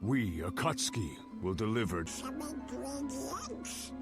We, Akatsuki, will deliver Some ingredients?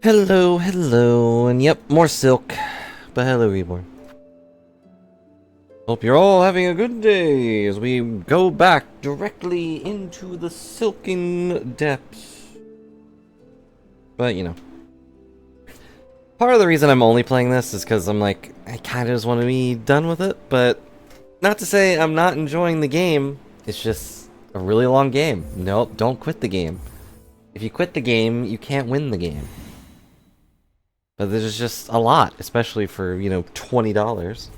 Hello, hello, and yep, more silk. But hello, Reborn. Hope you're all having a good day as we go back directly into the silken depths. But, you know. Part of the reason I'm only playing this is because I'm like, I kind of just want to be done with it, but not to say I'm not enjoying the game. It's just a really long game. Nope, don't quit the game. If you quit the game, you can't win the game. But there's just a lot, especially for, you know, $20.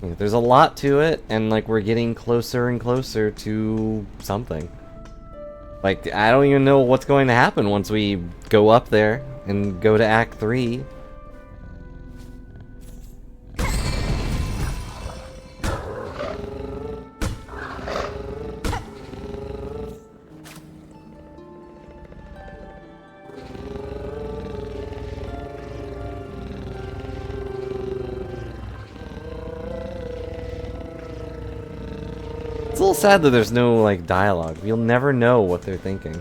There's a lot to it, and, like, we're getting closer and closer to something. Like, I don't even know what's going to happen once we go up there and go to Act 3. It's a little sad that there's no, like, dialogue. You'll never know what they're thinking.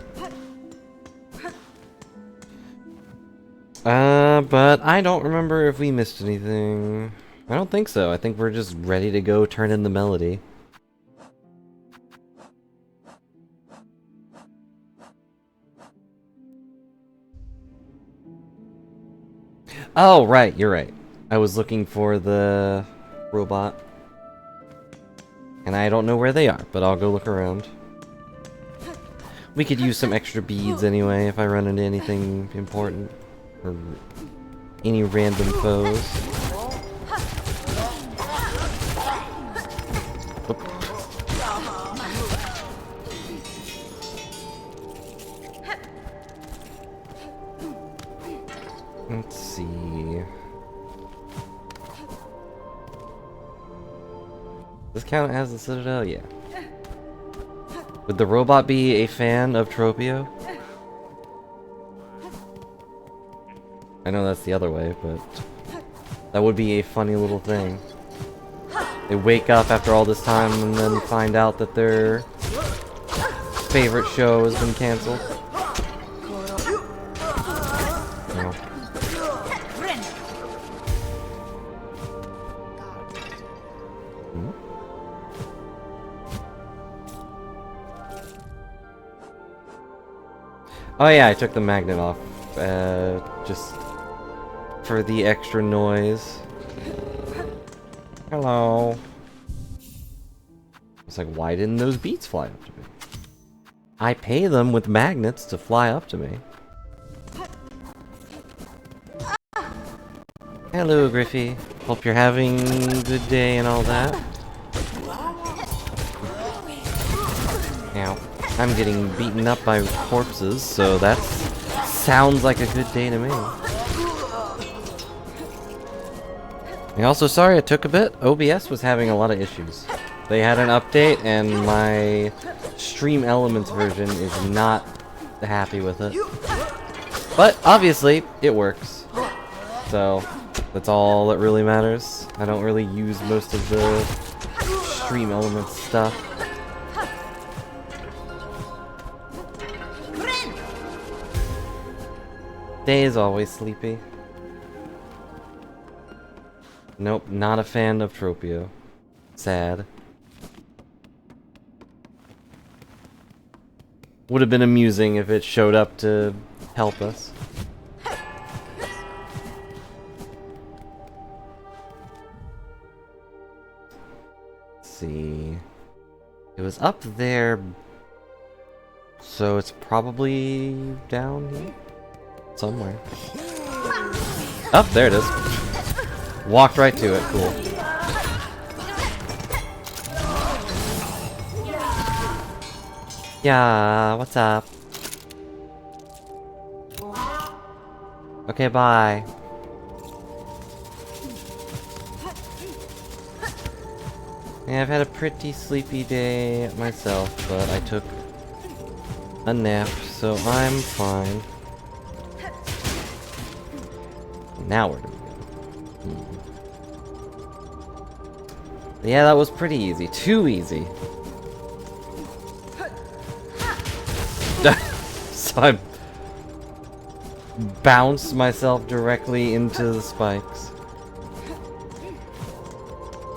But I don't remember if we missed anything. I don't think so. I think we're just ready to go turn in the melody. Oh, right, you're right. I was looking for the robot. And I don't know where they are, but I'll go look around. We could use some extra beads anyway if I run into anything important. Or any random foes. Oop. Let's see. Does this count as the Citadel? Yeah. Would the robot be a fan of Tropio? I know that's the other way, but that would be a funny little thing. They wake up after all this time and then find out that their favorite show has been canceled. No. Hmm? Oh yeah, I took the magnet off. Just for the extra noise. Hello. It's like, why didn't those beats fly up to me? I pay them with magnets to fly up to me. Hello, Griffey. Hope you're having a good day and all that. Now, I'm getting beaten up by corpses, so that sounds like a good day to me. I'm also sorry it took a bit. OBS was having a lot of issues. They had an update and my Stream Elements version is not happy with it. But obviously, it works. So, that's all that really matters. I don't really use most of the Stream Elements stuff. Day is always sleepy. Nope, not a fan of Tropio. Sad. Would have been amusing if it showed up to help us. Let's see. It was up there, so it's probably down here somewhere. Oh, there it is. Walked right to it. Cool. Yeah, what's up? Okay, bye. Yeah, I've had a pretty sleepy day myself, but I took a nap, so I'm fine. Now where do we go? Yeah, that was pretty easy. Too easy. So I bounced myself directly into the spikes.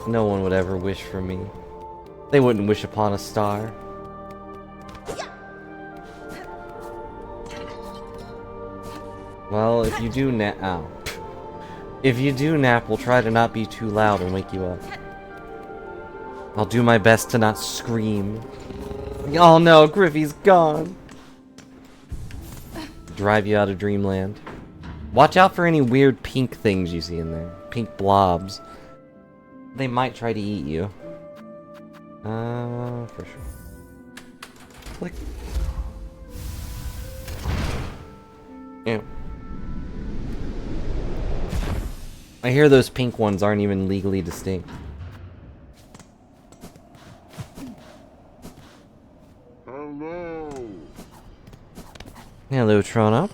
No one would ever wish for me. They wouldn't wish upon a star. Well, if you do nap, ow. If you do nap, we'll try to not be too loud and wake you up. I'll do my best to not scream. Oh no, Griffey's gone. Drive you out of dreamland. Watch out for any weird pink things you see in there. Pink blobs. They might try to eat you. For sure. Click. Yeah. I hear those pink ones aren't even legally distinct. Hello. Hello, Tron Up.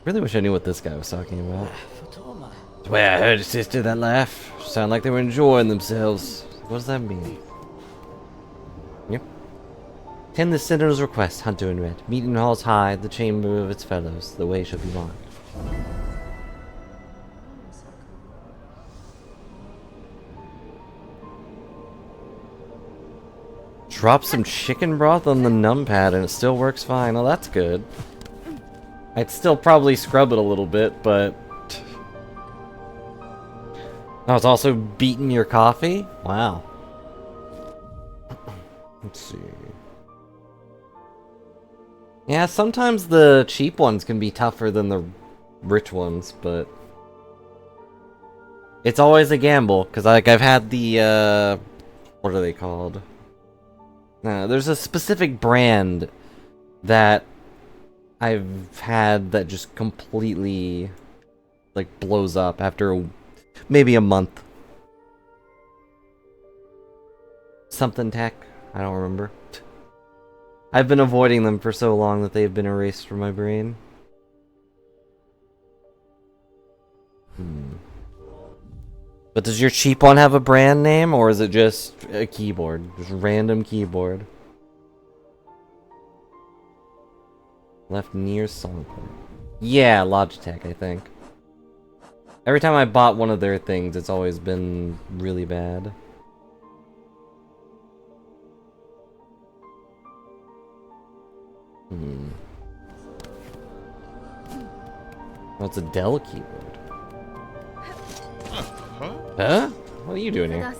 Really wish I knew what this guy was talking about. Swear I heard his sister that laugh. Sound like they were enjoying themselves. What does that mean? Yep. Tend the Sentinel's request, Hunter in Red. Meet in halls high, the chamber of its fellows. The way shall be marked. Drop some chicken broth on the numpad and it still works fine. Oh, that's good. I'd still probably scrub it a little bit, but... Oh, it's also beating your coffee? Wow. Let's see. Yeah, sometimes the cheap ones can be tougher than the rich ones, but... It's always a gamble, because like, I've had the, what are they called? There's a specific brand that I've had that just completely, like, blows up after maybe a month. Something tech? I don't remember. I've been avoiding them for so long that they've been erased from my brain. But does your cheap one have a brand name, or is it just a keyboard? Just random keyboard. Left near Songplay. Yeah, Logitech, I think. Every time I bought one of their things, it's always been really bad. Oh, it's a Dell keyboard. Huh? What are you doing here?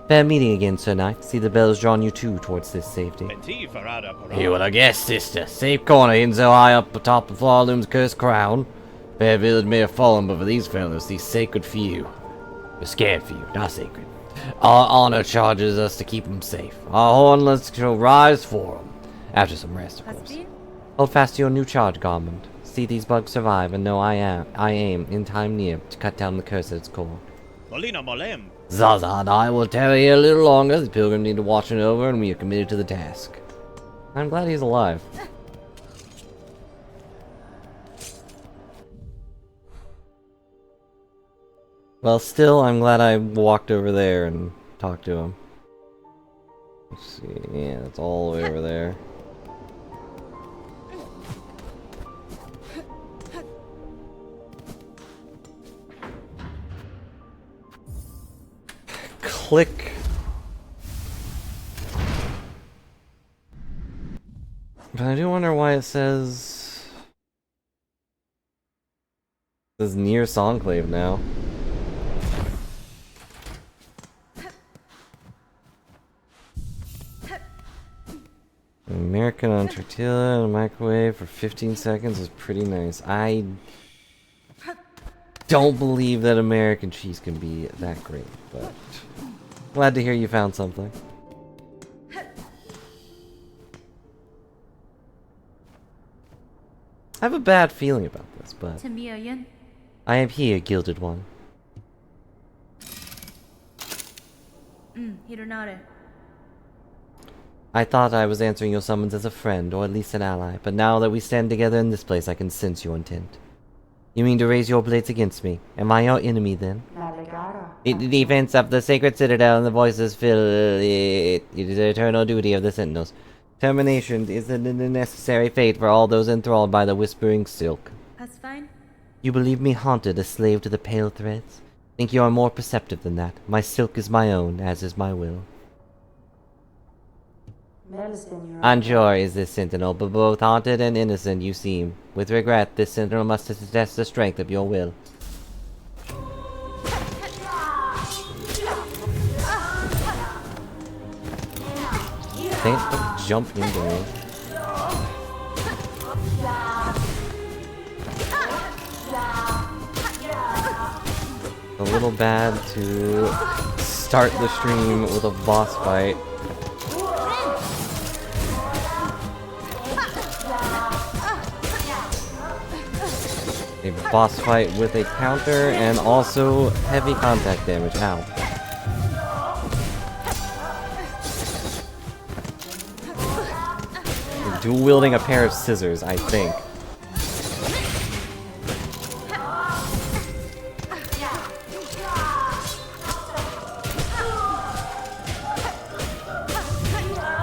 Fair meeting again, Sir Knight. See the bells drawing you too towards this safety. You will guess, sister. Safe corner in so high up atop the floor looms cursed crown. Fair village may have fallen, but for these fellows, these sacred few. We're scared for you, not sacred. Our honor charges us to keep them safe. Our hornlets shall rise for them. After some rest, of course. Hold fast to your new charge, garment. See these bugs survive, and know I aim, in time near, to cut down the curse at its core. Zaza and I will tarry here a little longer. The pilgrim need watching over, and we are committed to the task. I'm glad he's alive. Well, still, I'm glad I walked over there and talked to him. Let's see. Yeah, it's all the way over there. Click. But I do wonder why it says near Songclave now. American on tortilla in a microwave for 15 seconds is pretty nice. I don't believe that American cheese can be that great, but glad to hear you found something. I have a bad feeling about this, but I am here, Gilded One. I thought I was answering your summons as a friend, or at least an ally, but now that we stand together in this place, I can sense your intent. You mean to raise your blades against me? Am I your enemy, then? The defense of the sacred citadel and the voices fill it. It is the eternal duty of the sentinels. Termination is the necessary fate for all those enthralled by the whispering silk. That's fine. You believe me haunted, a slave to the pale threads? Think you are more perceptive than that. My silk is my own, as is my will. Unsure is this sentinel, but both haunted and innocent you seem. With regret, this sentinel must test the strength of your will. Don't jump into me. A little bad to start the stream with a boss fight. A boss fight with a counter and also heavy contact damage. Ow. Dual wielding a pair of scissors, I think.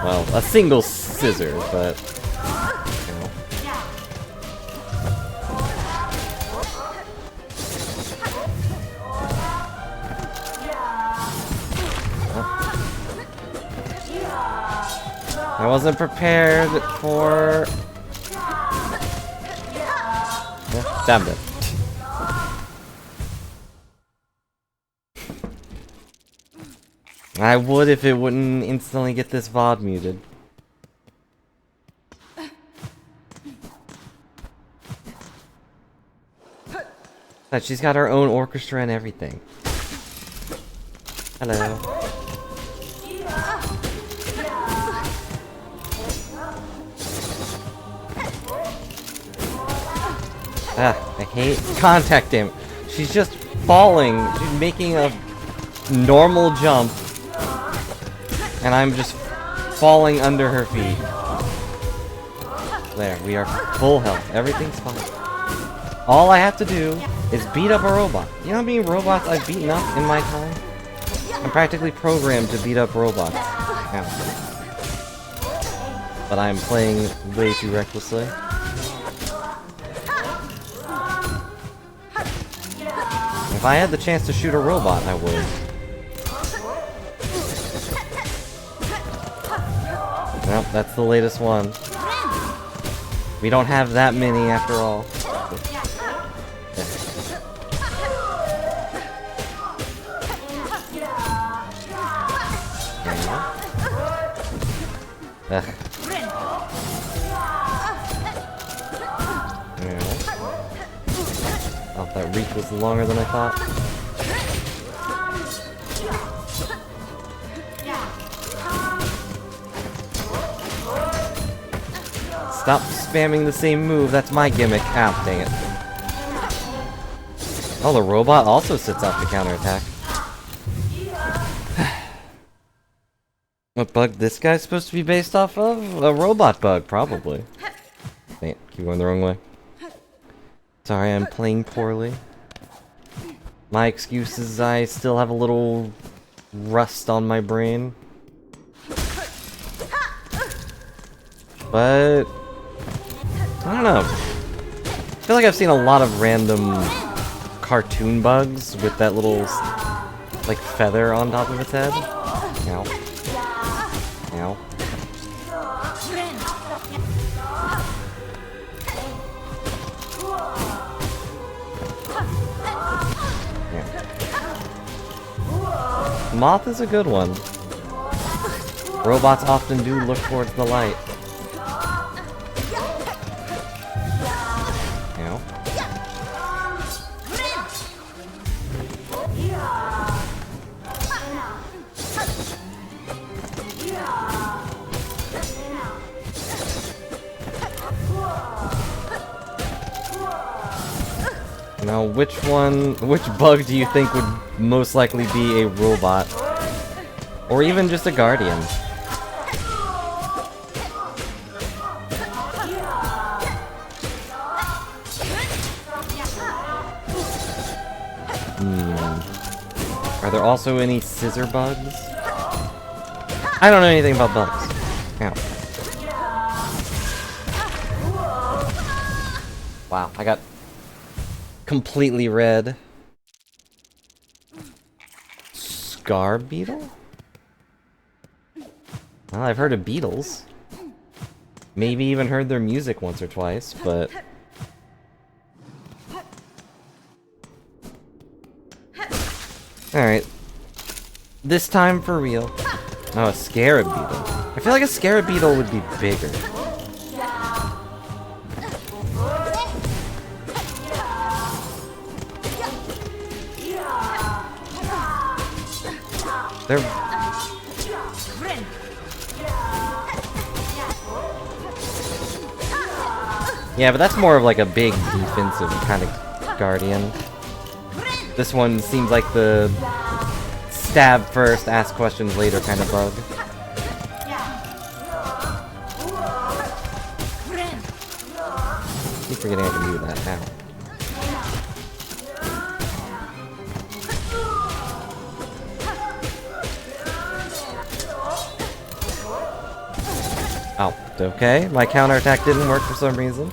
Well, a single scissor, but you know. I wasn't prepared for... Yeah, damn it. I would if it wouldn't instantly get this VOD muted. But she's got her own orchestra and everything. Hello. Ah, I hate contact damage. She's just falling. She's making a normal jump. And I'm just falling under her feet. There, we are full health. Everything's fine. All I have to do is beat up a robot. You know how many robots I've beaten up in my time? I'm practically programmed to beat up robots. Yeah. But I'm playing way too recklessly. If I had the chance to shoot a robot, I would. Well, that's the latest one. We don't have that many after all. Ugh. Oh, that reach was longer than I thought. Stop spamming the same move, that's my gimmick. Ow, dang it. Oh, the robot also sits out the counterattack. What bug this guy's supposed to be based off of? A robot bug, probably. Dang it, keep going the wrong way. Sorry, I'm playing poorly. My excuse is I still have a little rust on my brain. But I don't know. I feel like I've seen a lot of random cartoon bugs with that little like feather on top of its head. Ow. Ow. Moth is a good one. Robots often do look towards the light. Now, which bug do you think would most likely be a robot? Or even just a guardian? Are there also any scissor bugs? I don't know anything about bugs. Ow. Wow, I got completely red. Scar beetle? Well, I've heard of beetles. Maybe even heard their music once or twice, but... Alright. This time for real. Oh, a scarab beetle. I feel like a scarab beetle would be bigger. They're... Yeah, but that's more of like a big defensive kind of guardian. This one seems like the stab first, ask questions later kind of bug. I keep forgetting I can do that now. Oh, okay. My counterattack didn't work for some reason.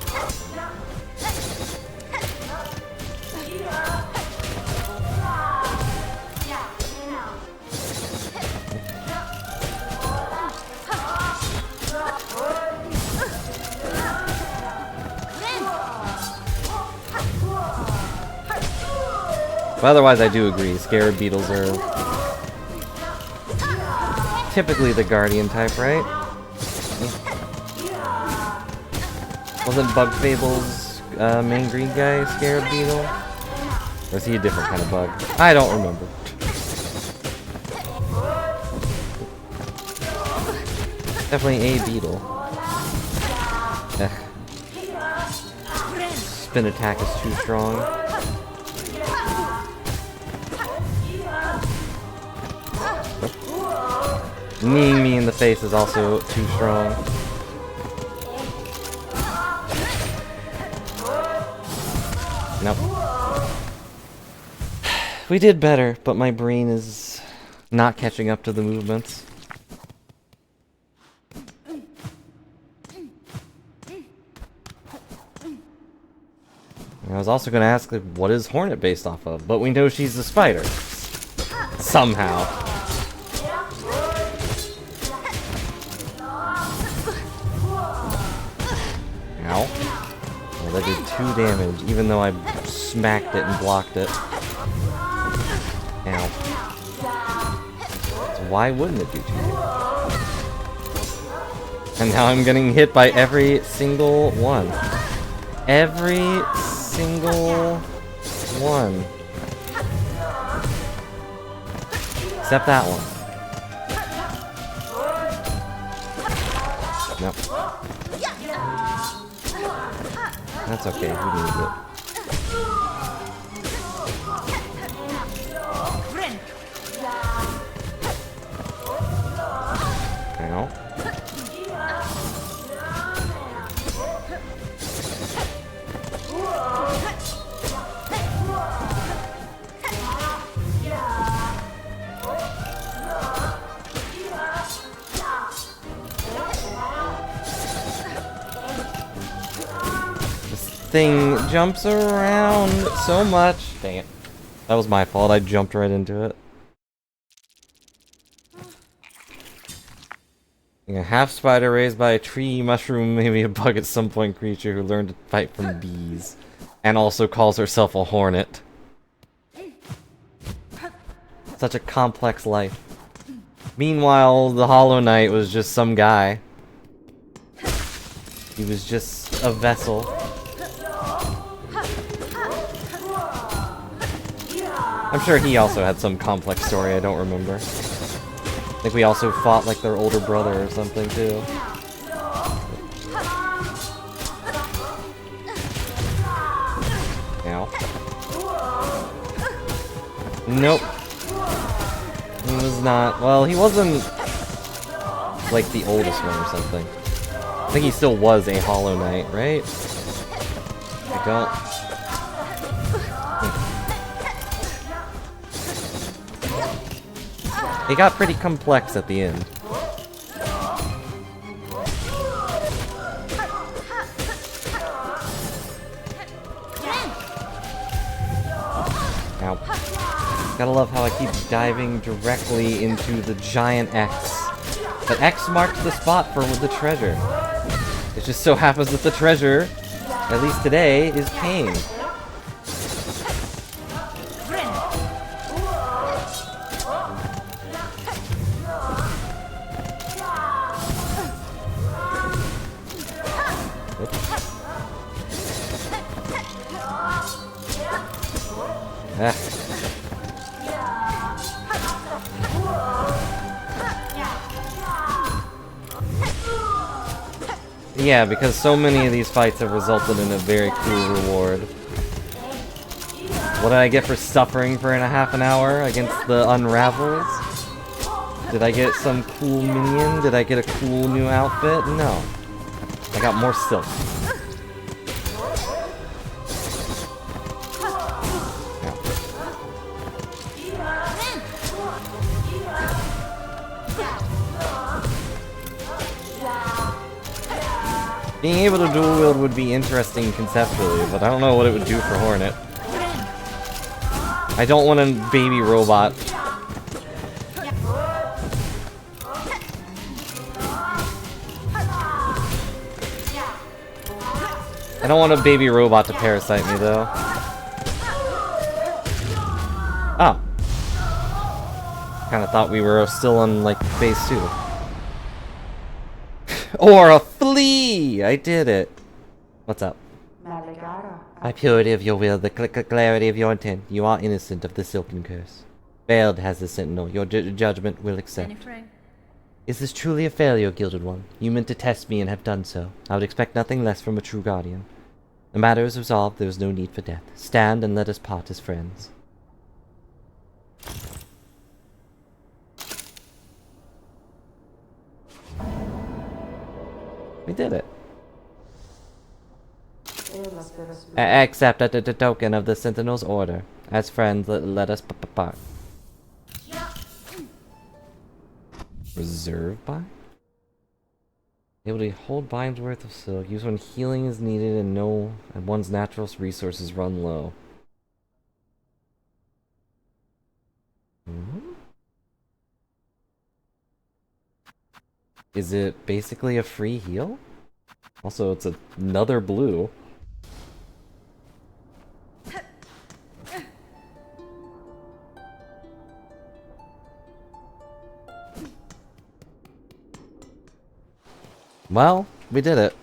But otherwise, I do agree. Scarab beetles are typically the guardian type, right? Wasn't Bug Fable's main green guy Scarab Beetle? Or is he a different kind of bug? I don't remember. Definitely a beetle. Ugh. Spin attack is too strong. Kneeing me in the face is also too strong. Nope. We did better, but my brain is not catching up to the movements. I was also going to ask, like, what is Hornet based off of? But we know she's a spider. Somehow. Ow. Well, that did 2 damage, even though I smacked it and blocked it. Ow. So why wouldn't it do 2 damage? And now I'm getting hit by every single one. Every single one. Except that one. Nope. That's okay, who needs it? Ow. Thing jumps around so much. Dang it. That was my fault. I jumped right into it. A half spider raised by a tree mushroom, maybe a bug at some point creature who learned to fight from bees. And also calls herself a hornet. Such a complex life. Meanwhile, the Hollow Knight was just some guy. He was just a vessel. I'm sure he also had some complex story, I don't remember. I think we also fought like their older brother or something too. Ow. Nope. He was not. Well, he wasn't like the oldest one or something. I think he still was a Hollow Knight, right? I don't. It got pretty complex at the end. Ow. Gotta love how I keep diving directly into the giant X. But X marks the spot for the treasure. It just so happens that the treasure, at least today, is pain. Ah. Yeah, because so many of these fights have resulted in a very cool reward. What did I get for suffering for half an hour against the Unravels? Did I get some cool minion? Did I get a cool new outfit? No. I got more silk. Being able to dual wield would be interesting conceptually, but I don't know what it would do for Hornet. I don't want a baby robot. I don't want a baby robot to parasite me, though. Oh. Kinda thought we were still on, like, phase 2. Or a flea! I did it. What's up? By purity of your will, the clarity of your intent, you are innocent of the silken curse. Failed has the sentinel. Your judgment will accept. Is this truly a failure, Gilded One? You meant to test me and have done so. I would expect nothing less from a true guardian. The matter is resolved. There is no need for death. Stand and let us part as friends. We did it. Accept a token of the Sentinel's order. As friends, let us part. Reserve bind? Able to hold binds worth of silk. Use when healing is needed and one's natural resources run low. Hmm? Is it basically a free heal? Also, it's another blue. Well, we did it.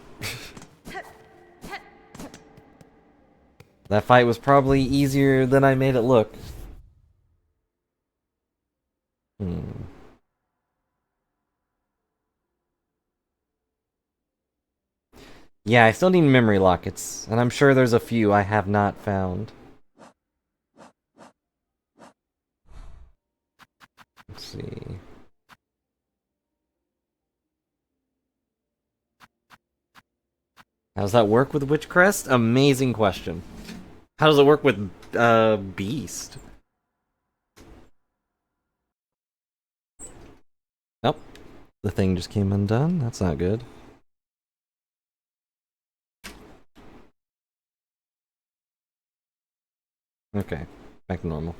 That fight was probably easier than I made it look. Yeah, I still need memory lockets, and I'm sure there's a few I have not found. Let's see. How does that work with Witchcrest? Amazing question. How does it work with Beast? Nope. The thing just came undone. That's not good. Okay, back to normal.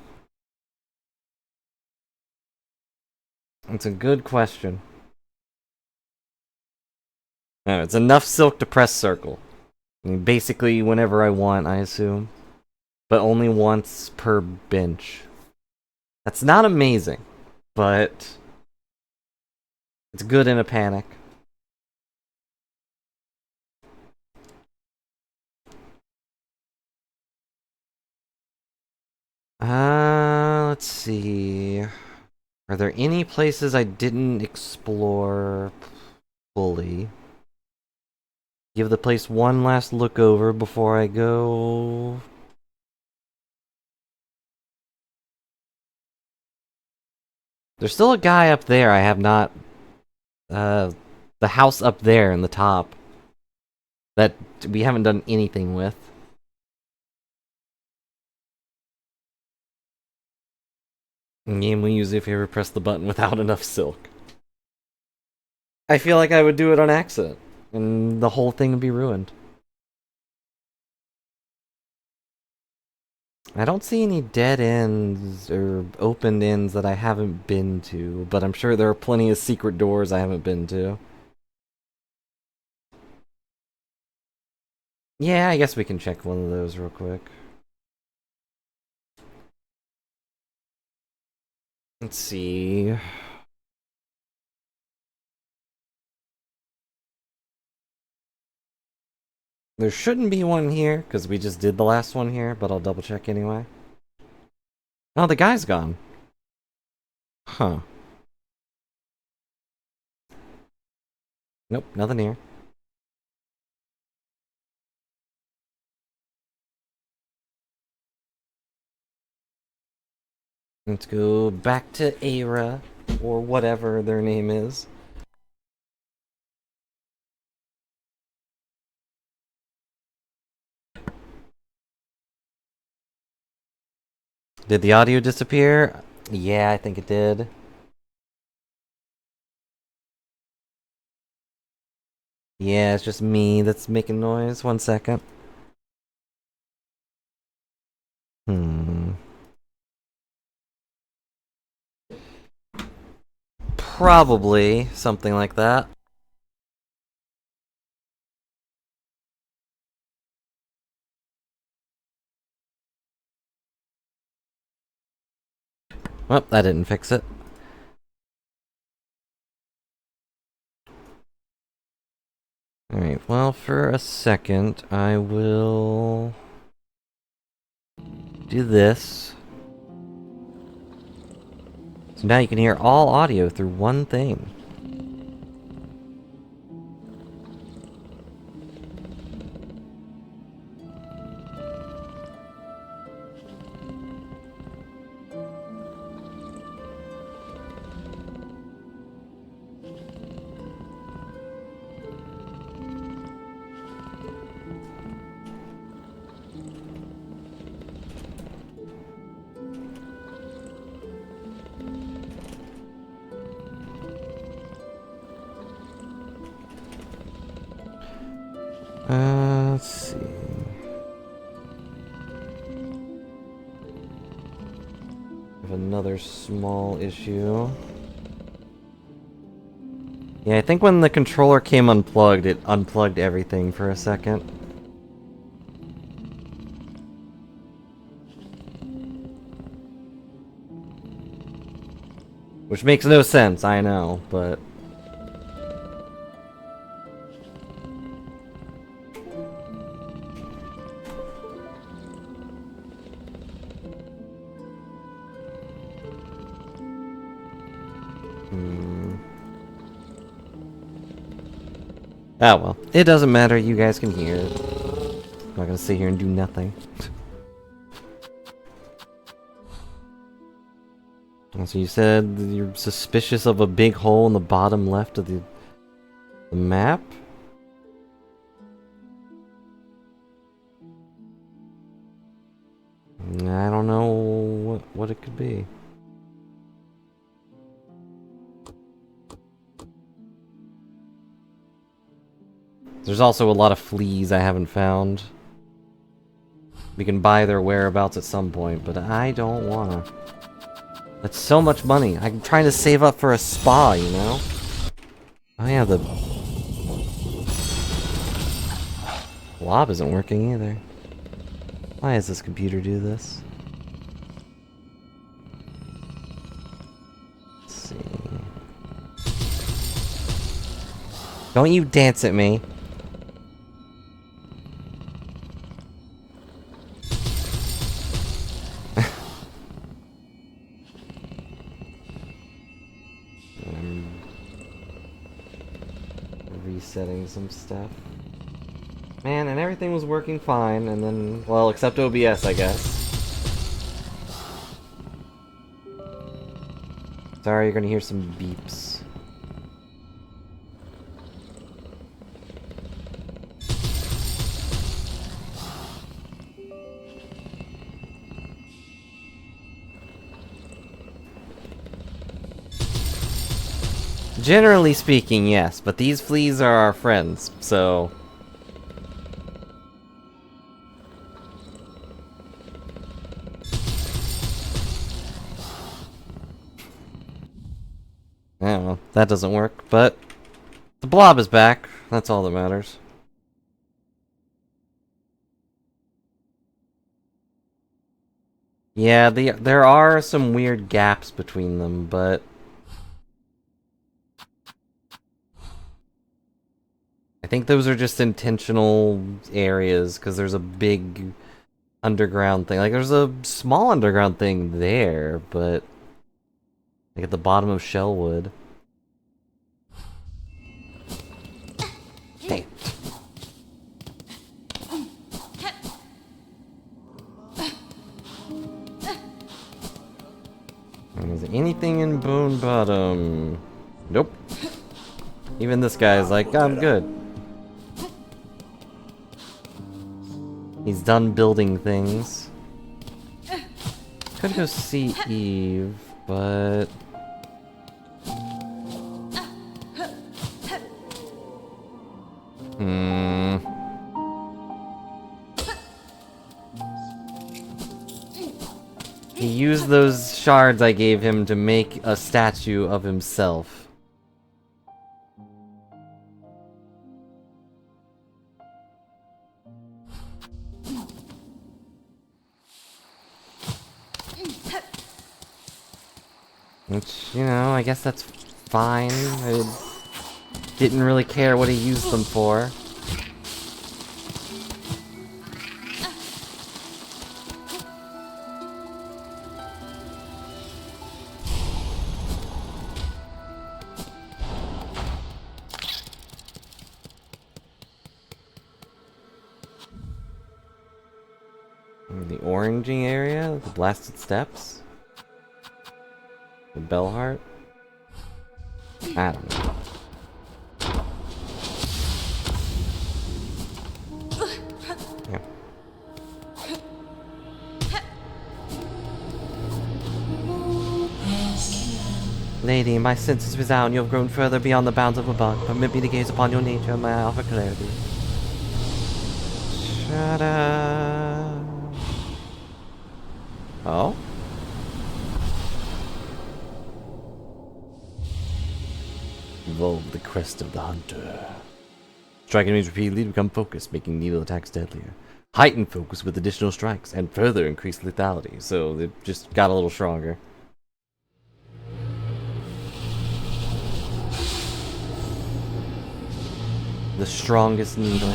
It's a good question. It's enough silk to press circle. I mean, basically, whenever I want, I assume. But only once per bench. That's not amazing, but it's good in a panic. Let's see. Are there any places I didn't explore fully? Give the place one last look over before I go. There's still a guy up there I have not... the house up there in the top. That we haven't done anything with. In game we use if you ever press the button without enough silk. I feel like I would do it on accident, and the whole thing would be ruined. I don't see any dead ends or open ends that I haven't been to, but I'm sure there are plenty of secret doors I haven't been to. Yeah, I guess we can check one of those real quick. Let's see. There shouldn't be one here, because we just did the last one here, but I'll double check anyway. Oh, the guy's gone. Huh. Nope, nothing here. Let's go back to Aira, or whatever their name is. Did the audio disappear? Yeah, I think it did. Yeah, it's just me that's making noise. 1 second. Probably something like that. Well, that didn't fix it. Alright, well, for a second, I will do this. So now you can hear all audio through one thing. Let's see. Have another small issue. Yeah, I think when the controller came unplugged, it unplugged everything for a second. Which makes no sense, I know, but... Oh well, it doesn't matter, you guys can hear it. I'm not gonna sit here and do nothing. So you said you're suspicious of a big hole in the bottom left of the map? I don't know what it could be. There's also a lot of fleas I haven't found. We can buy their whereabouts at some point, but I don't wanna. That's so much money. I'm trying to save up for a spa, you know? Oh yeah, the blob isn't working either. Why does this computer do this? Let's see. Don't you dance at me. Resetting some stuff. Man, and everything was working fine, and then, well, except OBS, I guess. Sorry, you're gonna hear some beeps. Generally speaking, yes, but these fleas are our friends, so... Yeah, well, that doesn't work, but... the blob is back, that's all that matters. Yeah, there are some weird gaps between them, but... I think those are just intentional areas, because there's a big underground thing. Like, there's a small underground thing there, but... like, at the bottom of Shellwood. Damn. Is there anything in Bone Bottom? Nope. Even this guy's like, I'm good. He's done building things. Could go see Eve, but... He used those shards I gave him to make a statue of himself. Which, you know, I guess that's fine. I didn't really care what he used them for. The orangey area, the blasted steps, the Bellheart. I don't know. Yeah. Lady, my senses resound. You have grown further beyond the bounds of a bug. Permit me to gaze upon your nature, and may I offer clarity. Shut up. Oh? Evolve the crest of the hunter. Striking enemies repeatedly to become focused, making needle attacks deadlier. Heighten focus with additional strikes, and further increase lethality. So it just got a little stronger. The strongest needle.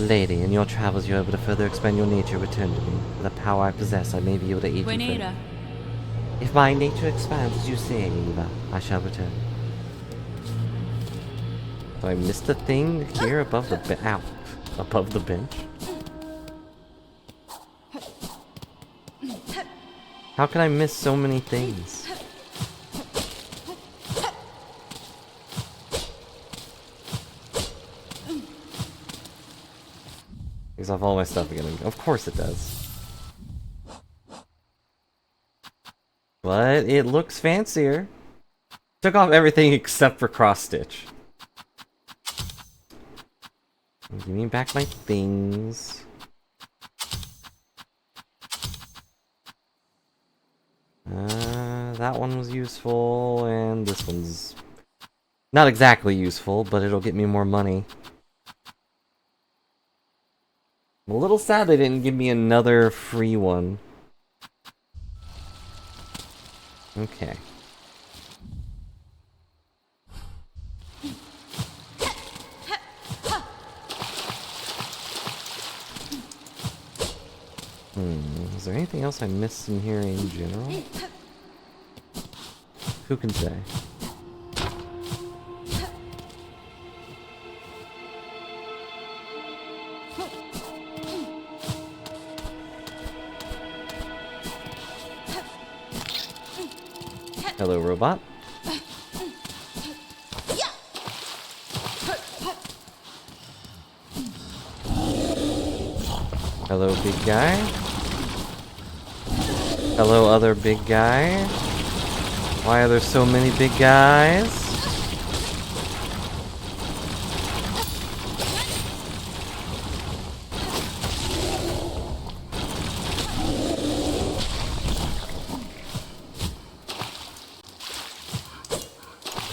Lady, in your travels you are able to further expand your nature. Return to me. With the power I possess, I may be able to aid you further. If my nature expands as you say, Eva, I shall return. So I missed a thing here above the ow, above the bench. How can I miss so many things? Takes off all my stuff again. Of course it does. But it looks fancier. Took off everything except for cross stitch. Give me back my things. That one was useful, and this one's not exactly useful, but it'll get me more money. I'm a little sad they didn't give me another free one. Okay. Is there anything else I missed in here in general? Who can say? Hello, robot. Hello, big guy. Hello, other big guy. Why are there so many big guys?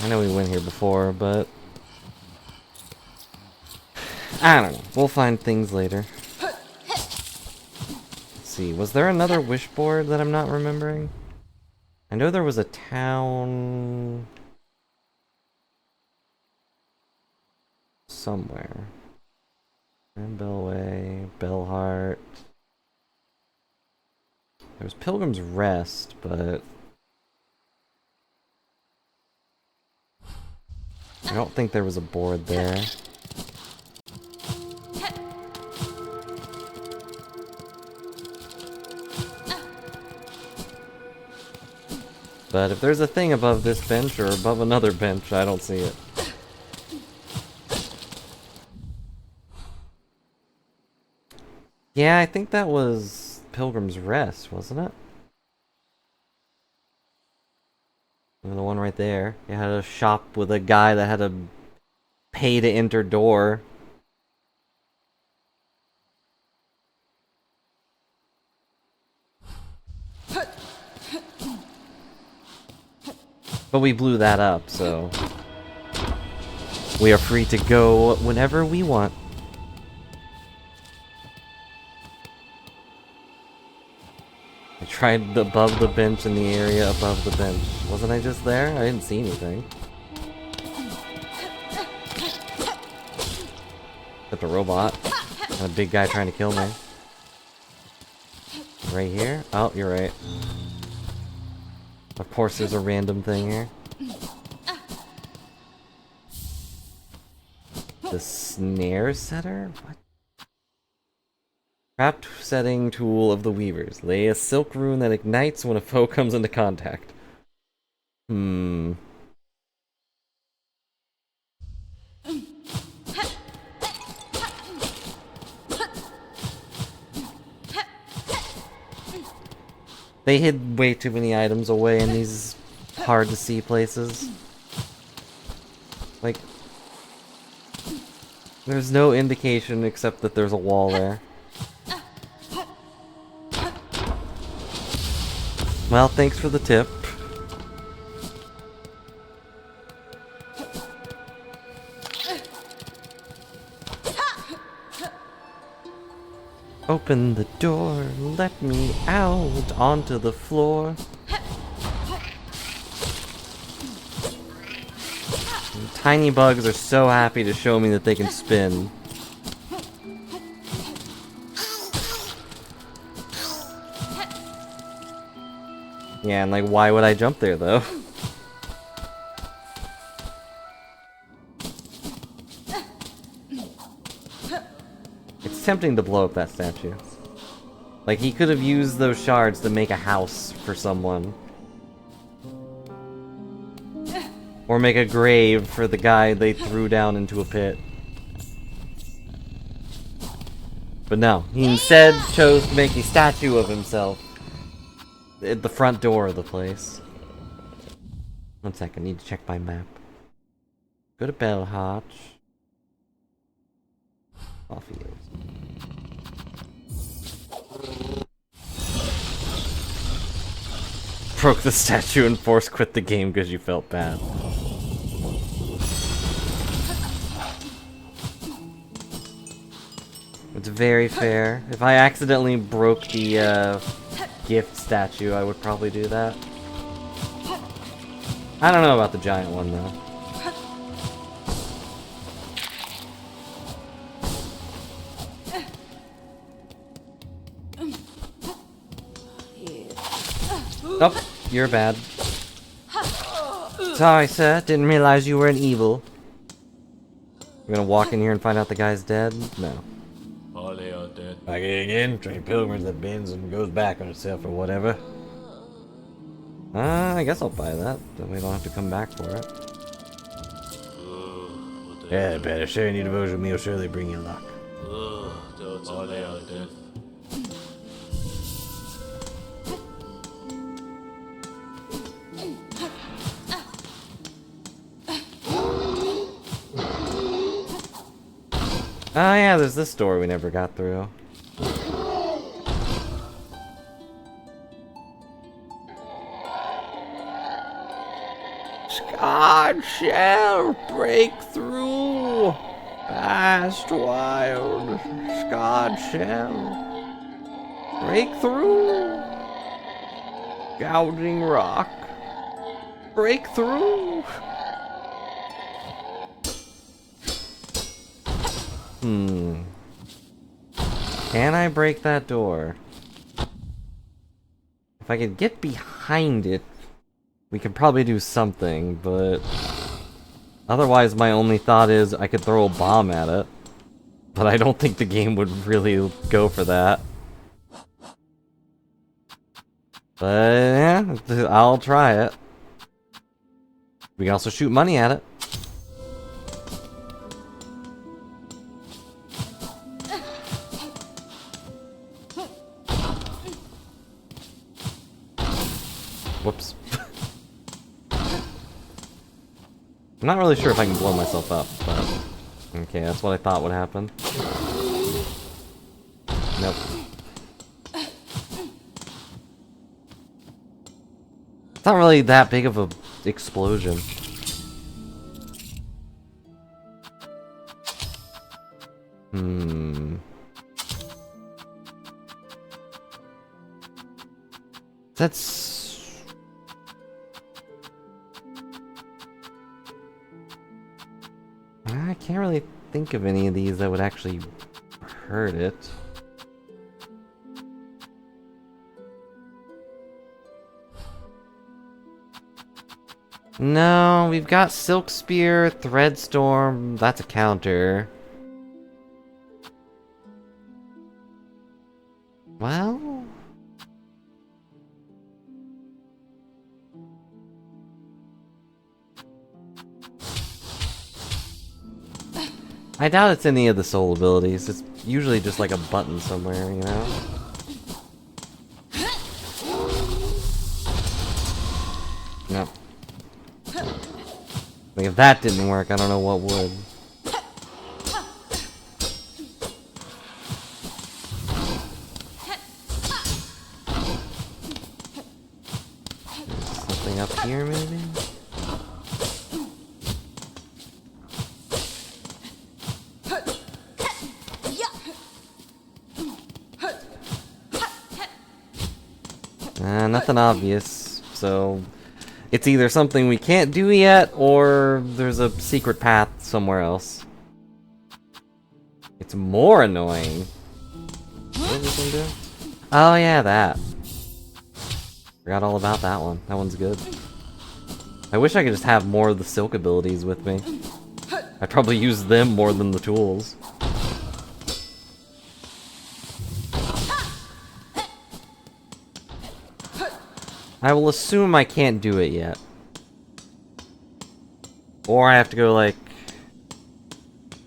I know we went here before, but I don't know. We'll find things later. Let's see. Was there another wish board that I'm not remembering? I know there was a town somewhere. Bellway, Bellheart. There was Pilgrim's Rest, but I don't think there was a board there. But if there's a thing above this bench or above another bench, I don't see it. Yeah, I think that was Pilgrim's Rest, wasn't it? And the one right there. You had a shop with a guy that had a pay to enter door. But we blew that up, so we are free to go whenever we want. I tried above the bench in the area above the bench. Wasn't I just there? I didn't see anything. Except a robot. And a big guy trying to kill me. Right here? Oh, you're right. Of course there's a random thing here. The snare setter? What? Trapped setting tool of the weavers. Lay a silk rune that ignites when a foe comes into contact. They hid way too many items away in these hard to see places. Like, there's no indication except that there's a wall there. Well, thanks for the tip. Open the door, let me out onto the floor. And tiny bugs are so happy to show me that they can spin. Yeah, and like, why would I jump there though? It's tempting to blow up that statue. Like, he could have used those shards to make a house for someone. Or make a grave for the guy they threw down into a pit. But no, he instead chose to make a statue of himself at the front door of the place. One second, I need to check my map. Go to Bellhotch. Off he is. Broke the statue and force quit the game because you felt bad. It's very fair. If I accidentally broke the gift statue, I would probably do that. I don't know about the giant one though. Oh, you're bad. Sorry, sir. Didn't realize you were an evil. We're gonna walk in here and find out the guy's dead? No. All they are dead. Back again, train pilgrims that bends and goes back on itself or whatever. I guess I'll buy that. Then we don't have to come back for it. Yeah, better sharing your devotion with me will surely bring you luck. Alle are dead. Oh yeah, there's this door we never got through. God shall break through. Fast wild. God shall break through. Gouging rock. Break through. Can I break that door? If I could get behind it, we could probably do something, but otherwise my only thought is I could throw a bomb at it. But I don't think the game would really go for that. But yeah, I'll try it. We can also shoot money at it. Whoops. I'm not really sure if I can blow myself up, but... Okay, that's what I thought would happen. Nope. It's not really that big of a explosion. That's... I can't really think of any of these that would actually hurt it. No, we've got Silk Spear, Thread Storm, that's a counter. Well... I doubt it's any of the soul abilities. It's usually just like a button somewhere, you know? No. Like, if that didn't work, I don't know what would. Something up here, maybe? Nothing obvious, so it's either something we can't do yet, or there's a secret path somewhere else. It's more annoying. What is this one do? Oh yeah, that. Forgot all about that one. That one's good. I wish I could just have more of the silk abilities with me. I'd probably use them more than the tools. I will assume I can't do it yet. Or I have to go, like,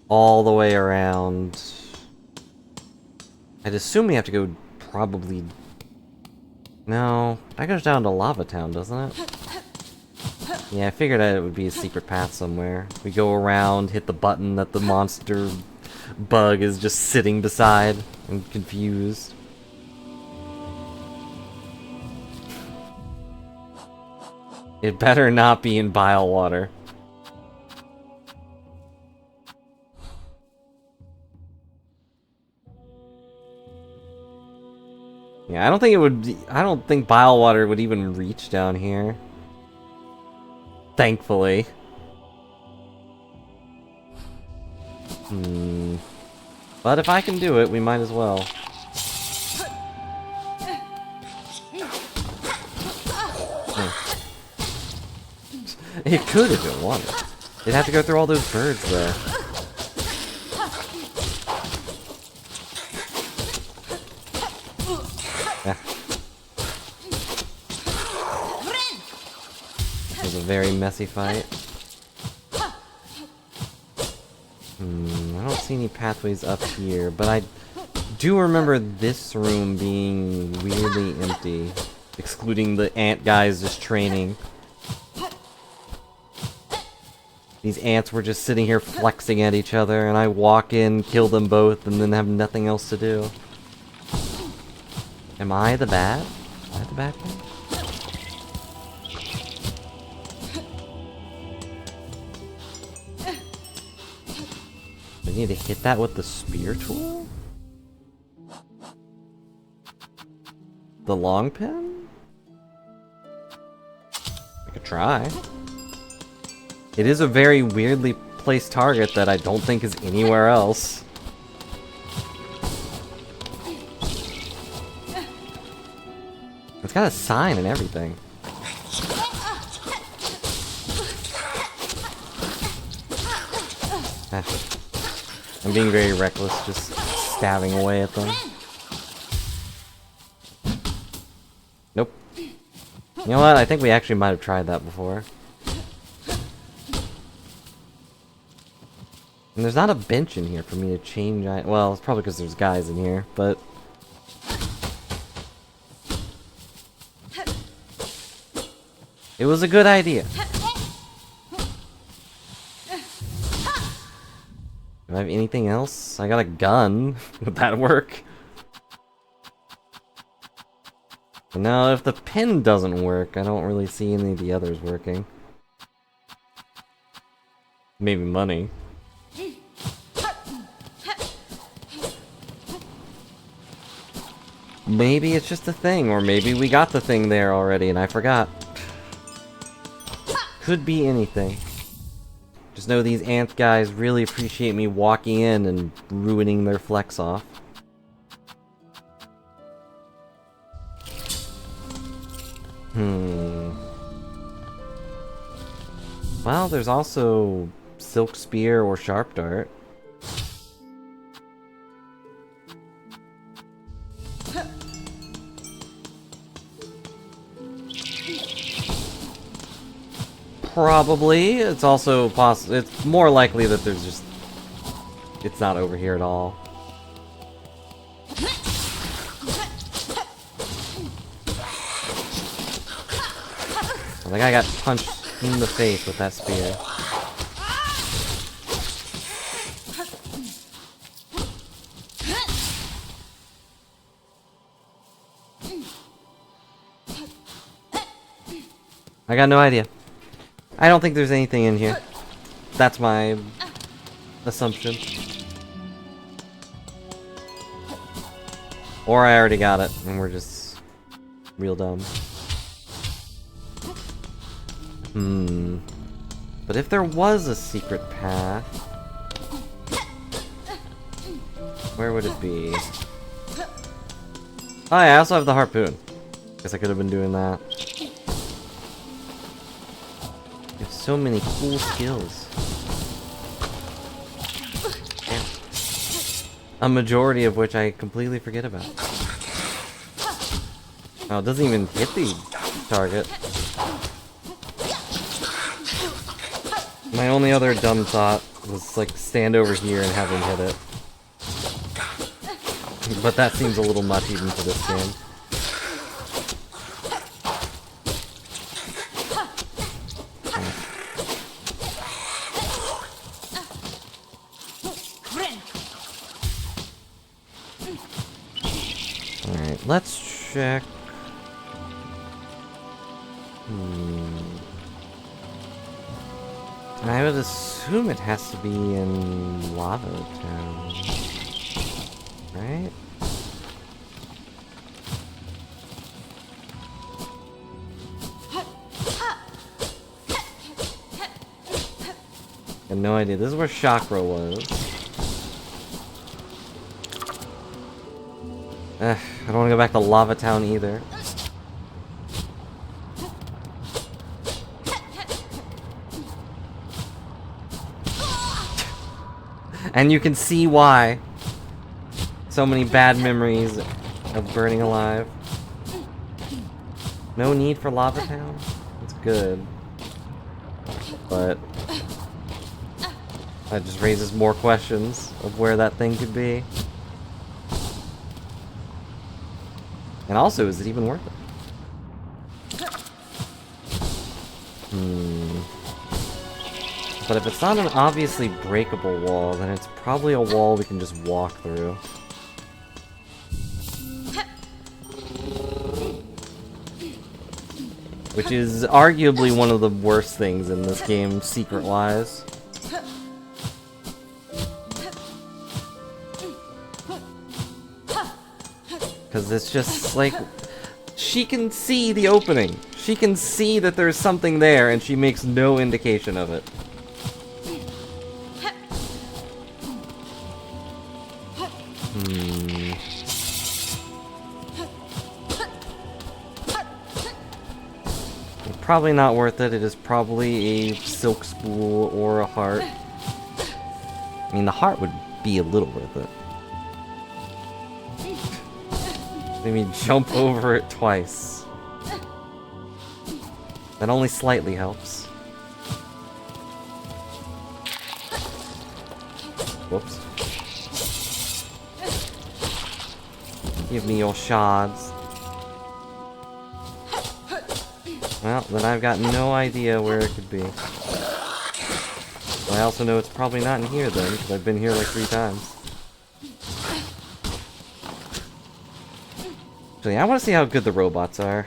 all the way around. I'd assume we have to go probably... No, that goes down to Lava Town, doesn't it? Yeah, I figured it would be a secret path somewhere. We go around, hit the button that the monster bug is just sitting beside and confused. It better not be in bile water. Yeah, I don't think it would... I don't think bile water would even reach down here. Thankfully. But if I can do it, we might as well. It could if it wanted. It'd have to go through all those birds there. Yeah. was a very messy fight. I don't see any pathways up here, but I do remember this room being weirdly empty, excluding the ant guys just training. These ants were just sitting here flexing at each other, and I walk in, kill them both, and then have nothing else to do. Am I the bad? Am I the bad guy? I need to hit that with the spear tool? The long pin? I could try. It is a very weirdly placed target that I don't think is anywhere else. It's got a sign and everything. I'm being very reckless, just stabbing away at them. Nope. You know what? I think we actually might have tried that before. And there's not a bench in here for me to change. Well, it's probably because there's guys in here, but... It was a good idea. Do I have anything else? I got a gun. Would that work? But no, if the pin doesn't work, I don't really see any of the others working. Maybe money. Maybe it's just a thing, or maybe we got the thing there already and I forgot. Could be anything. Just know these ant guys really appreciate me walking in and ruining their flex off. Well, there's also Silk Spear or Sharp Dart. Probably. It's also possible. It's more likely that there's just... It's not over here at all. I think I got punched in the face with that spear. I got no idea. I don't think there's anything in here. That's my assumption. Or I already got it, and we're just real dumb. But if there was a secret path, where would it be? Oh yeah, I also have the harpoon. Guess I could have been doing that. You have so many cool skills. A majority of which I completely forget about. Oh, it doesn't even hit the target. My only other dumb thought was like stand over here and have him hit it. But that seems a little much even for this game. Alright, let's check. I would assume it has to be in Lava Town, right? I have no idea. This is where Chakra was. I don't want to go back to Lava Town either. And you can see why. So many bad memories of burning alive. No need for Lava Town? That's good. but that just raises more questions of where that thing could be. And also, is it even worth it? But if it's not an obviously breakable wall, then it's probably a wall we can just walk through. Which is arguably one of the worst things in this game, secret-wise. Because it's just, like, she can see the opening. She can see that there's something there, and she makes no indication of it. Probably not worth it. It is probably a silk spool or a heart. I mean, the heart would be a little worth it. Maybe jump over it twice. That only slightly helps. Whoops. Give me your shards. Well, then I've got no idea where it could be. I also know it's probably not in here then, because I've been here like 3 times. Actually, I want to see how good the robots are.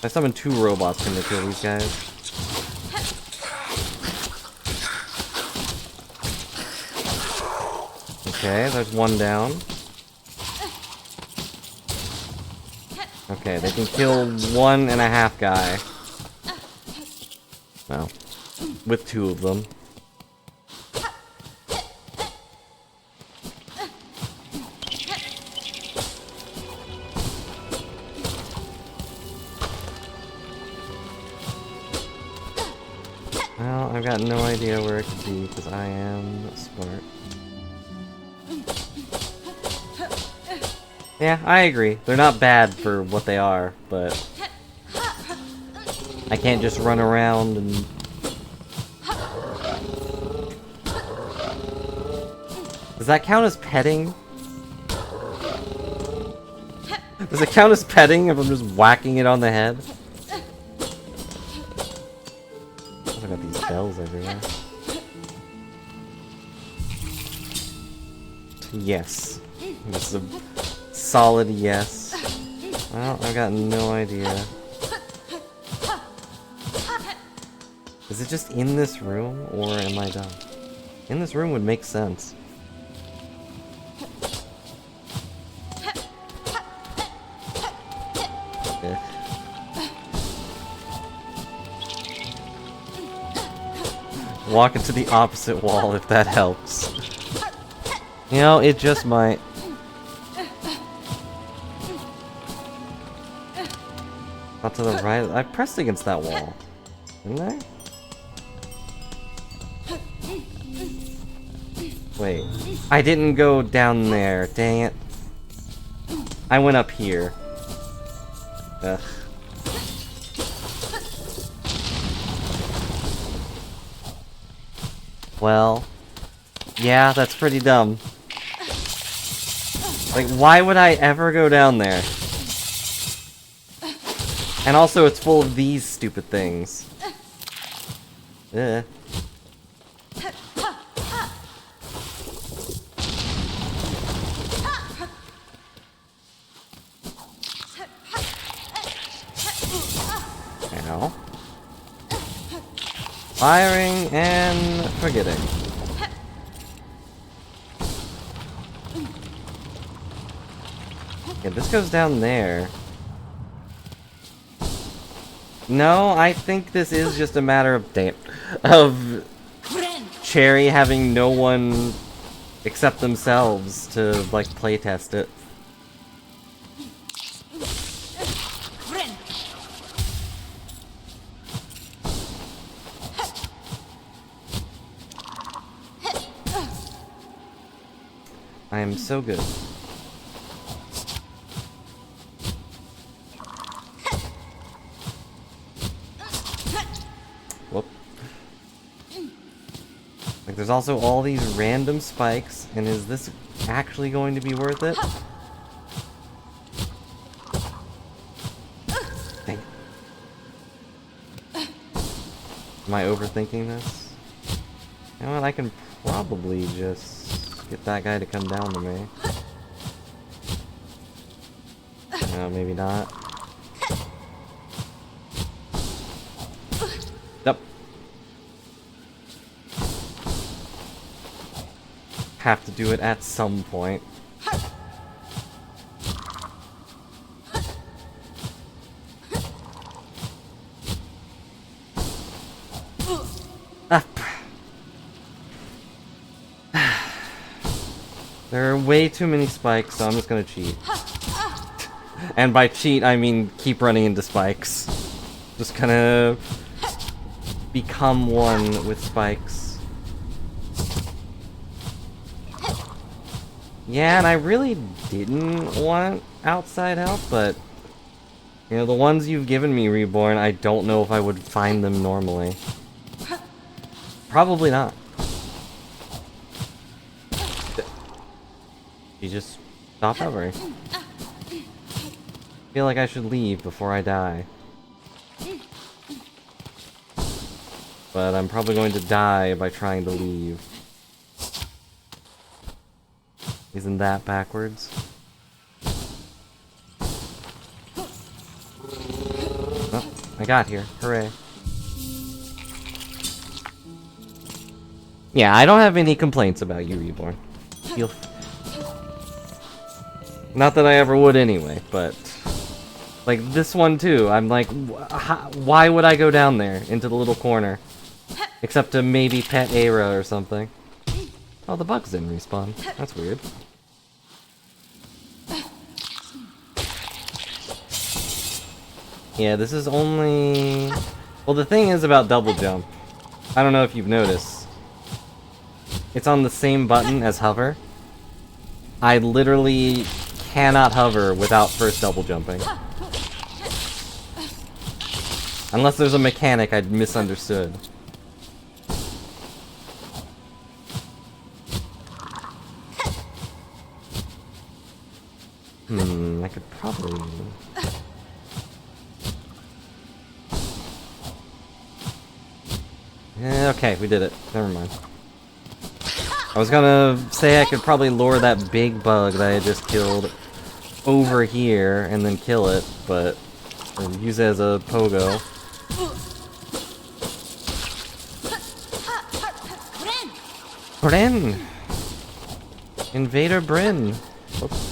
I summoned 2 robots to kill these guys. Okay, there's one down. Okay, they can kill 1.5 guy. Well, with 2 of them. Well, I've got no idea where it could be because I am smart. Yeah, I agree. They're not bad for what they are, but I can't just run around and... Does that count as petting? Does it count as petting if I'm just whacking it on the head? I got these bells everywhere. Yes. This is a solid yes. Well, I've got no idea. Is it just in this room, or am I dumb? In this room would make sense. Walk into the opposite wall if that helps. You know, it just might. Not to the right. I pressed against that wall. Didn't I? Wait. I didn't go down there. Dang it. I went up here. Ugh. Well. Yeah, that's pretty dumb. Like, why would I ever go down there? And also, it's full of these stupid things. Ugh. Ow. Firing and forgetting. Yeah, this goes down there. No, I think this is just a matter of Cherry having no one except themselves to, like, playtest it. I am so good. there's also all these random spikes, and is this actually going to be worth it? Dang. Am I overthinking this? You know what, I can probably just get that guy to come down to me. No, maybe not. Nope. Have to do it at some point. Up. There are way too many spikes, so I'm just gonna cheat. And by cheat, I mean keep running into spikes. Just kind of become one with spikes. Yeah, and I really didn't want outside help, but you know, the ones you've given me, Reborn, I don't know if I would find them normally. Probably not. You just stop hovering. I feel like I should leave before I die. But I'm probably going to die by trying to leave. Isn't that backwards? Oh, I got here. Hooray. Yeah, I don't have any complaints about you, Reborn. Not that I ever would anyway, but... like, this one too, I'm like, why would I go down there, into the little corner? Except to maybe pet Aira or something. Oh, the bugs didn't respawn. That's weird. Yeah, this is only... well, the thing is about double jump. I don't know if you've noticed. It's on the same button as hover. I literally cannot hover without first double jumping. Unless there's a mechanic I'd misunderstood. I could probably... yeah, okay, we did it. Never mind. I was gonna say I could probably lure that big bug that I just killed over here and then kill it, but... or use it as a pogo. Bryn! Invader Bryn! Whoops.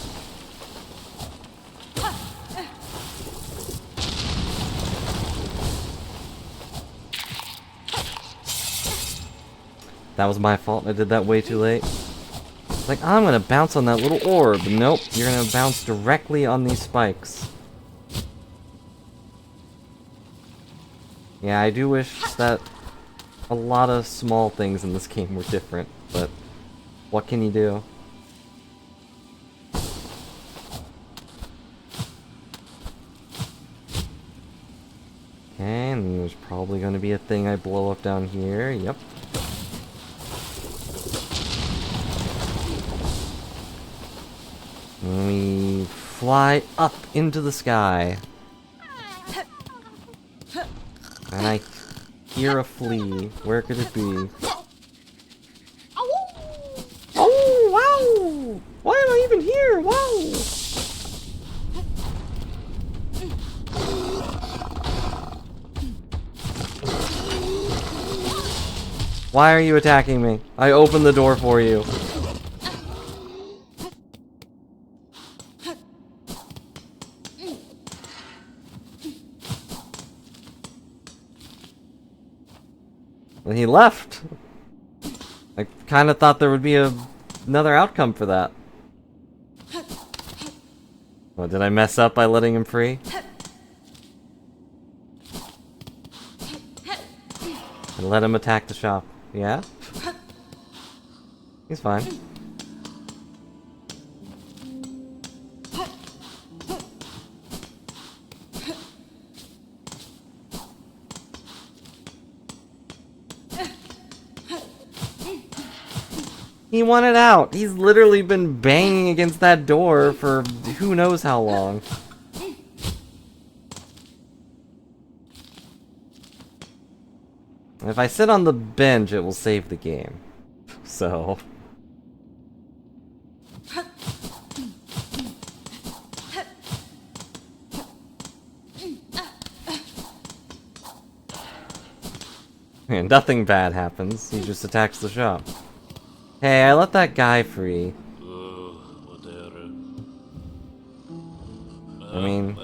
That was my fault, I did that way too late. Like, I'm gonna bounce on that little orb. Nope, you're gonna bounce directly on these spikes. Yeah, I do wish that a lot of small things in this game were different, but what can you do? Okay, and there's probably gonna be a thing I blow up down here. Yep. And we fly up into the sky. And I hear a flea. Where could it be? Oh, wow! Why am I even here? Wow! Why are you attacking me? I opened the door for you. And he left. I kind of thought there would be another outcome for that. What, did I mess up by letting him free? And let him attack the shop. Yeah? He's fine. He wanted out. He's literally been banging against that door for who knows how long. If I sit on the bench, it will save the game. So... And nothing bad happens, he just attacks the shop. Hey, I let that guy free. I mean...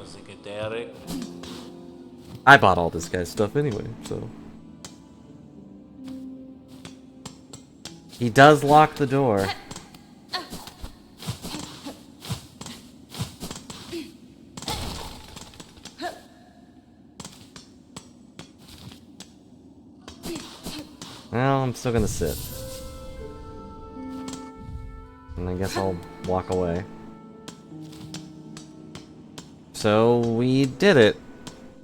I bought all this guy's stuff anyway, so... He does lock the door. Well, I'm still gonna sit. And I guess I'll walk away. So, we did it.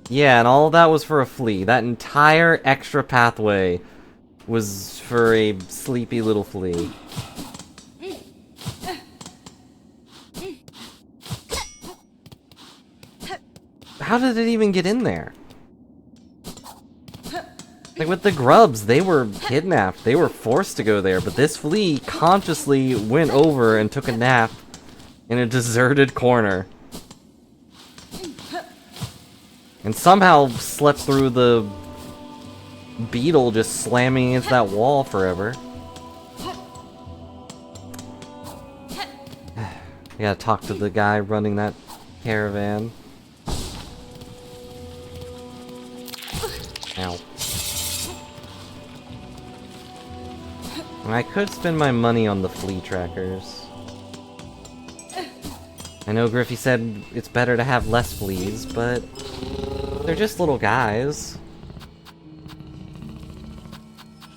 Yeah, and all that was for a flea. That entire extra pathway was for a sleepy little flea. How did it even get in there? Like with the grubs, they were kidnapped. They were forced to go there, but this flea consciously went over and took a nap in a deserted corner. And somehow slept through the beetle just slamming against that wall forever. I gotta talk to the guy running that caravan. Ow. And I could spend my money on the flea trackers. I know Griffey said it's better to have less fleas, but they're just little guys.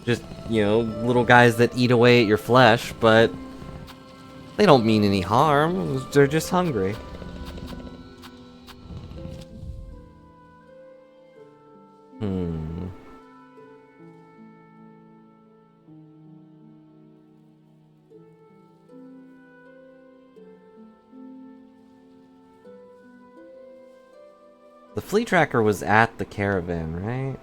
Just, you know, little guys that eat away at your flesh, but they don't mean any harm. They're just hungry. The flea tracker was at the caravan, right?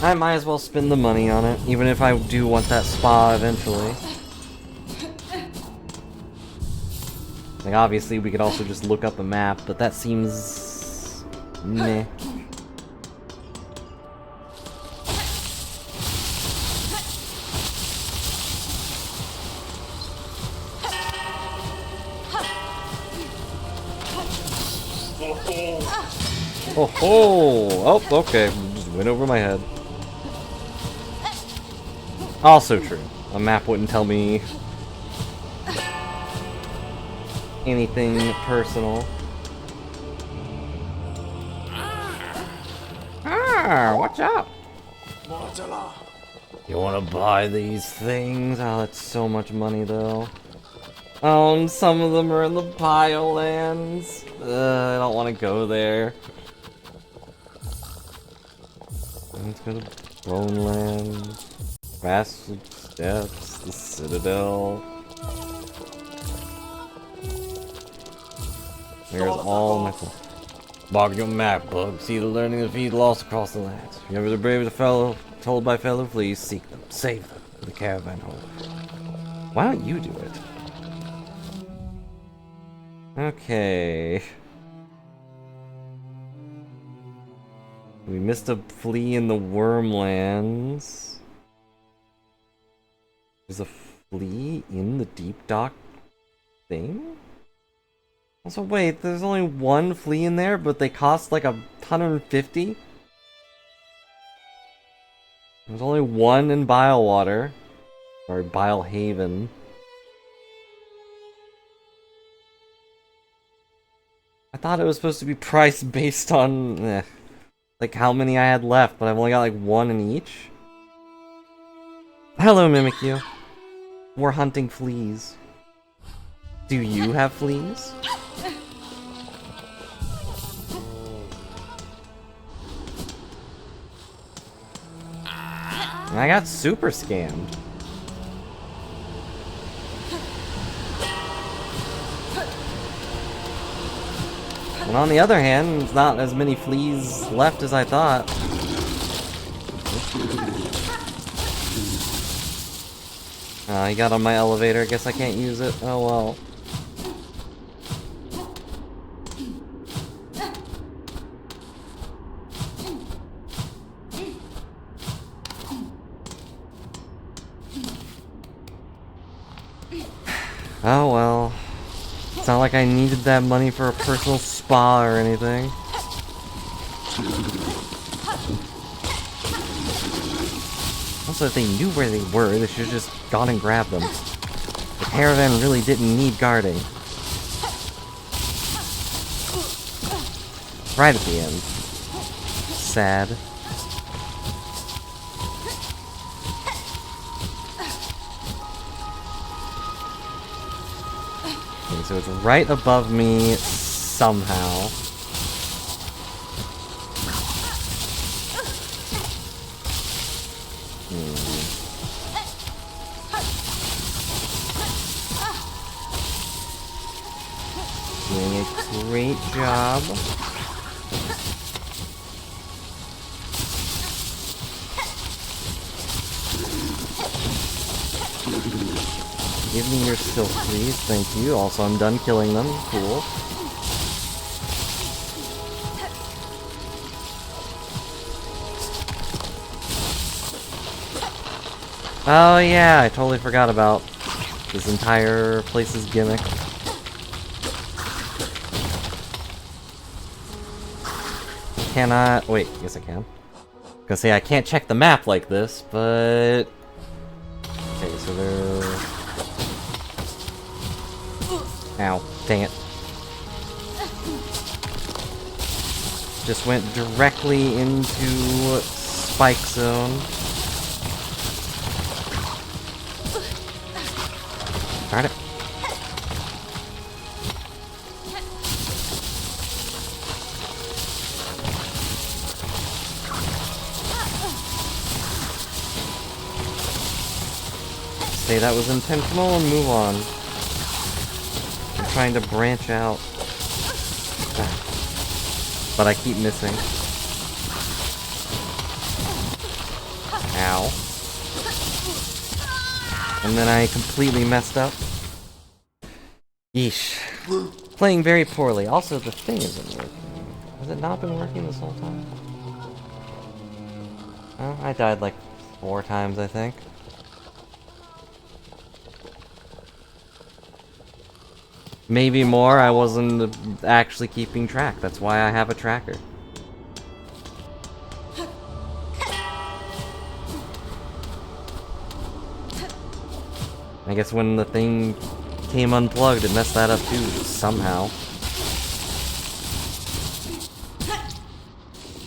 I might as well spend the money on it, even if I do want that spa eventually. Like, obviously, we could also just look up a map, but that seems... meh. Oh ho! Oh, okay. Just went over my head. Also true. A map wouldn't tell me anything personal. Ah, watch out! You wanna buy these things? Oh, that's so much money though. Oh, and some of them are in the Biolands. I don't want to go there. Let's go to Boneland. Bastard Steps, the Citadel. There's all my... Bog your map, bug. See the learning of feed lost across the lands. If you ever the brave the fellow told by fellow fleas, seek them, save them, for the caravan home. Why don't you do it? Okay. We missed a flea in the Wormlands. There's a flea in the deep dock thing? Also, wait, there's only one flea in there, but they cost like 150? There's only one in Bilewater. Or Bilehaven. I thought it was supposed to be priced based on like how many I had left, but I've only got like one in each. Hello, Mimikyu. We're hunting fleas. Do you have fleas? I got super scammed. And on the other hand, there's not as many fleas left as I thought. He got on my elevator. I guess I can't use it. Oh well. Oh well. It's not like I needed that money for a personal spa or anything. Also, if they knew where they were, they should have just gone and grabbed them. The caravan really didn't need guarding. Right at the end. Sad. Okay, so it's right above me somehow. Doing a great job. Give me your silk, please. Thank you. Also, I'm done killing them. Cool. Oh yeah, I totally forgot about this entire place's gimmick. Cannot... wait, yes I can. Gonna say I can't check the map like this, but... okay, so there... ow, dang it. Just went directly into Spike Zone. Darn it. Say that was intentional and move on. I'm trying to branch out. But I keep missing. Ow. And then I completely messed up. Yeesh. Playing very poorly. Also, the thing isn't working. Has it not been working this whole time? Oh, I died like 4 times, I think. Maybe more, I wasn't actually keeping track. That's why I have a tracker. I guess when the thing came unplugged, it messed that up too, somehow.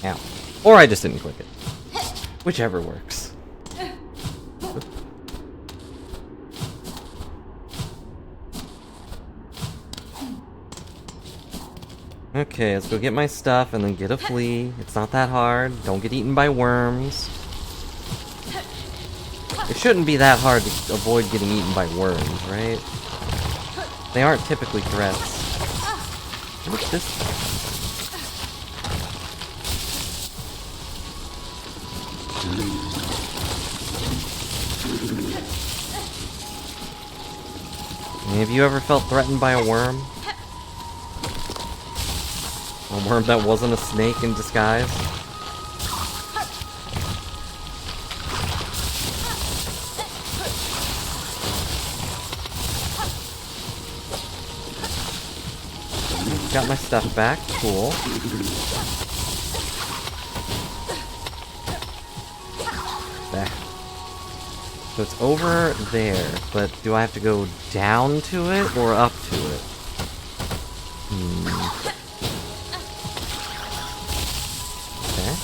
Ow. Or I just didn't click it. Whichever works. Okay, let's go get my stuff and then get a flea. It's not that hard. Don't get eaten by worms. It shouldn't be that hard to avoid getting eaten by worms, right? They aren't typically threats. What's this? Have you ever felt threatened by a worm? A worm that wasn't a snake in disguise? Got my stuff back, cool. There. So it's over there, but do I have to go down to it or up to it? Okay.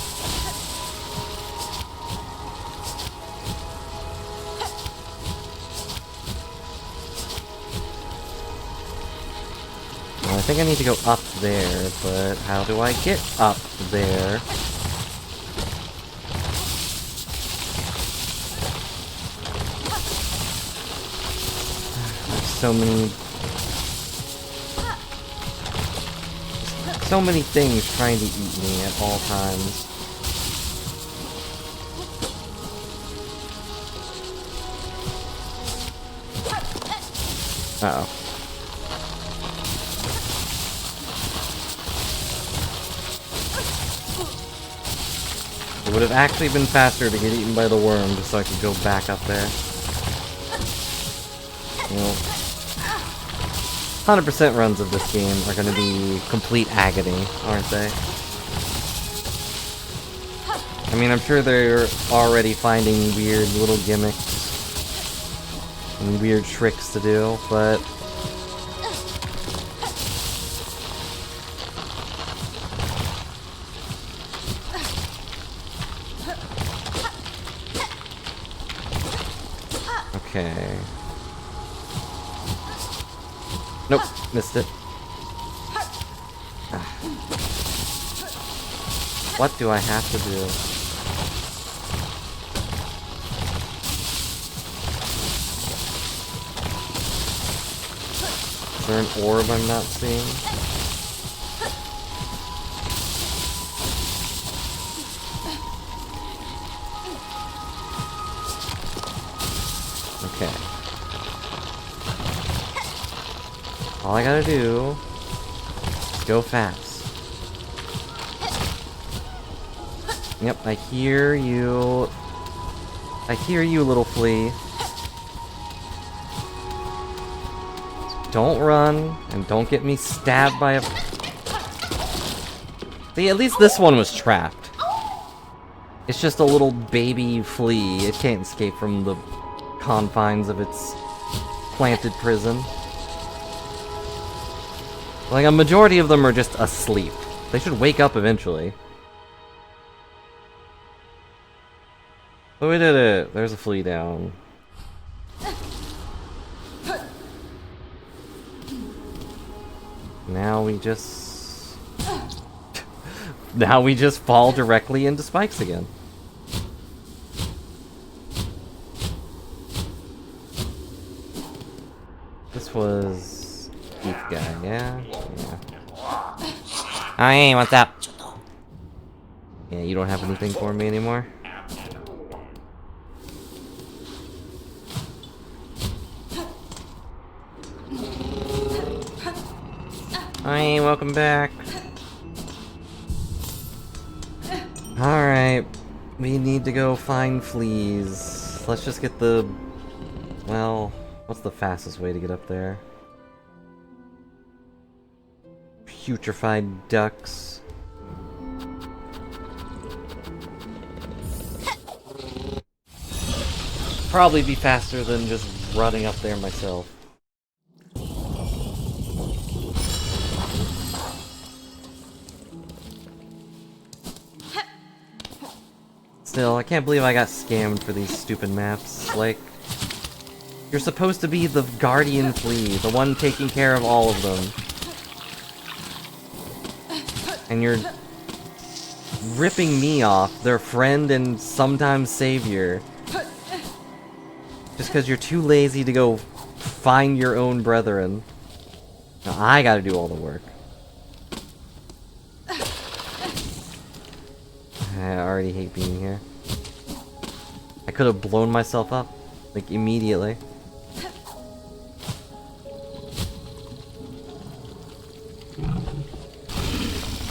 Well, I think I need to go up there, but how do I get up there? so many things trying to eat me at all times. Uh-oh. It would have actually been faster to get eaten by the worm just so I could go back up there. You know, 100% runs of this game are going to be complete agony, aren't they? I mean, I'm sure they're already finding weird little gimmicks and weird tricks to do, but... Okay. Nope, missed it. What do I have to do? Is there an orb I'm not seeing? Okay. All I gotta do is go fast. Yep, I hear you. I hear you, little flea. Don't run, and don't get me stabbed by a... See, at least this one was trapped. It's just a little baby flea. It can't escape from the confines of its planted prison. Like, a majority of them are just asleep. They should wake up eventually. But we did it! There's a flea down. Now we just... now we just fall directly into spikes again. This was... Keith guy, yeah? Yeah. Oh, hey, what's up? Yeah, you don't have anything for me anymore? Hi, welcome back. Alright, we need to go find fleas. Let's just get the... well, what's the fastest way to get up there? Putrefied ducks. Probably be faster than just running up there myself. Still, I can't believe I got scammed for these stupid maps. Like, you're supposed to be the guardian flea, the one taking care of all of them. And you're ripping me off, their friend and sometimes savior. Just because you're too lazy to go find your own brethren. Now I gotta do all the work. I already hate being here. I could have blown myself up, like, immediately.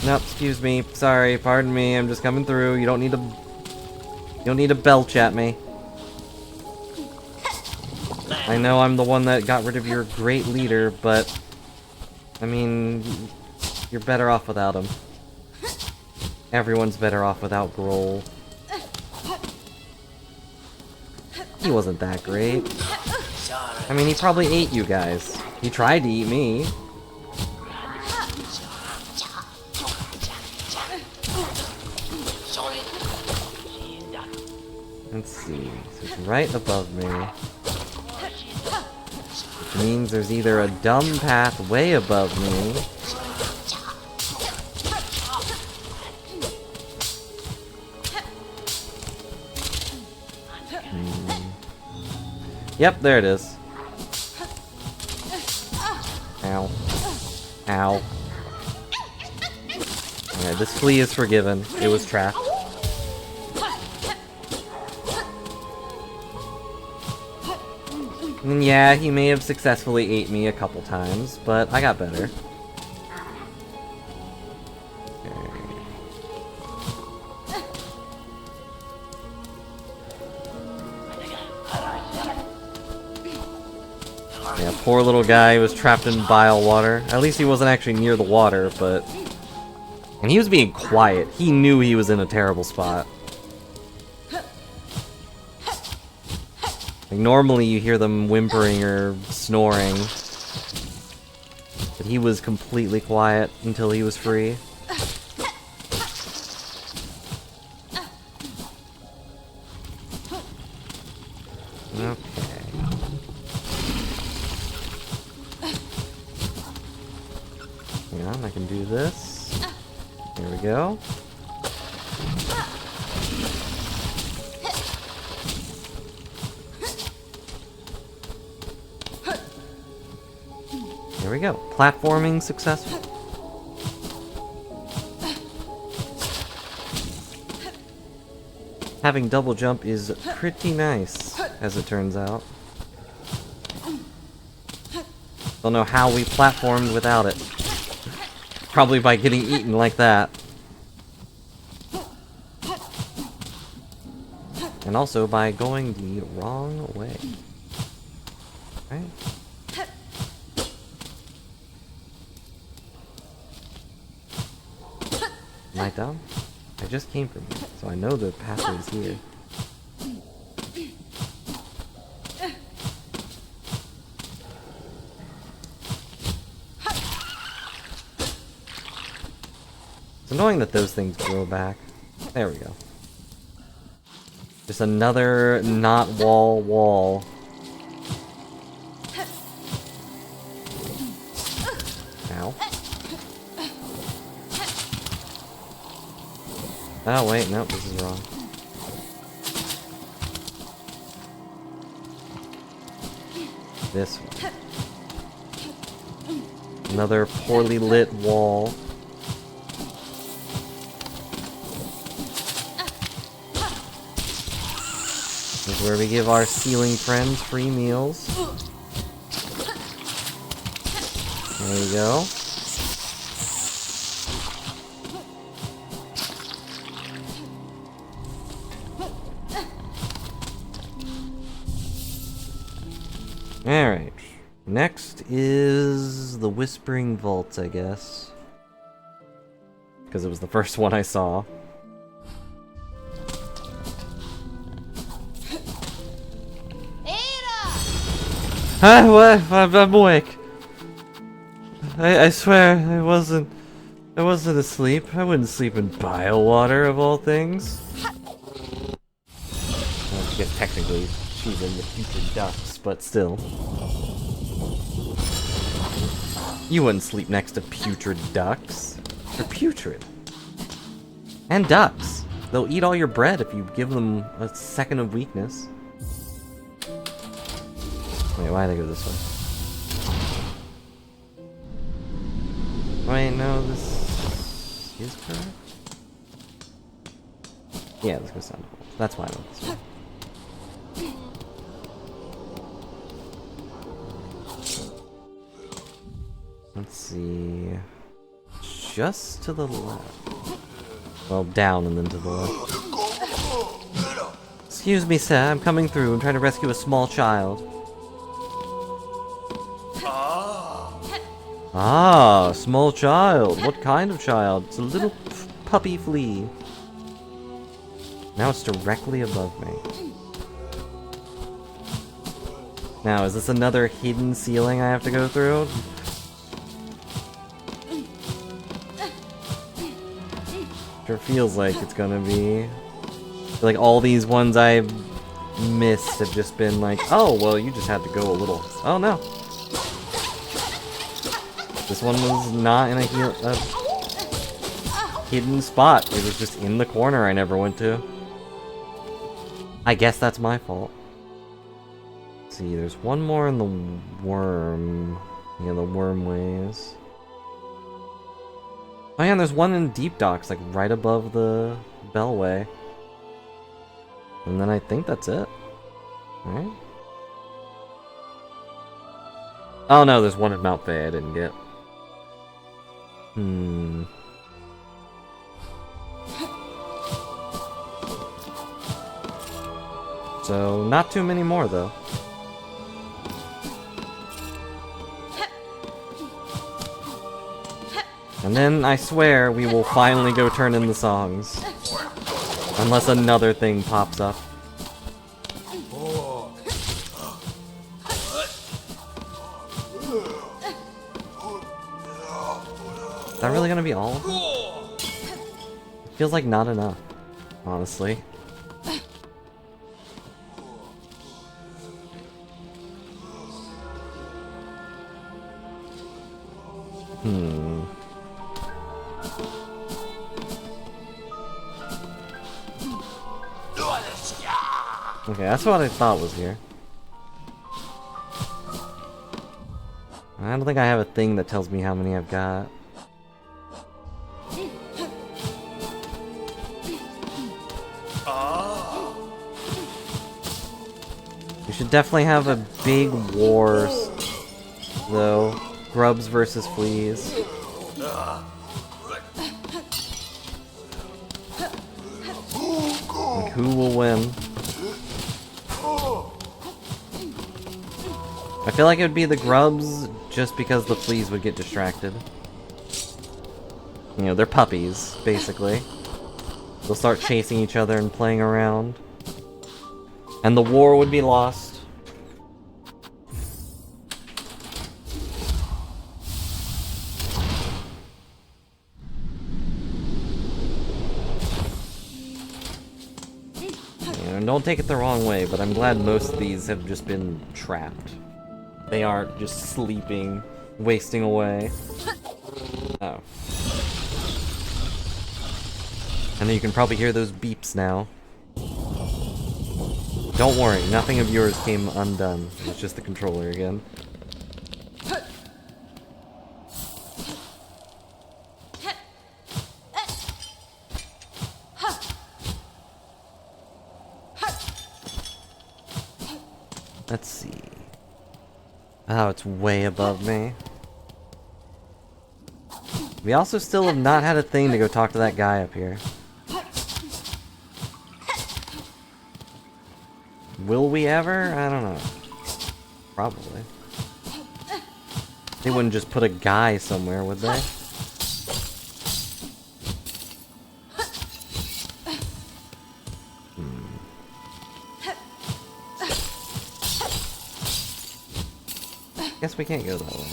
Nope, excuse me. Sorry, pardon me. I'm just coming through. You don't need to belch at me. I know I'm the one that got rid of your great leader, but I mean, you're better off without him. Everyone's better off without Grohl. He wasn't that great. I mean, he probably ate you guys. He tried to eat me. Let's see. So it's right above me. Which means there's either a dumb path way above me. Yep, there it is. Ow. Alright, this flea is forgiven. It was trapped. And yeah, he may have successfully ate me a couple times, but I got better. Yeah, poor little guy was trapped in bile water. At least he wasn't actually near the water, but... And he was being quiet. He knew he was in a terrible spot. Like, normally you hear them whimpering or snoring. But he was completely quiet until he was free. Okay. Hang on, I can do this. Here we go. There we go. Platforming successful. Having double jump is pretty nice, as it turns out. Don't know how we platformed without it. Probably by getting eaten like that. And also by going the wrong way. Right? Am I dumb? I just came from here, so I know the pathway is here. It's annoying that those things grow back. There we go. Just another not wall. Ow. Oh wait, no, this is wrong. This one. Another poorly lit wall. This is where we give our ceiling friends free meals. There you go. Alright. Next is the Whispering Vault, I guess. Because it was the first one I saw. Huh? What? I'm awake. I swear, I wasn't asleep. I wouldn't sleep in bile water, of all things. Well, I guess technically, she's in the putrid ducks, but still. You wouldn't sleep next to putrid ducks. They're putrid. And ducks. They'll eat all your bread if you give them a second of weakness. Wait, why did they go this way? Wait, no, this is correct? Yeah, let's go sound. That's why I went this way. Let's see. Just to the left. Well, down and then to the left. Excuse me, sir. I'm coming through. I'm trying to rescue a small child. Ah, small child. What kind of child? It's a little puppy flea. Now it's directly above me. Now, is this another hidden ceiling I have to go through? Sure feels like it's gonna be. Like, all these ones I've missed have just been like, oh, well, you just had to go a little. Oh, no. This one was not in a hidden spot. It was just in the corner I never went to. I guess that's my fault. Let's see, there's one more in the worm. Yeah, the worm ways. Oh yeah, and there's one in Deep Docks, like right above the Bellway. And then I think that's it. Right? Oh no, there's one in Mount Bay I didn't get. So, not too many more though. And then, I swear, we will finally go turn in the songs. Unless another thing pops up. Is that really gonna be all of them? It feels like not enough, honestly. Okay, that's what I thought was here. I don't think I have a thing that tells me how many I've got. We should definitely have a big war, though. Grubs versus fleas. Like, who will win? I feel like it would be the grubs just because the fleas would get distracted. You know, they're puppies, basically. They'll start chasing each other and playing around. And the war would be lost. You know, don't take it the wrong way, but I'm glad most of these have just been trapped. They aren't just sleeping, wasting away. Oh. And you can probably hear those beeps now. Don't worry, nothing of yours came undone. It's just the controller again. Let's see. Oh, it's way above me. We also still have not had a thing to go talk to that guy up here. Will we ever? I don't know. Probably. They wouldn't just put a guy somewhere, would they? Guess we can't go that way.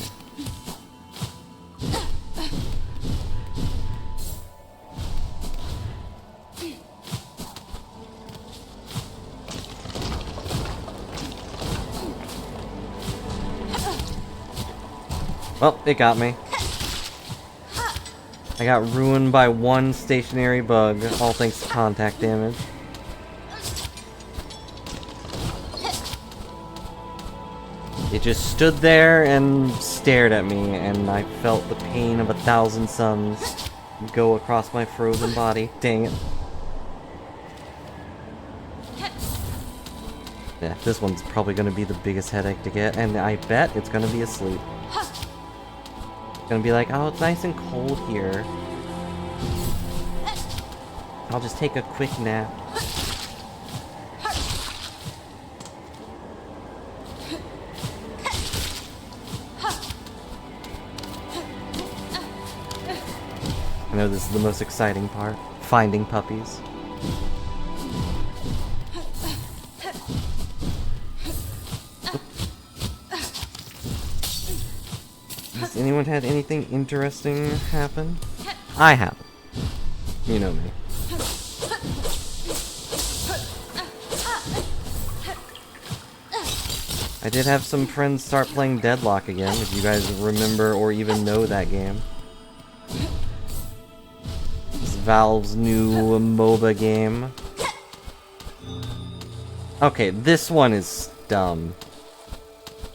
Well, it got me. I got ruined by one stationary bug, all thanks to contact damage. It just stood there and stared at me, and I felt the pain of 1,000 suns go across my frozen body. Dang it. Yeah, this one's probably gonna be the biggest headache to get, and I bet it's gonna be asleep. It's gonna be like, oh, it's nice and cold here. I'll just take a quick nap. I know this is the most exciting part. Finding puppies. Has anyone had anything interesting happen? I haven't. You know me. I did have some friends start playing Deadlock again, if you guys remember or even know that game. It's Valve's new MOBA game. Okay, this one is dumb.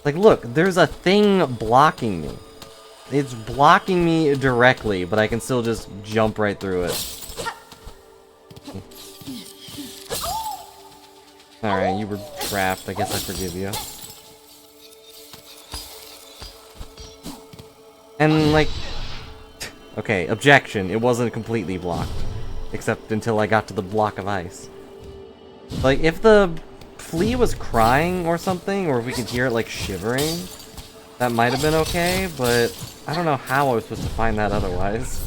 Like, look, there's a thing blocking me. It's blocking me directly, but I can still just jump right through it. Alright, you were trapped. I guess I forgive you. And, like... Okay, objection. It wasn't completely blocked. Except until I got to the block of ice. Like, if the flea was crying or something, or if we could hear it, like, shivering, that might have been okay, but I don't know how I was supposed to find that otherwise.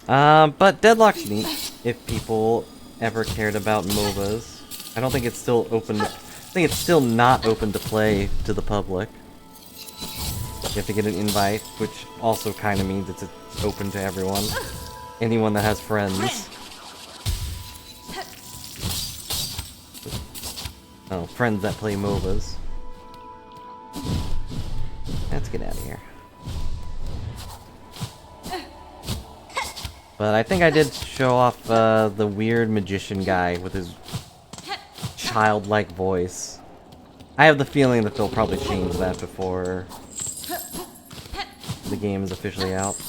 But Deadlock's neat, if people ever cared about MOBAs. I don't think it's still open to... I think it's still not open to play to the public. You have to get an invite, which also kind of means it's open to everyone. Anyone that has friends. Oh, friends that play MOBAs. Let's get out of here. But I think I did show off the weird magician guy with his childlike voice. I have the feeling that they'll probably change that before the game is officially out.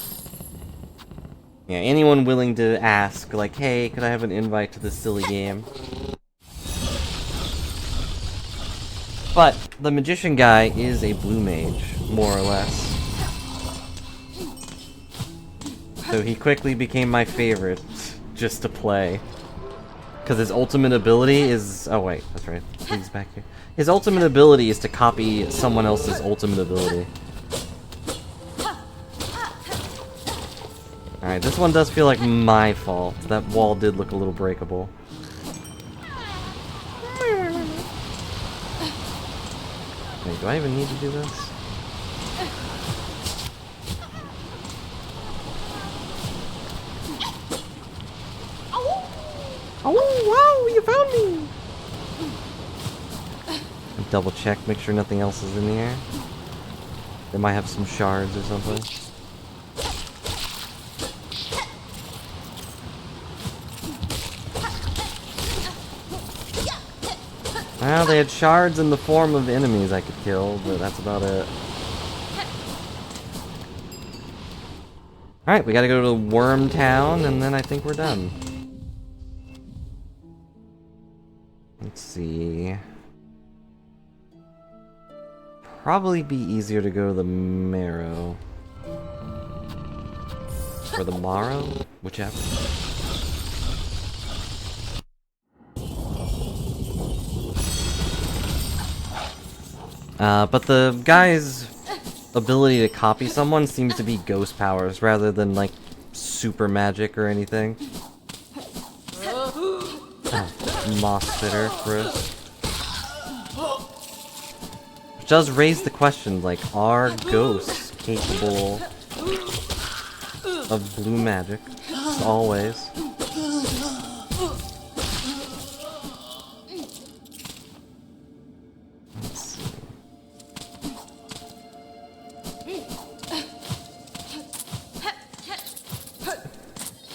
Yeah, anyone willing to ask, like, hey, could I have an invite to this silly game? But the magician guy is a blue mage, more or less. So he quickly became my favorite, just to play. Because his ultimate ability is... Oh wait, that's right. He's back here. His ultimate ability is to copy someone else's ultimate ability. Alright, this one does feel like my fault. That wall did look a little breakable. Wait, do I even need to do this? Oh, wow, you found me! Double check, make sure nothing else is in the air. They might have some shards or something. Well, they had shards in the form of enemies I could kill, but that's about it. Alright, we gotta go to Worm Town, and then I think we're done. Let's see. Probably be easier to go to the Marrow. Or the Morrow? Whichever. But the guy's ability to copy someone seems to be ghost powers rather than, like, super magic or anything. Oh, moss spitter first. Which does raise the question, like, are ghosts capable of blue magic? As always.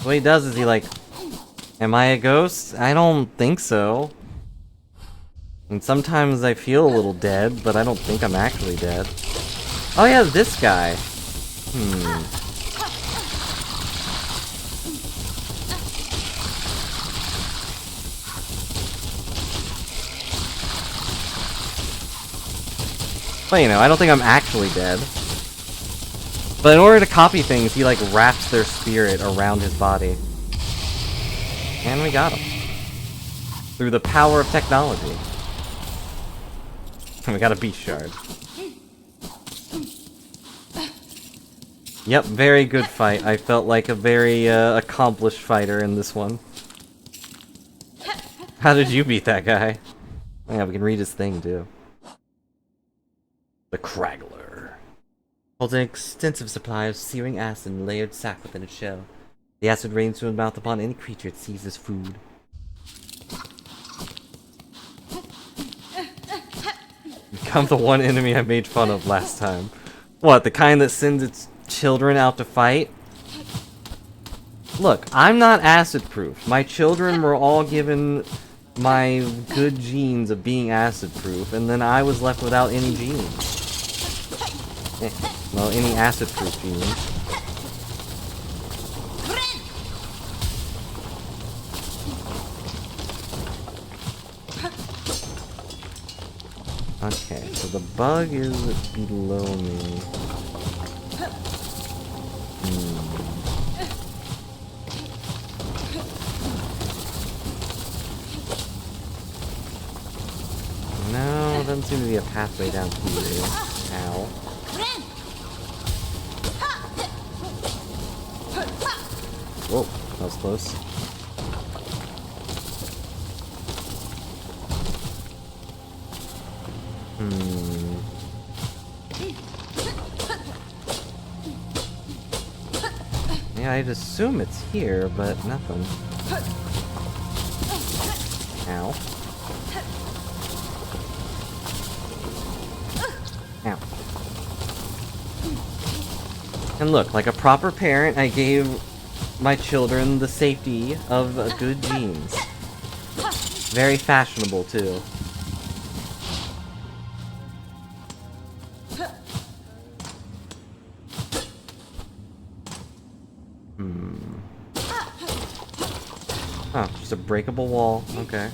What he does is he like, am I a ghost? I don't think so. And sometimes I feel a little dead, but I don't think I'm actually dead. Oh yeah, this guy. But you know, I don't think I'm actually dead. But in order to copy things, he like wraps their spirit around his body. And we got him. Through the power of technology. And we got a beast shard. Yep, very good fight. I felt like a very accomplished fighter in this one. How did you beat that guy? Yeah, we can read his thing too. The Craggler. Holds an extensive supply of searing acid and layered sac within its shell. The acid rains from its mouth upon any creature it sees as food. Become the one enemy I made fun of last time. What, the kind that sends its children out to fight? Look, I'm not acid-proof. My children were all given my good genes of being acid-proof, and then I was left without any genes. Well, any acid-proof genes. Okay, so the bug is below me. No, doesn't seem to be a pathway down here. Ow. Whoa, that was close. Yeah, I'd assume it's here, but nothing. Ow. Ow. And look, like a proper parent, I gave my children the safety of good genes. Very fashionable, too. Oh, just a breakable wall. Okay.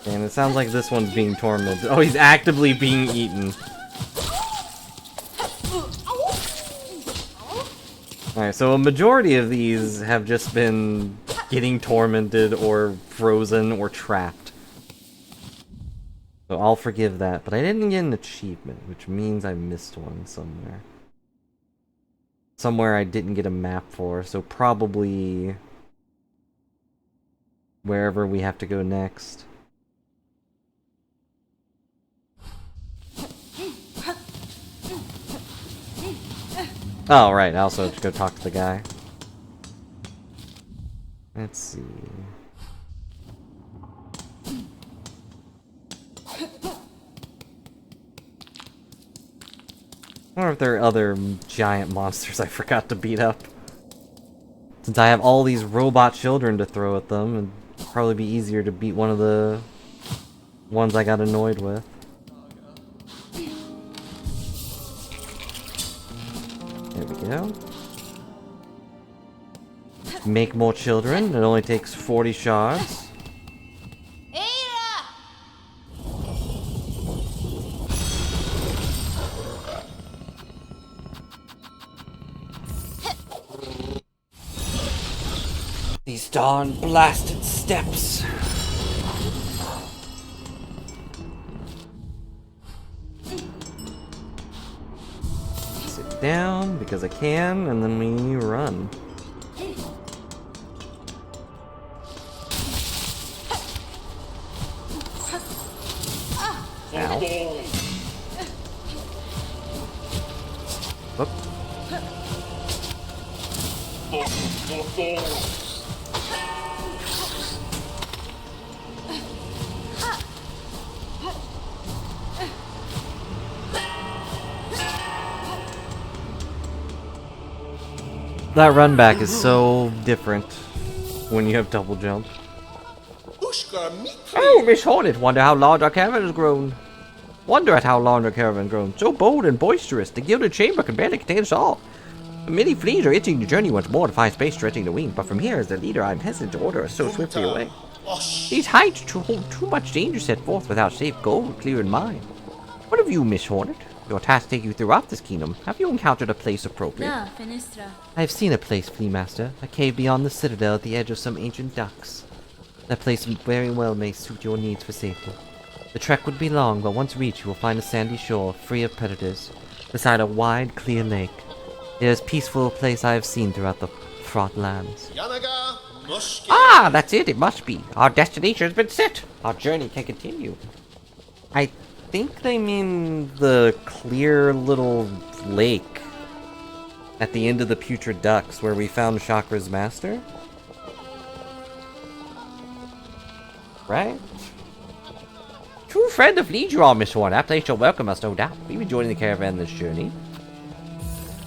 And it sounds like this one's being tormented. Oh, he's actively being eaten. Alright, so a majority of these have just been getting tormented or frozen or trapped. So I'll forgive that, but I didn't get an achievement, which means I missed one somewhere. Somewhere I didn't get a map for, so probably wherever we have to go next. Oh, right, I also have to go talk to the guy. Let's see. I wonder if there are other giant monsters I forgot to beat up. Since I have all these robot children to throw at them, it'd probably be easier to beat one of the ones I got annoyed with. There we go. Make more children. It only takes 40 shards. These darn blasted steps. Sit down because I can, and then we run. Ow. Whoop. That run back is so different when you have double jump. Oh, Miss Hornet, wonder how large our caravan has grown. Wonder at how large our caravan has grown. So bold and boisterous, the gilded chamber can barely contain us all. Many fleas are itching to journey once more to find space stretching the wings, but from here as their leader I am hesitant to order us so swiftly away. These heights hold too much danger set forth without safe goal clear in mind. What of you, Miss Hornet? Your task take you throughout this kingdom. Have you encountered a place appropriate? I have seen a place, Flea Master. A cave beyond the citadel at the edge of some ancient docks. That place very well may suit your needs for safety. The trek would be long, but once reached you will find a sandy shore, free of predators, beside a wide, clear lake. It is as peaceful a place I have seen throughout the fraught lands. Ah, that's it, it must be. Our destination has been set. Our journey can continue. I think they mean the clear little lake at the end of the Putrid Ducks where we found Chakra's master. Right? True friend of Lead you are, Miss Horn. That place shall welcome us, no doubt. We've been joining the caravan this journey.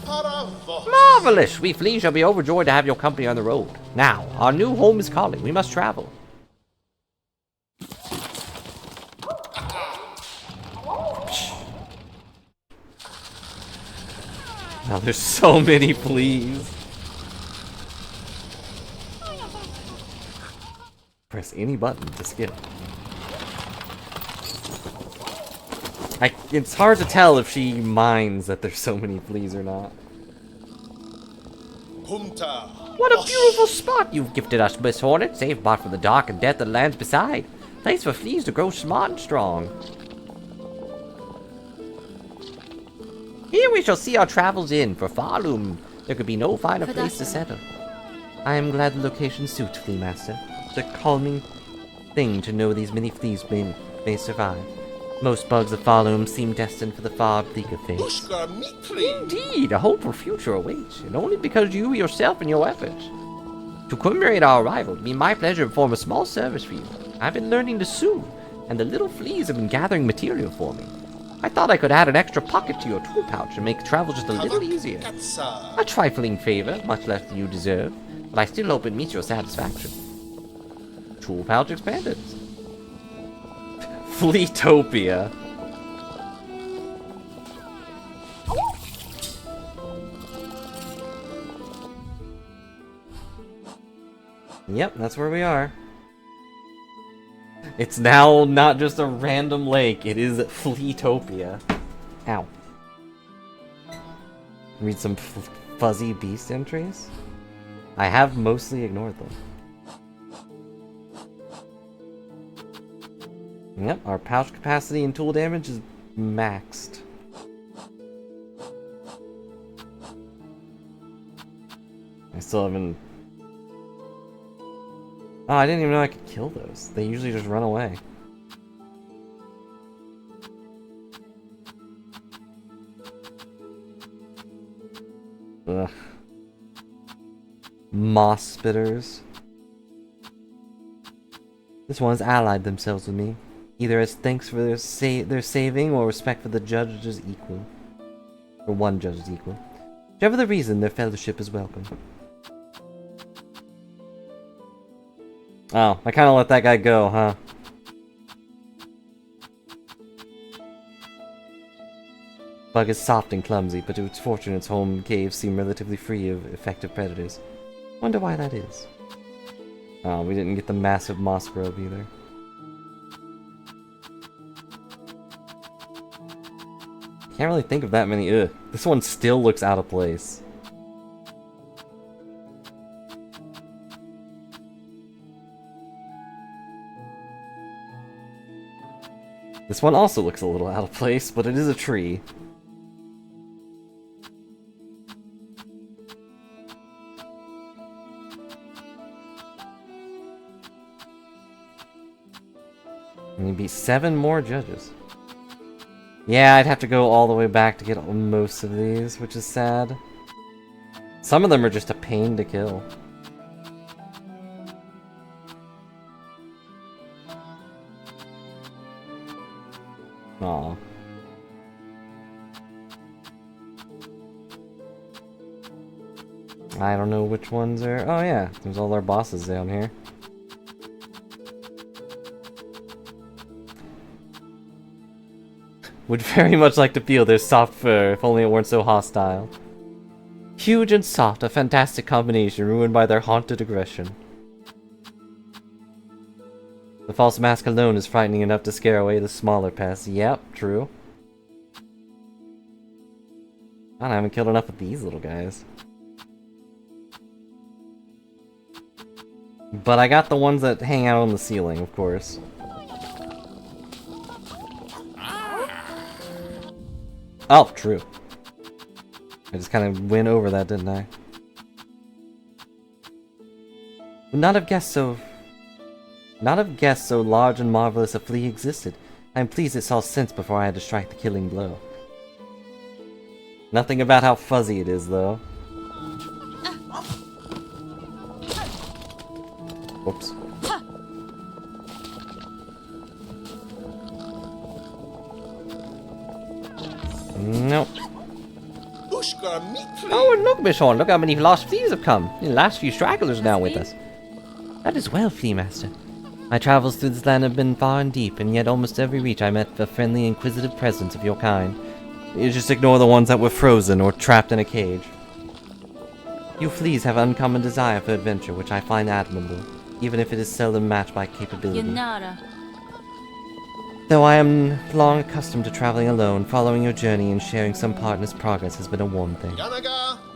Marvelous! We fleas shall be overjoyed to have your company on the road. Now, our new home is calling. We must travel. Now there's so many fleas. Press any button to skip. It's hard to tell if she minds that there's so many fleas or not. What a beautiful spot you've gifted us, Miss Hornet. Safe bought from the dark and death that lands beside. Place for fleas to grow smart and strong. Here we shall see our travels in. For Farloom, there could be no finer place to settle. I am glad the location suits, Flea Master. It's a calming thing to know these many fleas may survive. Most bugs of Farloom seem destined for the far bleaker fate. Indeed, a hopeful future awaits, and only because you yourself and your efforts. To commemorate our arrival, it'd be my pleasure to perform a small service for you. I've been learning to sew, and the little fleas have been gathering material for me. I thought I could add an extra pocket to your tool pouch and make travel just a little easier. A trifling favor, much less than you deserve, but I still hope it meets your satisfaction. Tool pouch expanded. Fleetopia. Yep, that's where we are. It's now not just a random lake, it is Fleetopia. Ow. Read some fuzzy beast entries? I have mostly ignored them. Yep, our pouch capacity and tool damage is maxed. I still haven't... Oh, I didn't even know I could kill those. They usually just run away. Ugh. Moss spitters. This one's allied themselves with me, either as thanks for their saving or respect for the judge's equal. Or one judge's equal. Whichever the reason, their fellowship is welcome. Oh, I kind of let that guy go, huh? Bug is soft and clumsy, but to its fortune, its home caves seem relatively free of effective predators. Wonder why that is. Oh, we didn't get the massive moss grove either. Can't really think of that many. Ugh. This one still looks out of place. This one also looks a little out of place, but it is a tree. Maybe 7 more judges. Yeah, I'd have to go all the way back to get most of these, which is sad. Some of them are just a pain to kill. Aw. I don't know which ones are... Oh yeah, there's all our bosses down here. Would very much like to feel their soft fur, if only it weren't so hostile. Huge and soft, a fantastic combination ruined by their haunted aggression. The false mask alone is frightening enough to scare away the smaller pests. Yep, true. I haven't killed enough of these little guys. But I got the ones that hang out on the ceiling, of course. Oh, true. I just kind of went over that, didn't I? Would not have guessed so large and marvelous a flea existed. I am pleased it saw sense before I had to strike the killing blow. Nothing about how fuzzy it is, though. Whoops. Oh, and look, Miss Horn, look how many lost fleas have come. The last few stragglers are now with us. That is well, Flea Master. My travels through this land have been far and deep, and yet almost every reach I met a friendly, inquisitive presence of your kind. You just ignore the ones that were frozen or trapped in a cage. You fleas have uncommon desire for adventure, which I find admirable, even if it is seldom matched by capability. Yanara. Though I am long accustomed to traveling alone, following your journey and sharing some part in its progress has been a warm thing.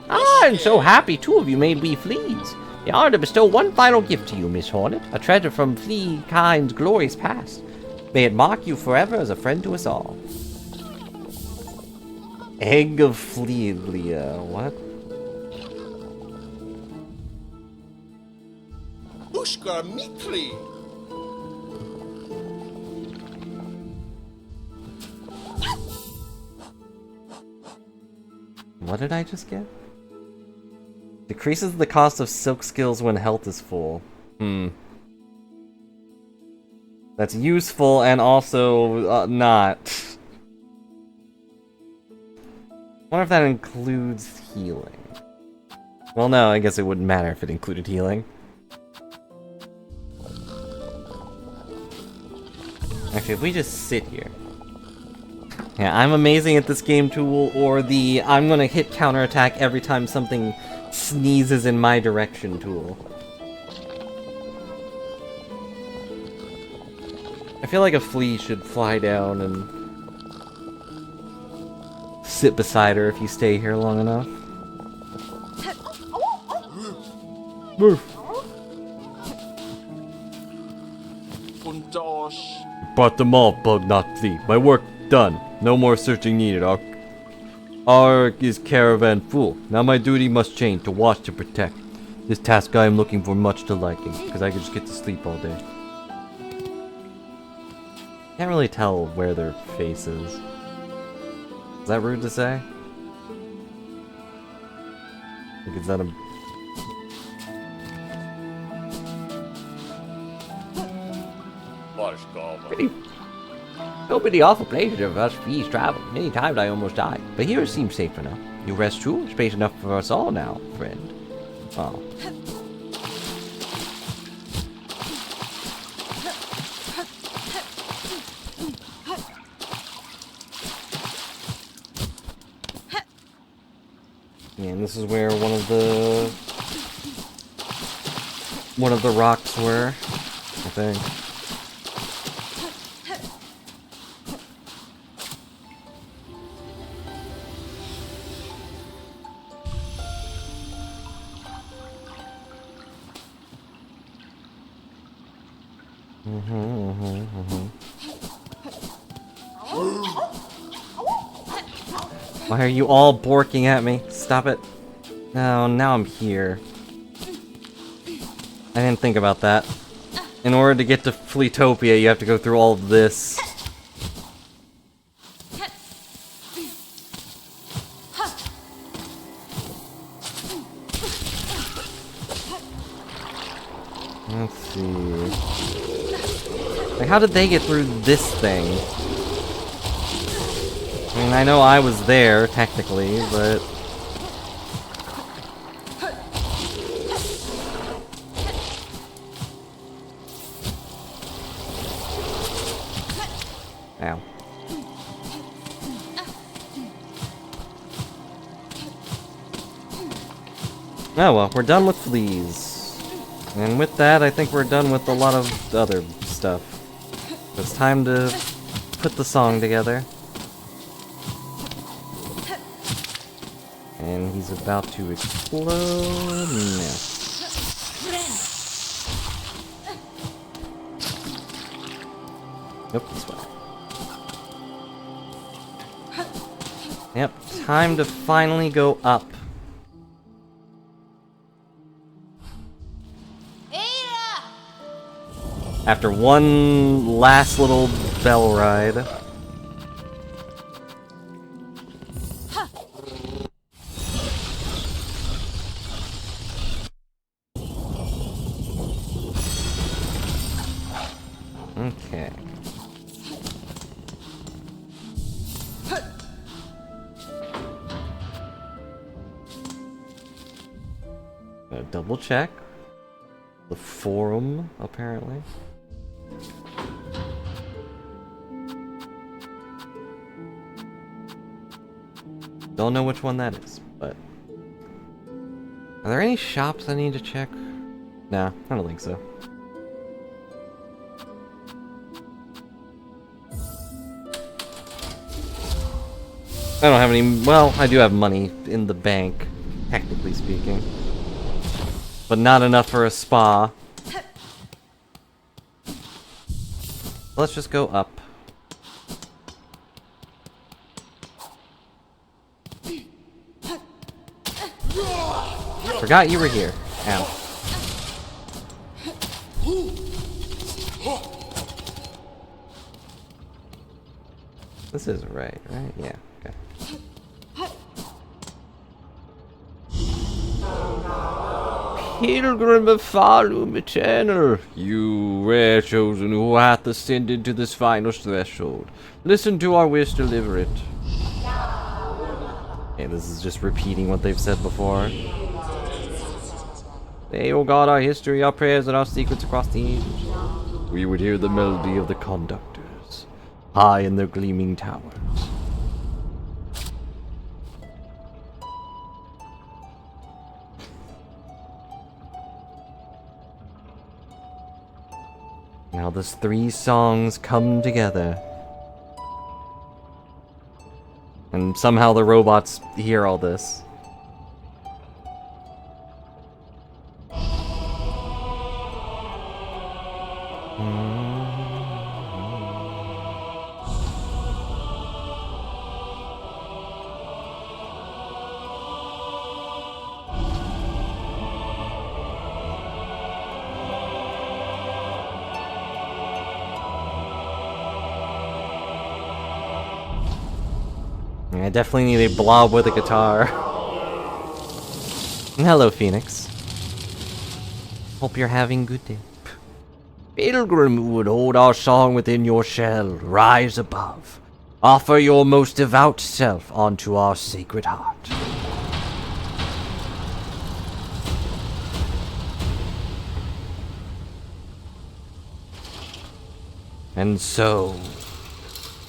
I'm so happy two of you may be fleas. I honor to bestow one final gift to you, Miss Hornet, a treasure from flea kind's glorious past. May it mark you forever as a friend to us all. Egg of Fleaglia, what? Ushka Mitri. What did I just get? Decreases the cost of silk skills when health is full. That's useful and also not. Wonder if that includes healing. Well, no, I guess it wouldn't matter if it included healing. Actually, if we just sit here. Yeah, I'm amazing at this game tool, or the I'm gonna hit counterattack every time something sneezes in my direction tool. I feel like a flea should fly down and sit beside her if you stay here long enough. Move. Brought them all, bug not flea. My work done. No more searching needed. Our is caravan full. Now my duty must change to watch to protect. This task I am looking for much to liking, because I can just get to sleep all day. Can't really tell where their face is. Is that rude to say? Like, is that a... It'll be the awful pleasure of us fleas travel. Many times I almost died, but here it seems safe enough. You rest true, space enough for us all now, friend. Oh. Yeah, and this is where one of the rocks were, I think. Why are you all borking at me? Stop it. No, now I'm here. I didn't think about that. In order to get to Fleetopia, you have to go through all of this. Let's see. Like, how did they get through this thing? I mean, I know I was there, technically, but... Ow. Oh well, we're done with fleas. And with that, I think we're done with a lot of other stuff. It's time to put the song together. And he's about to explode. No. Nope, this way. Yep, time to finally go up. After one last little bell ride. Okay. double check. The forum, apparently. Don't know which one that is, but... Are there any shops I need to check? Nah, I don't think so. I don't have any... Well, I do have money in the bank, technically speaking. But not enough for a spa. Let's just go up. Forgot you were here. Ow. This isn't right? Yeah, okay. Pilgrim of Falum Eternal, you rare chosen who hath ascended to this final threshold, listen to our wish, deliver it. Okay, this is just repeating what they've said before. They, O God, our history, our prayers, and our secrets across the ages. We would hear the melody of the conductors, high in their gleaming towers. Now those three songs come together. And somehow the robots hear all this. I definitely need a blob with a guitar. Hello, Phoenix. Hope you're having a good day. Pilgrim who would hold our song within your shell, rise above. Offer your most devout self onto our sacred heart. And so,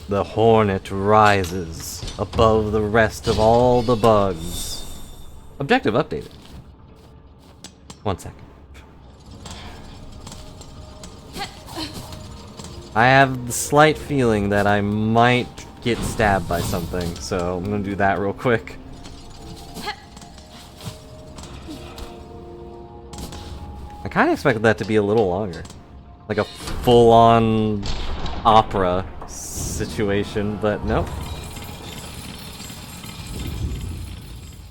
the hornet rises above the rest of all the bugs. Objective updated. 1 second. I have the slight feeling that I might get stabbed by something, so I'm gonna do that real quick. I kinda expected that to be a little longer. Like a full-on opera situation, but nope.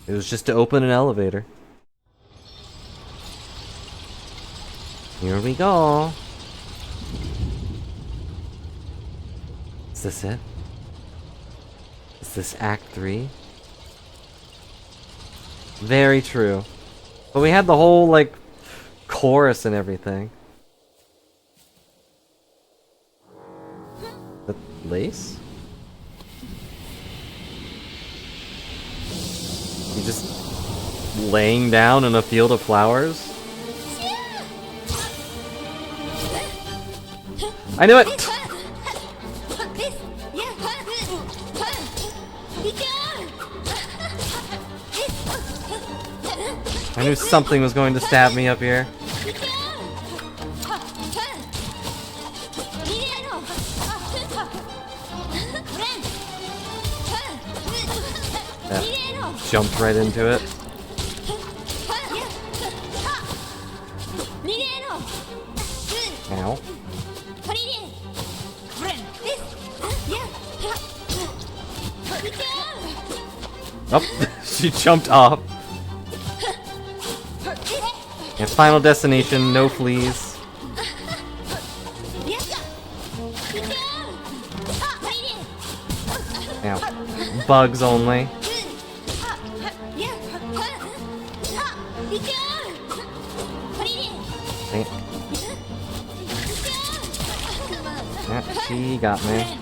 It was just to open an elevator. Here we go. Is this it? Is this Act 3? Very true. But we had the whole, like, chorus and everything. The lace? You just laying down in a field of flowers? I knew it! I knew something was going to stab me up here. Yeah, jumped right into it. Ow. Oh, she jumped off. And final destination, no fleas. Ow. Bugs only. Yeah, she got me.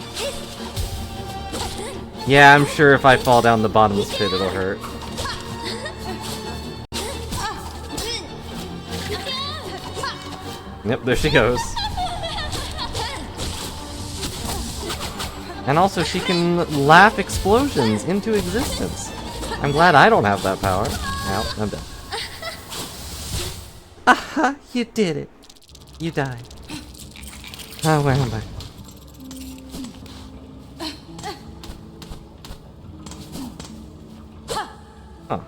Yeah, I'm sure if I fall down the bottomless pit, it'll hurt. Yep, there she goes. And also, she can laugh explosions into existence. I'm glad I don't have that power. Ow, I'm dead. Aha! You did it. You died. Oh, where am I? Oh.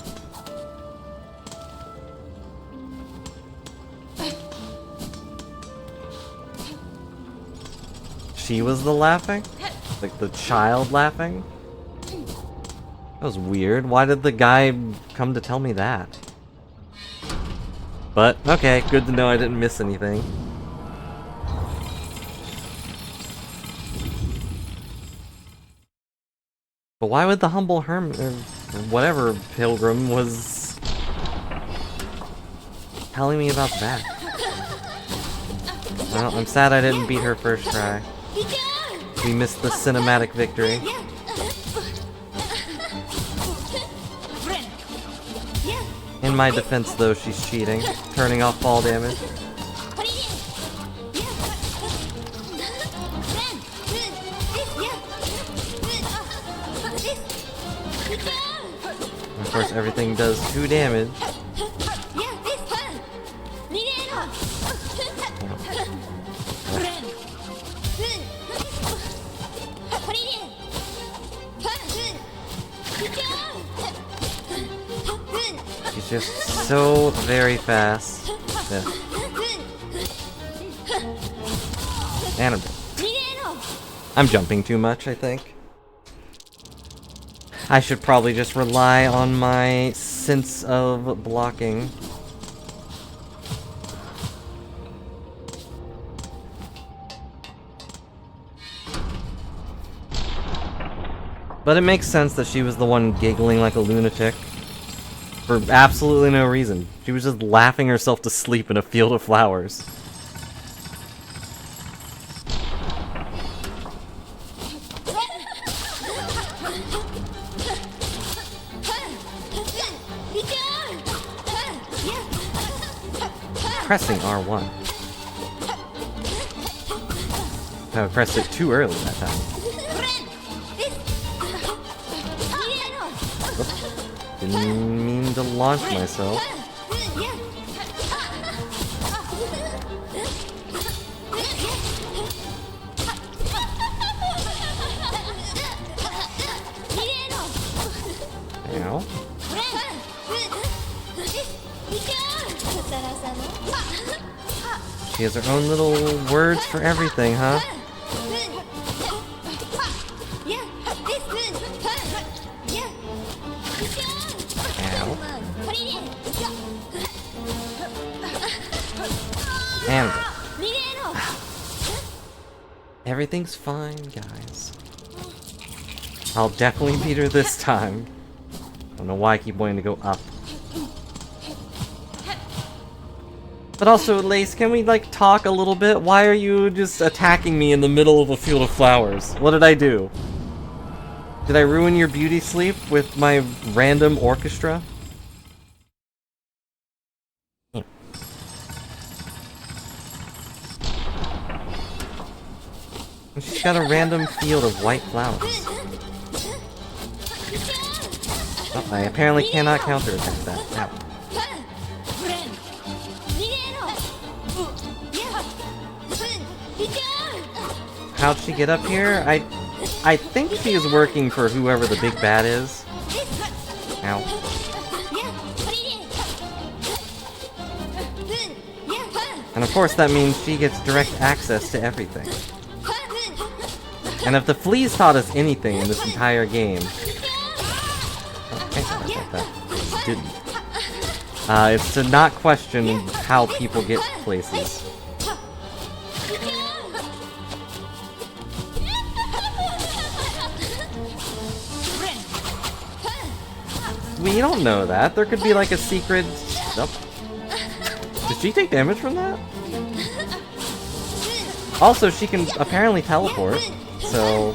She was the laughing? Like the child laughing? That was weird. Why did the guy come to tell me that? But, okay, good to know I didn't miss anything. But why would the humble hermit, or whatever pilgrim, was telling me about that? Well, I'm sad I didn't beat her first try. We missed the cinematic victory. In my defense, though, she's cheating, turning off fall damage. Of course, everything does 2 damage. She's just so very fast. Yeah. And I'm dead. I'm jumping too much, I think. I should probably just rely on my sense of blocking. But it makes sense that she was the one giggling like a lunatic. For absolutely no reason. She was just laughing herself to sleep in a field of flowers. Pressing R1. I pressed it too early that time. Oops. Didn't mean to launch myself. Ow. She has her own little words for everything, huh? Ow. And everything's fine, guys. I'll definitely beat her this time. I don't know why I keep wanting to go up. But also, Lace, can we, like, talk a little bit? Why are you just attacking me in the middle of a field of flowers? What did I do? Did I ruin your beauty sleep with my random orchestra? Hmm. And she's got a random field of white flowers. Oh, I apparently cannot counterattack that. Ow. How'd she get up here? I think she is working for whoever the big bad is. Ow. And of course that means she gets direct access to everything. And if the fleas taught us anything in this entire game... Oh, didn't. It's to not question how people get places. We don't know that. There could be like a secret... Oh. Did she take damage from that? Also, she can apparently teleport, so...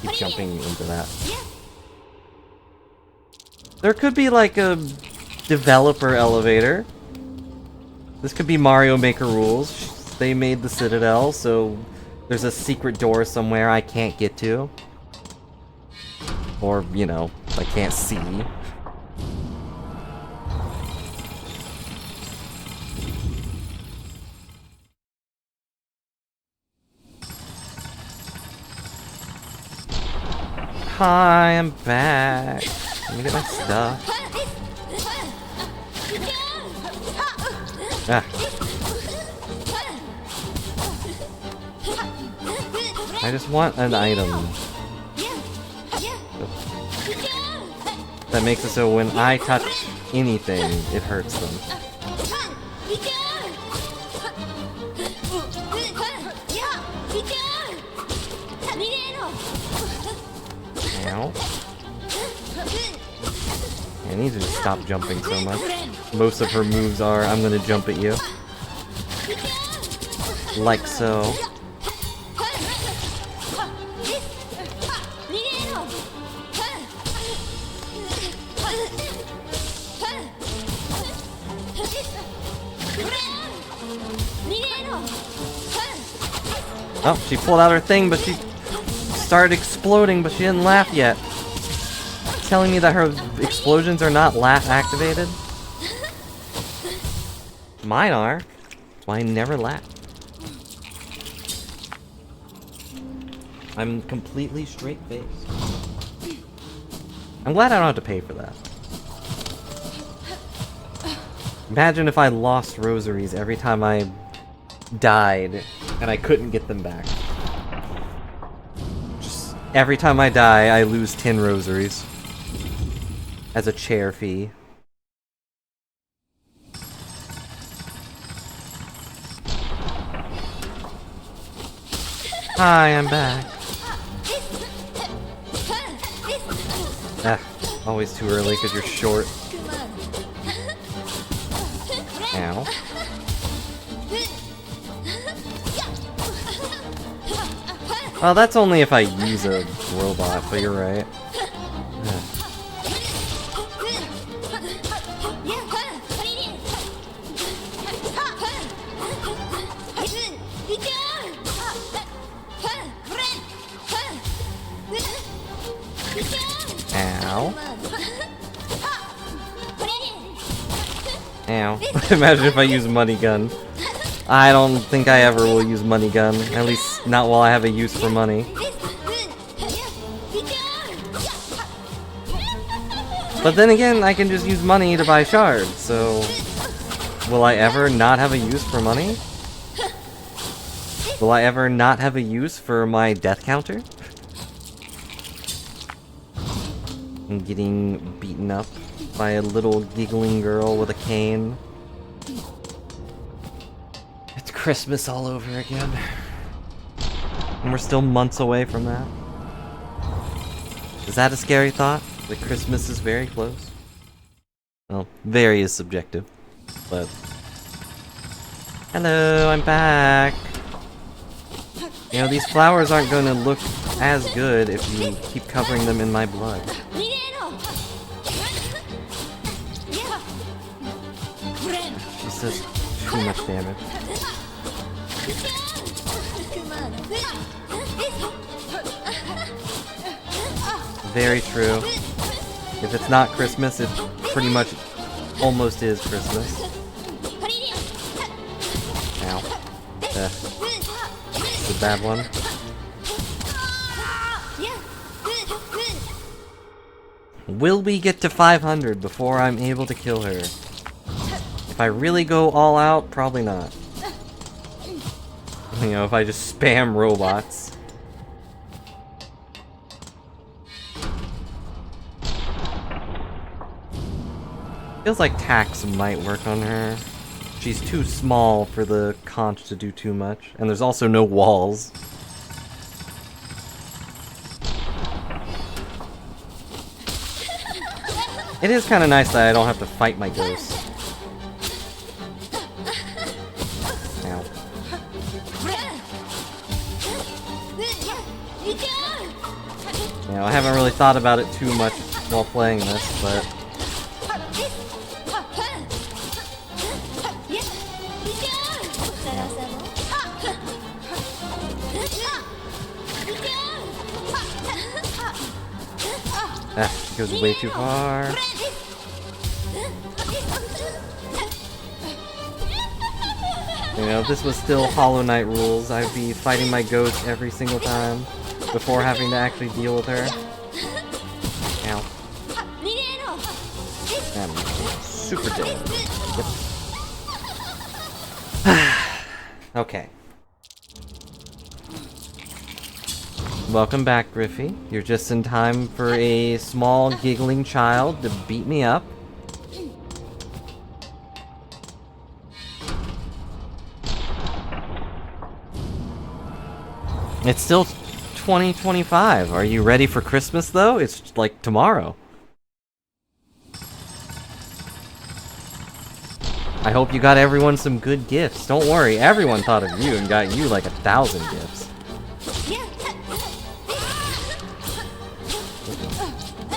Keep jumping into that. There could be like a developer elevator. This could be Mario Maker rules. They made the Citadel, so there's a secret door somewhere I can't get to. Or, you know, I can't see. Hi, I'm back. Let me get my stuff. Ah. I just want an item. That makes it so when I touch anything, it hurts them. Ow. I need to just stop jumping so much. Most of her moves are, I'm gonna jump at you. Like so. Oh, she pulled out her thing, but she started exploding, but she didn't laugh yet. Telling me that her explosions are not laugh activated? Mine are. That's why I never laugh. I'm completely straight-faced. I'm glad I don't have to pay for that. Imagine if I lost rosaries every time I died and I couldn't get them back. Just every time I die, I lose 10 rosaries as a chair fee. Hi, I'm back. Ah, always too early because you're short. Ow. Well, that's only if I use a robot, but you're right. Ow. Ow. Imagine if I use Money Gun. I don't think I ever will use Money Gun. At least not while I have a use for money. But then again, I can just use money to buy shards, so... Will I ever not have a use for money? Will I ever not have a use for my death counter? I'm getting beaten up by a little giggling girl with a cane. It's Christmas all over again. And we're still months away from that. Is that a scary thought? That Christmas is very close? Well, very is subjective, but... Hello, I'm back! You know, these flowers aren't going to look as good if you keep covering them in my blood. This is too much damage. Very true. If it's not Christmas, it pretty much almost is Christmas. Ow. It's a bad one. Will we get to 500 before I'm able to kill her? If I really go all out, probably not. You know, if I just spam robots. Feels like tax might work on her. She's too small for the conch to do too much, and there's also no walls. It is kind of nice that I don't have to fight my ghosts. Ow. You know, I haven't really thought about it too much while playing this, but... Goes way too far. You know, if this was still Hollow Knight rules, I'd be fighting my ghost every single time before having to actually deal with her. Ow. I'm super dead. Yep. Okay. Welcome back, Griffey. You're just in time for a small giggling child to beat me up. It's still 2025. Are you ready for Christmas, though? It's like tomorrow. I hope you got everyone some good gifts. Don't worry, everyone thought of you and got you like 1,000 gifts.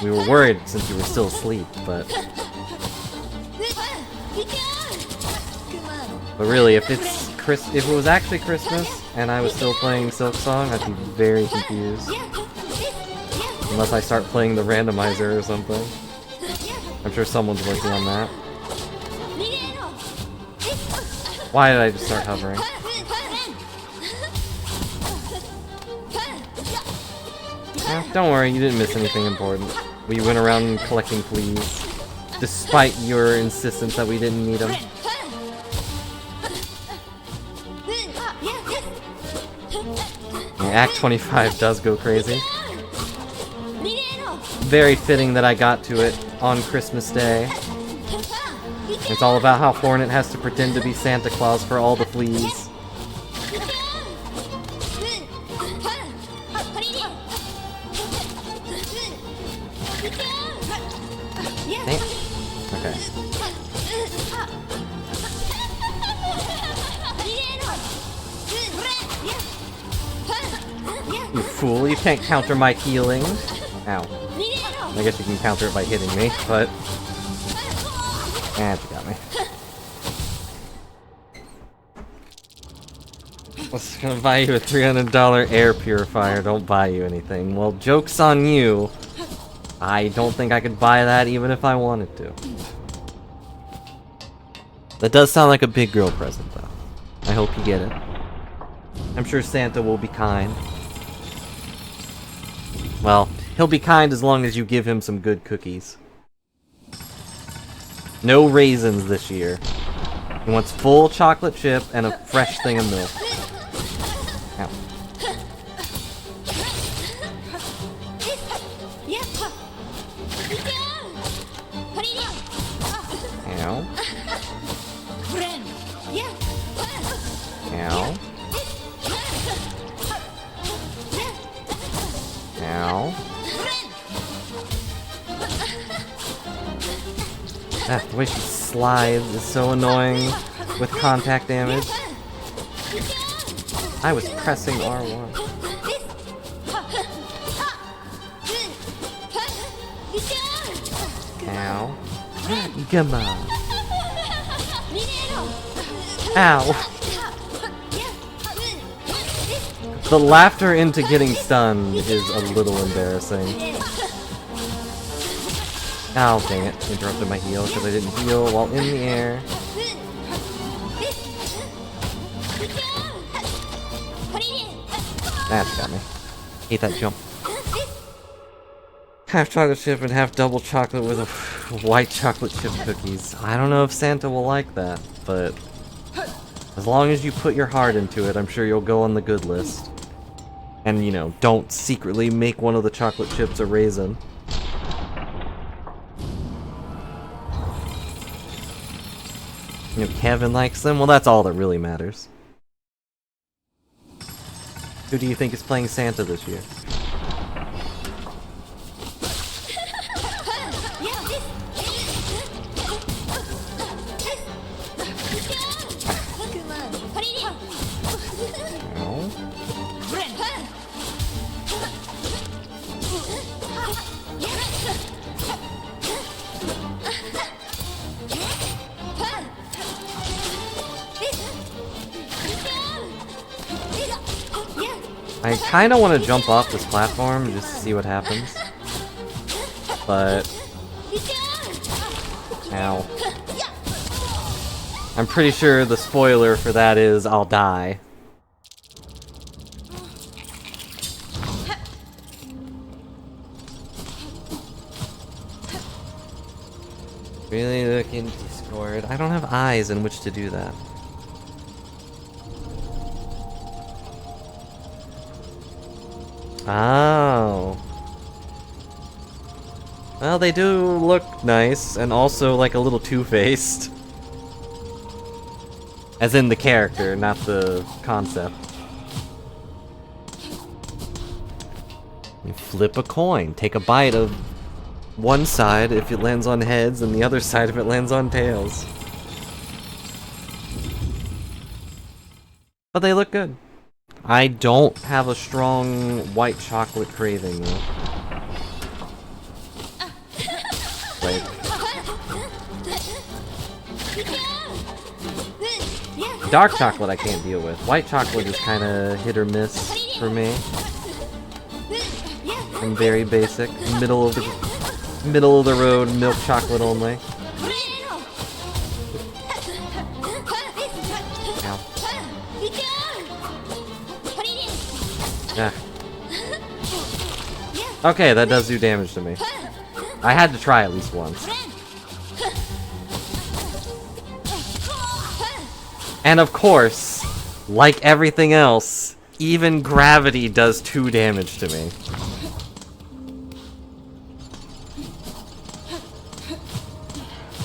We were worried since you were still asleep, but really, if it was actually Christmas and I was still playing Silksong, I'd be very confused. Unless I start playing the randomizer or something. I'm sure someone's working on that. Why did I just start hovering? Don't worry, you didn't miss anything important. We went around collecting fleas, despite your insistence that we didn't need them. Act 25 does go crazy. Very fitting that I got to it on Christmas Day. It's all about how Hornet has to pretend to be Santa Claus for all the fleas. Damn. Okay. You fool, you can't counter my healing. Ow. I guess you can counter it by hitting me, but... you got me. I was gonna buy you a $300 air purifier, don't buy you anything. Well, joke's on you. I don't think I could buy that even if I wanted to. That does sound like a big girl present, though. I hope you get it. I'm sure Santa will be kind. Well, he'll be kind as long as you give him some good cookies. No raisins this year. He wants full chocolate chip and a fresh thing of milk. Ow. Ow. Ow. Ow. Ah, the way she slides is so annoying with contact damage. I was pressing R1. Ow. Come on. Ow. The laughter into getting stunned is a little embarrassing. Oh, dang it. Interrupted my heal because I didn't heal while in the air. That's got me. Hate that jump. Half chocolate chip and half double chocolate with a white chocolate chip cookies. I don't know if Santa will like that, but as long as you put your heart into it, I'm sure you'll go on the good list. And, you know, don't secretly make one of the chocolate chips a raisin. You know, Kevin likes them? Well, that's all that really matters. Who do you think is playing Santa this year? I kinda want to jump off this platform just to see what happens. but... Ow. I'm pretty sure the spoiler for that is I'll die. Really look in Discord. I don't have eyes in which to do that. Oh. Well, they do look nice, and also like a little two-faced. As in the character, not the concept. You flip a coin, take a bite of one side if it lands on heads, and the other side if it lands on tails. But they look good. I don't have a strong white chocolate craving, though. Like... Dark chocolate I can't deal with. White chocolate is kinda hit or miss for me. I'm very basic. Middle of the road, milk chocolate only. Ow. Ah. Okay, that does do damage to me. I had to try at least once. And of course, like everything else, even gravity does 2 damage to me.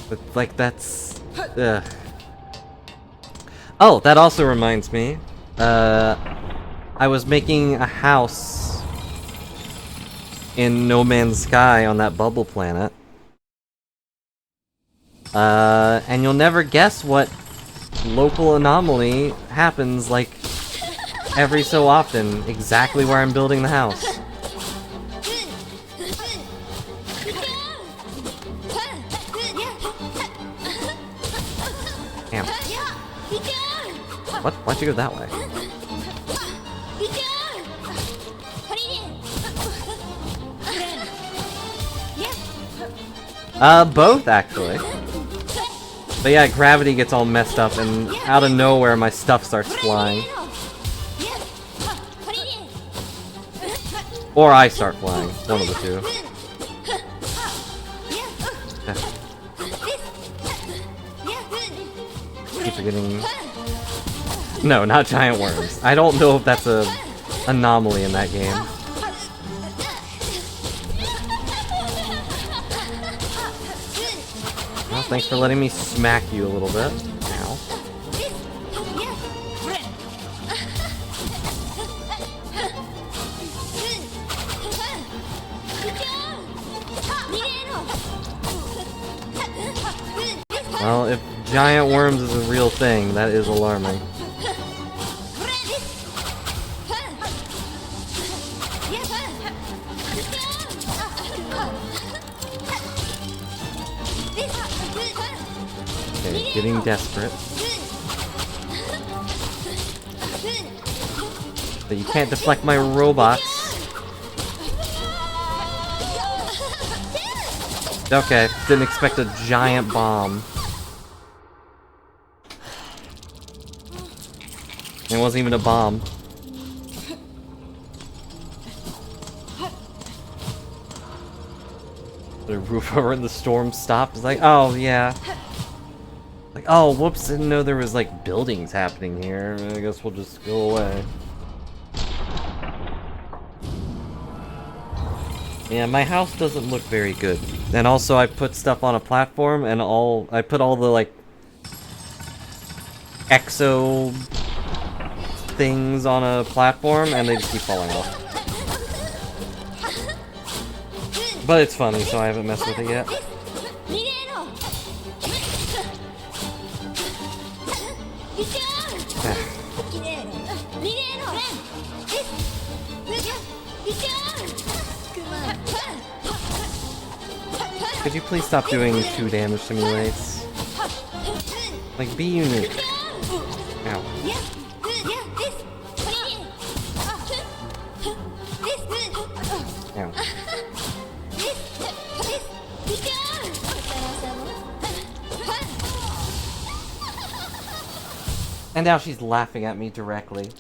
But, like, that's... Oh, that also reminds me. I was making a house in No Man's Sky on that bubble planet. And you'll never guess what local anomaly happens, like, every so often, exactly where I'm building the house. Damn. What? Why'd you go that way? Both, actually. But yeah, gravity gets all messed up, and out of nowhere, my stuff starts flying. Or I start flying. One of the two. Keep forgetting... No, not giant worms. I don't know if that's a anomaly in that game. Well, thanks for letting me smack you a little bit. Ow. Well, if giant worms is a real thing, that is alarming. Okay, getting desperate. But you can't deflect my robots. Okay, didn't expect a giant bomb. It wasn't even a bomb. The roof over and the storm stopped. It's like, oh yeah. Like, oh, whoops, didn't know there was like buildings happening here. I guess we'll just go away. Yeah, my house doesn't look very good. And also I put stuff on a platform and I put all the like exo things on a platform and they just keep falling off. But it's funny, so I haven't messed with it yet. Could you please stop doing 2 damage to me, Lace? Like, be unique. Ow. Ow. And now she's laughing at me directly.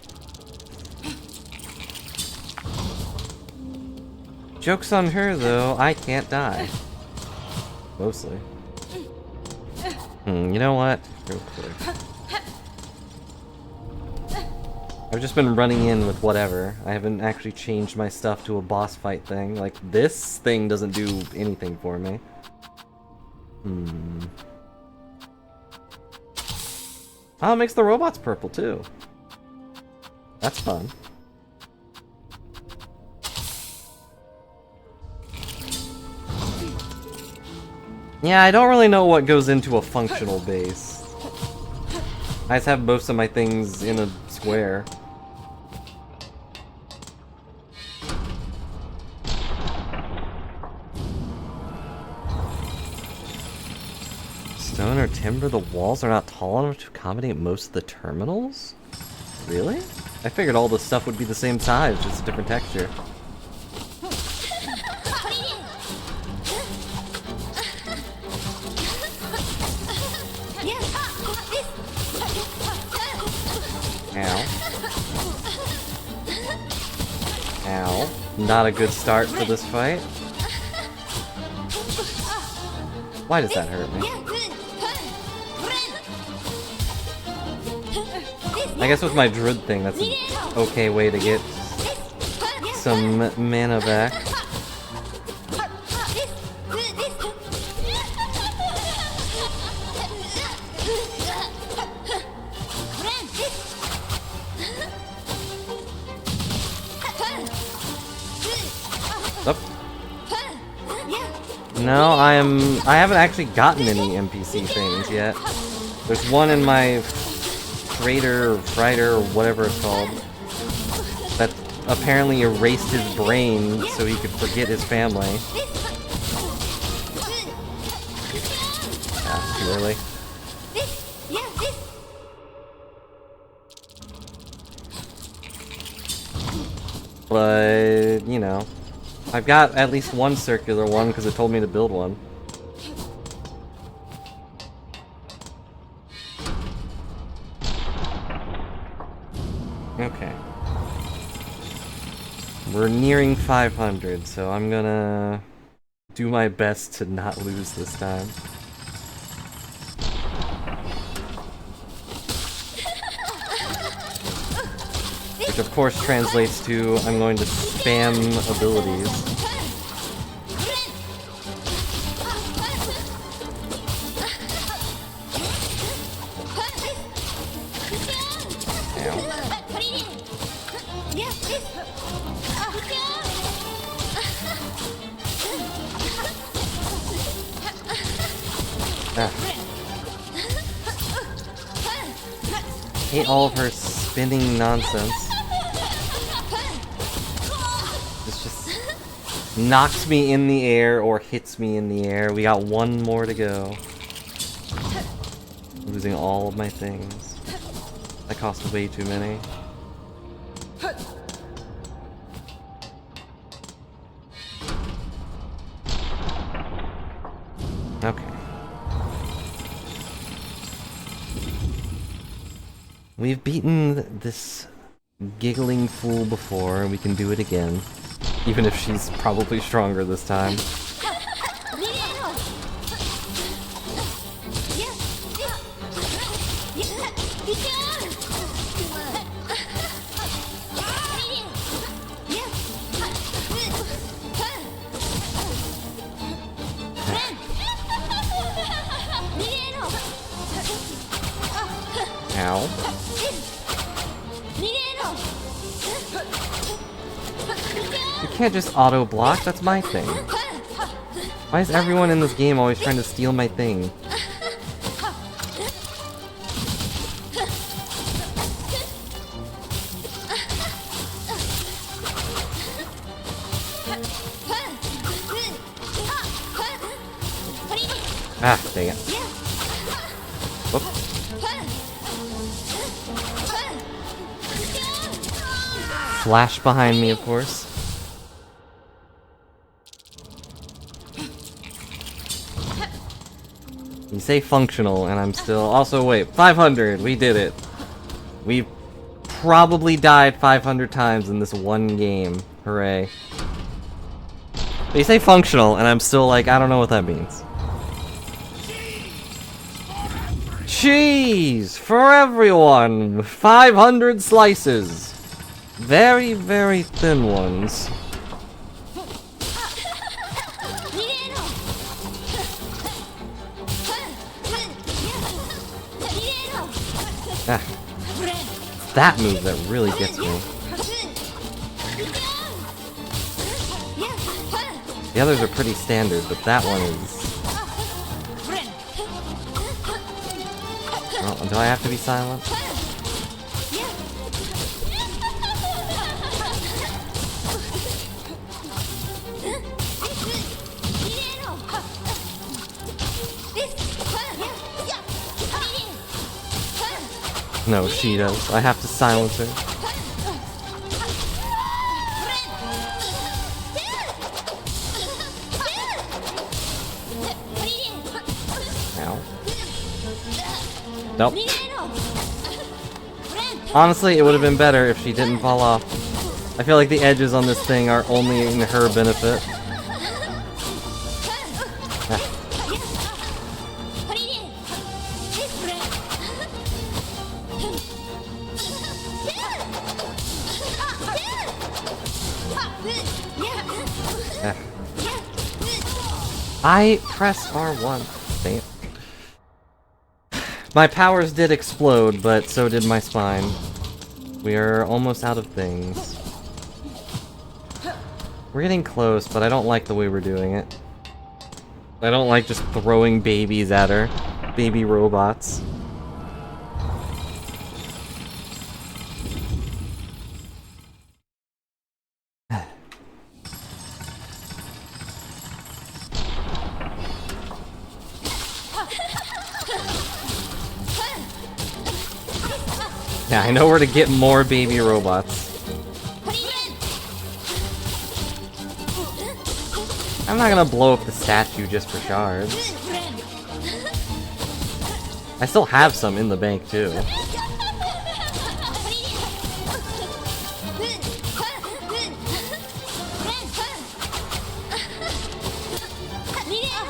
Joke's on her, though. I can't die. Mostly. You know what? Real quick. I've just been running in with whatever. I haven't actually changed my stuff to a boss fight thing. Like, this thing doesn't do anything for me. Oh, it makes the robots purple, too. That's fun. Yeah, I don't really know what goes into a functional base. I just have most of my things in a square. Stone or timber, the walls are not tall enough to accommodate most of the terminals? Really? I figured all this stuff would be the same size, just a different texture. Ow. Ow. Not a good start for this fight. Why does that hurt me? I guess with my druid thing, that's an okay way to get some mana back. Up. No, I haven't actually gotten any NPC things yet. There's one in my freighter or or whatever it's called that apparently erased his brain so he could forget his family. Ah, too early. But, you know, I've got at least one circular one because it told me to build one. Okay. We're nearing 500, so I'm gonna do my best to not lose this time. Which of course translates to I'm going to spam abilities. Hate all of her spinning nonsense. This just knocks me in the air or hits me in the air. We got one more to go. Losing all of my things. That cost way too many. Okay. We've beaten this giggling fool before, and we can do it again. Even if she's probably stronger this time. Ow. You can't just auto-block, that's my thing. Why is everyone in this game always trying to steal my thing? Ah, dang it. Whoop. Flash behind me, of course. You say functional, and I'm still... Also, wait, 500! We did it! We've probably died 500 times in this one game. Hooray. They say functional, and I'm still like, I don't know what that means. Cheese for everyone! 500 slices! Very, very thin ones. Ah. That move that really gets me. The others are pretty standard, but that one is... Well, do I have to be silent? No, she does. I have to silence her. Ow. Nope. Honestly, it would have been better if she didn't fall off. I feel like the edges on this thing are only in her benefit. I pressed R1. Damn. My powers did explode, but so did my spine. We are almost out of things. We're getting close, but I don't like the way we're doing it. I don't like just throwing babies at her. Baby robots. Yeah, I know where to get more baby robots. I'm not gonna blow up the statue just for shards. I still have some in the bank, too.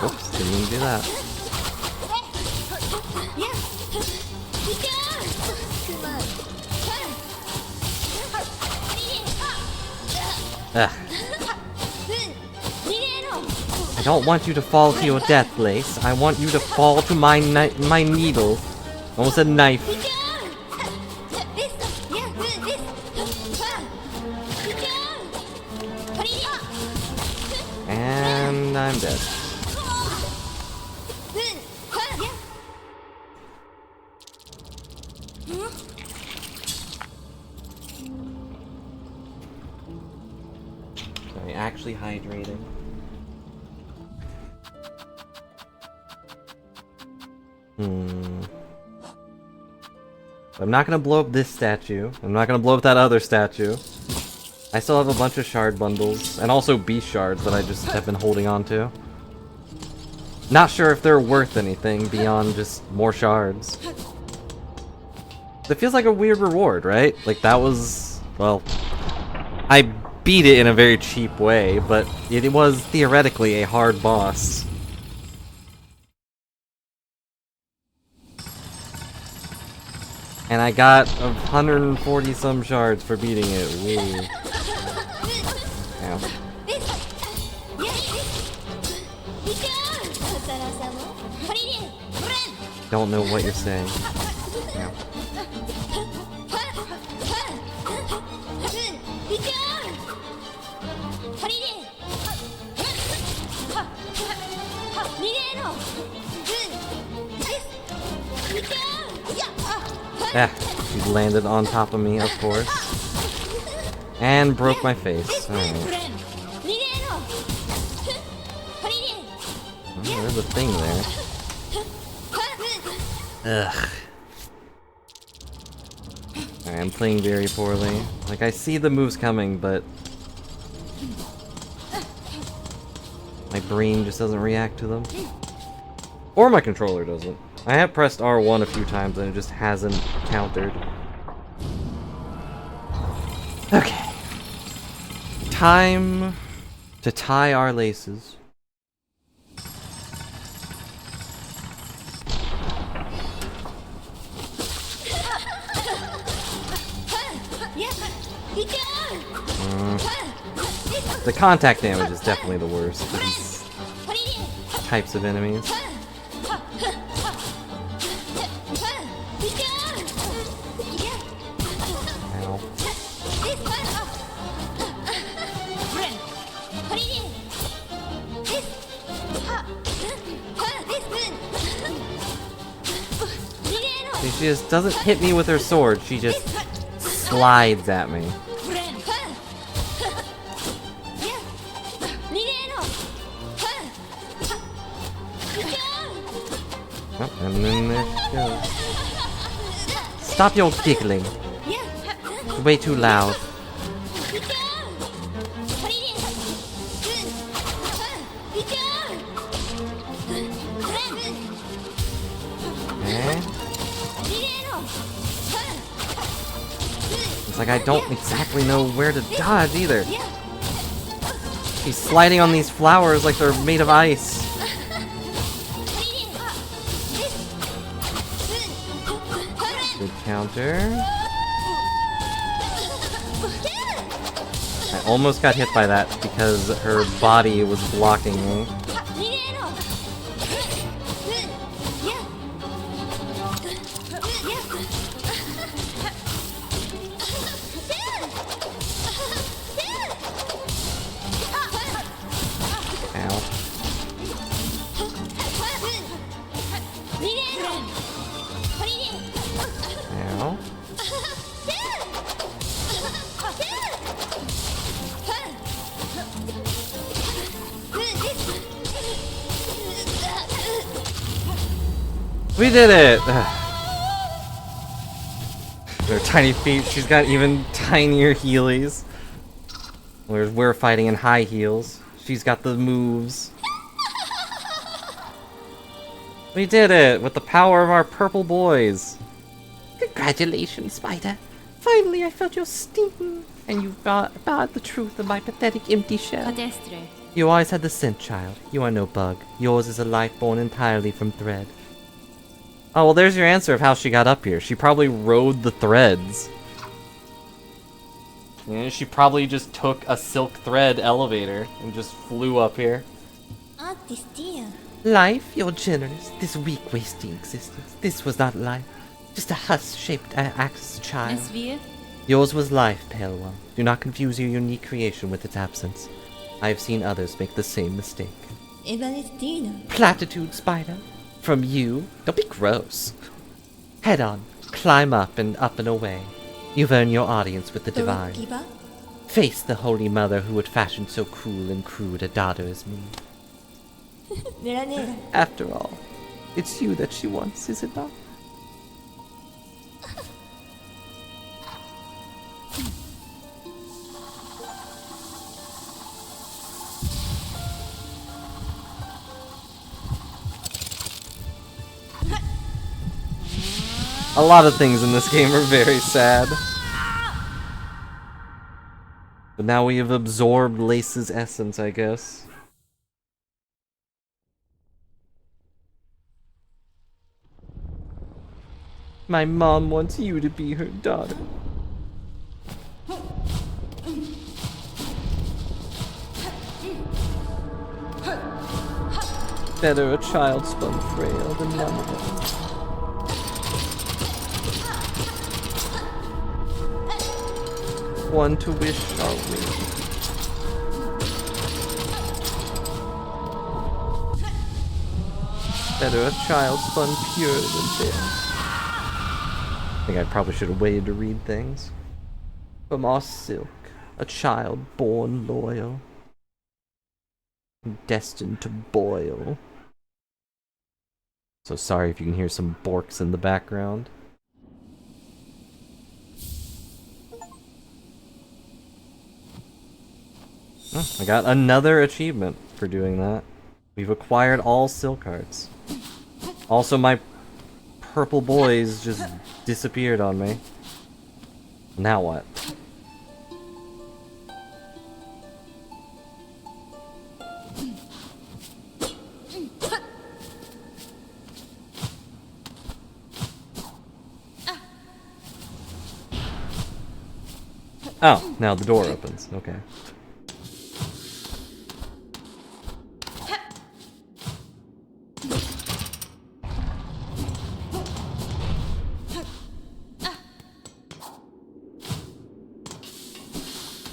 Oops, didn't mean to do that. Ugh. I don't want you to fall to your death, Lace. I want you to fall to my needle. Almost said knife. And I'm dead. Sorry, actually hydrating. I'm not gonna blow up this statue. I'm not gonna blow up that other statue. I still have a bunch of shard bundles, and also beast shards that I just have been holding on to. Not sure if they're worth anything beyond just more shards. It feels like a weird reward, right? Like that was, well, I beat it in a very cheap way, but it was theoretically a hard boss. And I got 140 some shards for beating it. Woo. Ow. Don't know what you're saying. Ow. Ah, she landed on top of me, of course. And broke my face. Alright. Oh, there's a thing there. Ugh. Alright, I'm playing very poorly. Like, I see the moves coming, but... my brain just doesn't react to them. Or my controller doesn't. I have pressed R1 a few times and it just hasn't countered. Time to tie our laces. The contact damage is definitely the worst for these types of enemies. Ow. See, she just doesn't hit me with her sword, she just slides at me. Oh, and then there she goes. Stop your giggling. It's way too loud. Okay. It's like I don't exactly know where to dodge either. She's sliding on these flowers like they're made of ice. Good counter. I almost got hit by that because her body was blocking me. Ow. Ow. We did it! Her tiny feet, she's got even tinier heelys. Whereas we're fighting in high heels. She's got the moves. We did it! With the power of our purple boys! Congratulations, Spider! Finally I felt your sting! And you barred the truth of my pathetic empty shell. You always had the scent, child. You are no bug. Yours is a life born entirely from thread. Oh, well, there's your answer of how she got up here. She probably rode the threads. Yeah, she probably just took a silk thread elevator and just flew up here. Life, you're generous. This weak, wasting existence. This was not life. Just a husk-shaped axe child. Yours was life, pale one. Do not confuse your unique creation with its absence. I have seen others make the same mistake. Platitude, Spider. From you? Don't be gross. Head on. Climb up and away. You've earned your audience with the divine. Face the Holy Mother who would fashion so cruel and crude a daughter as me. After all, it's you that she wants, is it not? A lot of things in this game are very sad. But now we have absorbed Lace's essence, I guess. My mom wants you to be her daughter. Better a child spun frail than none of us. One to wish our wish. Better a child spun pure than dead. I think I probably should have waited to read things. From our silk, a child born loyal, destined to boil. So sorry if you can hear some borks in the background. Oh, I got another achievement for doing that. We've acquired all silk hearts. Also, my purple boys just disappeared on me. Now what? Oh, now the door opens. Okay.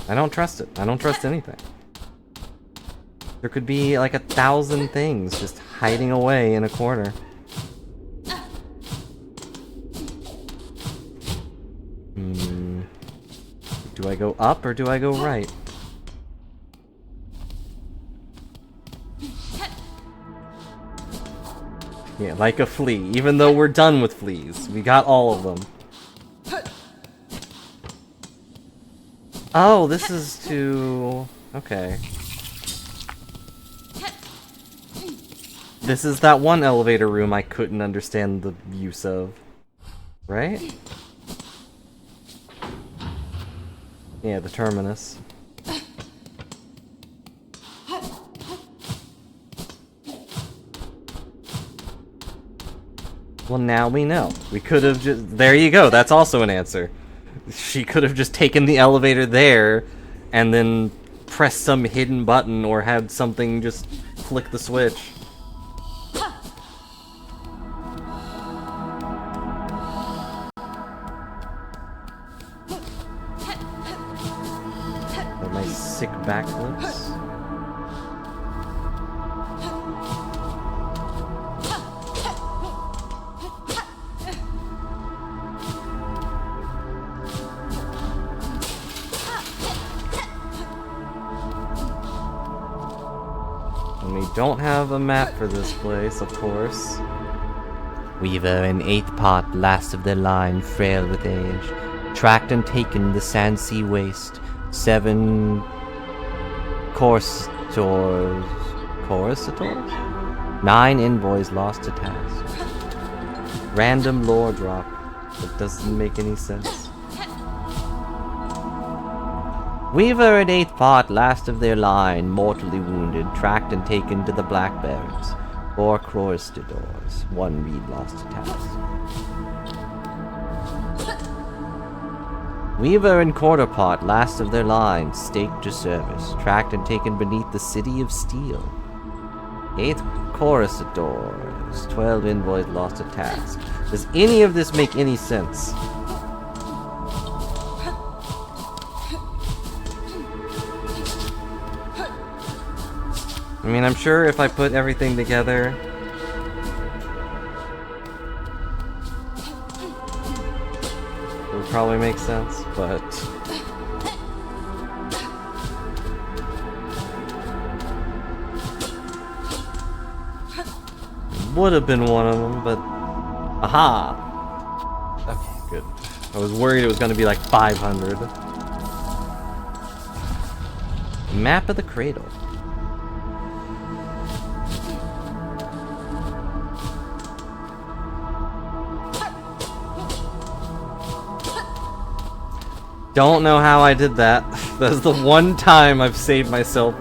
I don't trust it. I don't trust anything. There could be like 1,000 things just hiding away in a corner. Do I go up or do I go right? Yeah, like a flea. Even though we're done with fleas. We got all of them. Oh, this is to... Okay. This is that one elevator room I couldn't understand the use of. Right? Yeah, the terminus. Well, now we know. We could have just... There you go, that's also an answer. She could have just taken the elevator there, and then pressed some hidden button, or had something just flick the switch. Are my sick backflips? Don't have a map for this place, of course. Weaver, an 8th part, last of their line, frail with age, tracked and taken the sand sea waste, 7 choristors, 9 envoys lost to task. Random lore drop that doesn't make any sense. Weaver and 8th part, last of their line, mortally wounded, tracked and taken to the Black Barrens. 4 choristors, 1 reed lost to task. Weaver and quarter part, last of their line, staked to service, tracked and taken beneath the city of steel. 8th choristors, 12 envoys lost to task. Does any of this make any sense? I mean, I'm sure if I put everything together... it would probably make sense, but... would have been one of them, but... Aha! Okay, good. I was worried it was going to be like 500. Map of the Cradle. Don't know how I did that. That's the one time I've saved myself,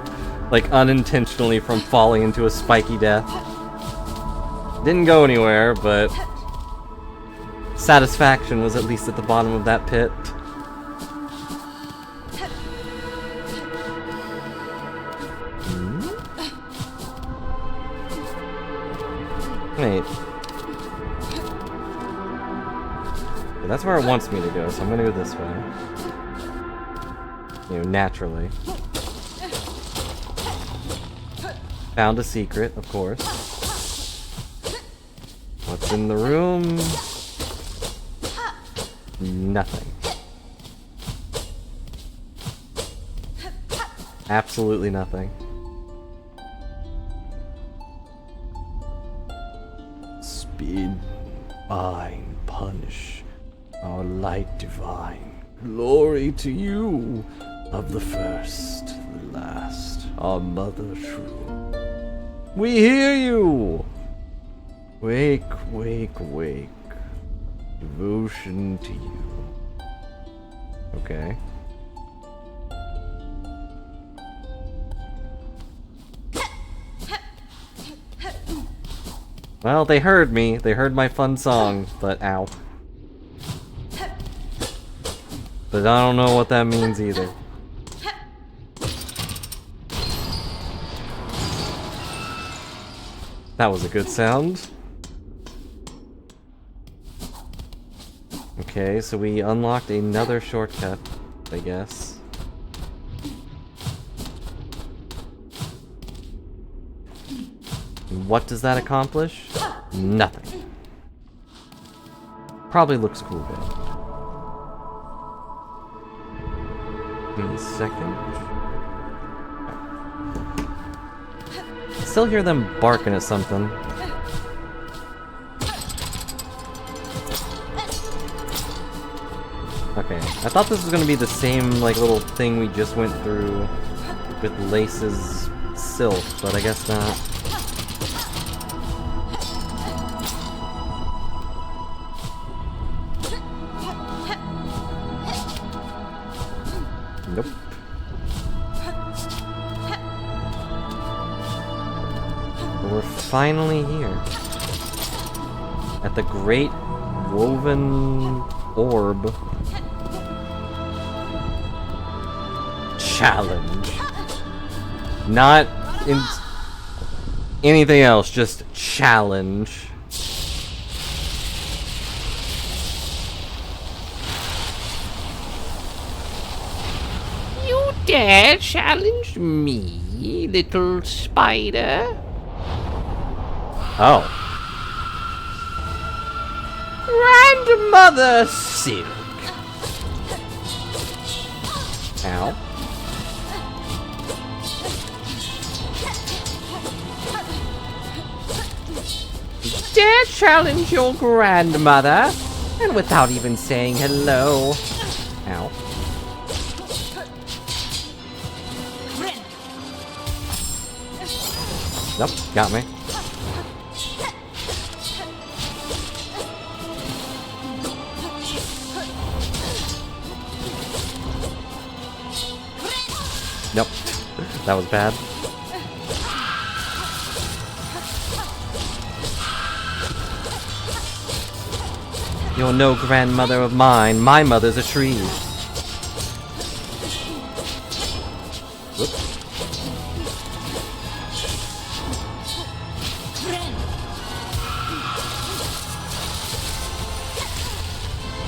like, unintentionally from falling into a spiky death. Didn't go anywhere, but... satisfaction was at least at the bottom of that pit. Wait. Yeah, that's where it wants me to go, so I'm gonna go this way. You know, naturally. Found a secret, of course. What's in the room? Nothing. Absolutely nothing. Speed, bind, punish, our light divine. Glory to you, of the first, the last, our mother true. We hear you! Wake, wake, wake. Devotion to you. Okay. Well, they heard me. They heard my fun song, but ow. But I don't know what that means either. That was a good sound. Okay, so we unlocked another shortcut, I guess. What does that accomplish? Nothing. Probably looks cool though. Give me a second. Still hear them barking at something. Okay, I thought this was gonna be the same like little thing we just went through with Lace's silk, but I guess not. Nope. But we're finally here. At the Great Woven Orb Challenge. Not in anything else, just challenge. You dare challenge me, little spider? Oh. Grandmother Silk. Ow. Dare challenge your grandmother, and without even saying hello. Ow. Nope, got me. Nope, that was bad. You're no grandmother of mine. My mother's a tree. Whoop.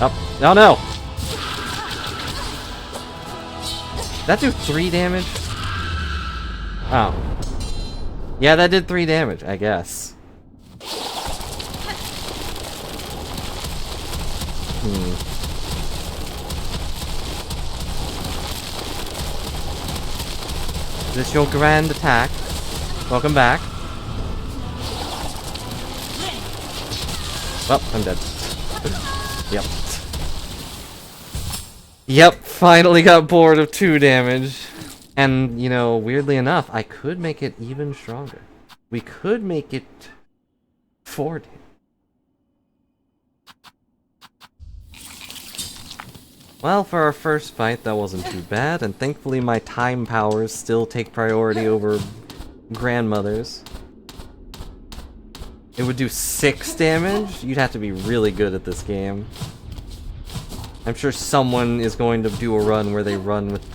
Oh, oh no! That do 3 damage? Oh. Yeah, that did 3 damage, I guess. Is this your grand attack? Welcome back. Oh, I'm dead. Yep. Yep, finally got bored of 2 damage. And, you know, weirdly enough, I could make it even stronger. We could make it 4 damage. Well, for our first fight, that wasn't too bad, and thankfully my time powers still take priority over grandmother's. It would do 6 damage? You'd have to be really good at this game. I'm sure someone is going to do a run where they run with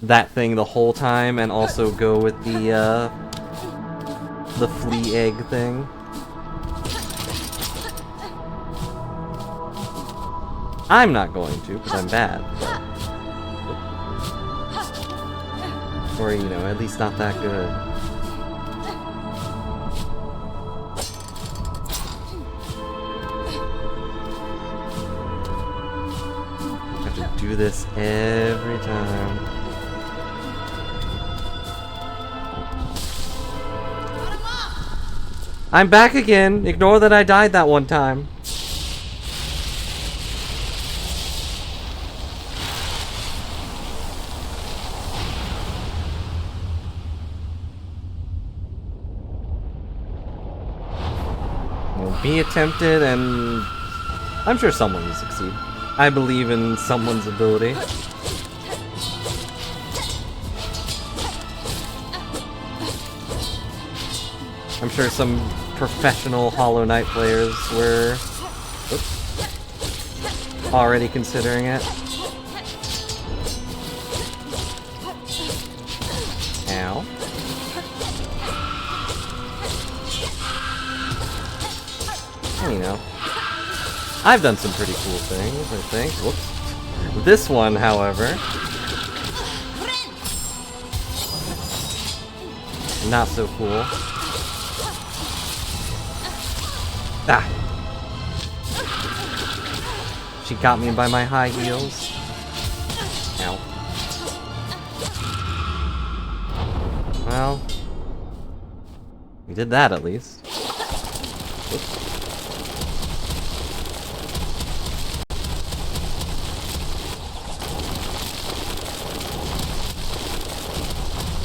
that thing the whole time, and also go with the flea egg thing. I'm not going to, because I'm bad. Or, you know, at least not that good. I have to do this every time. I'm back again! Ignore that I died that one time. Be attempted, and I'm sure someone will succeed. I believe in someone's ability. I'm sure some professional Hollow Knight players were... Oops. already considering it. Ow. And, you know, I've done some pretty cool things, I think. Whoops. This one, however, not so cool. Ah! She got me by my high heels. Ow. Well, we did that at least. Whoops.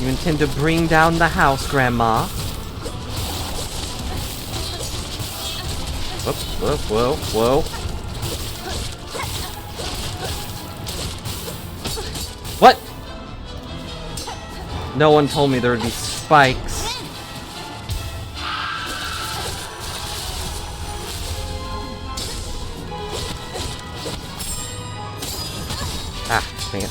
You intend to bring down the house, Grandma? Whoa, whoa, whoa, whoa. What? No one told me there would be spikes. Ah, dang it.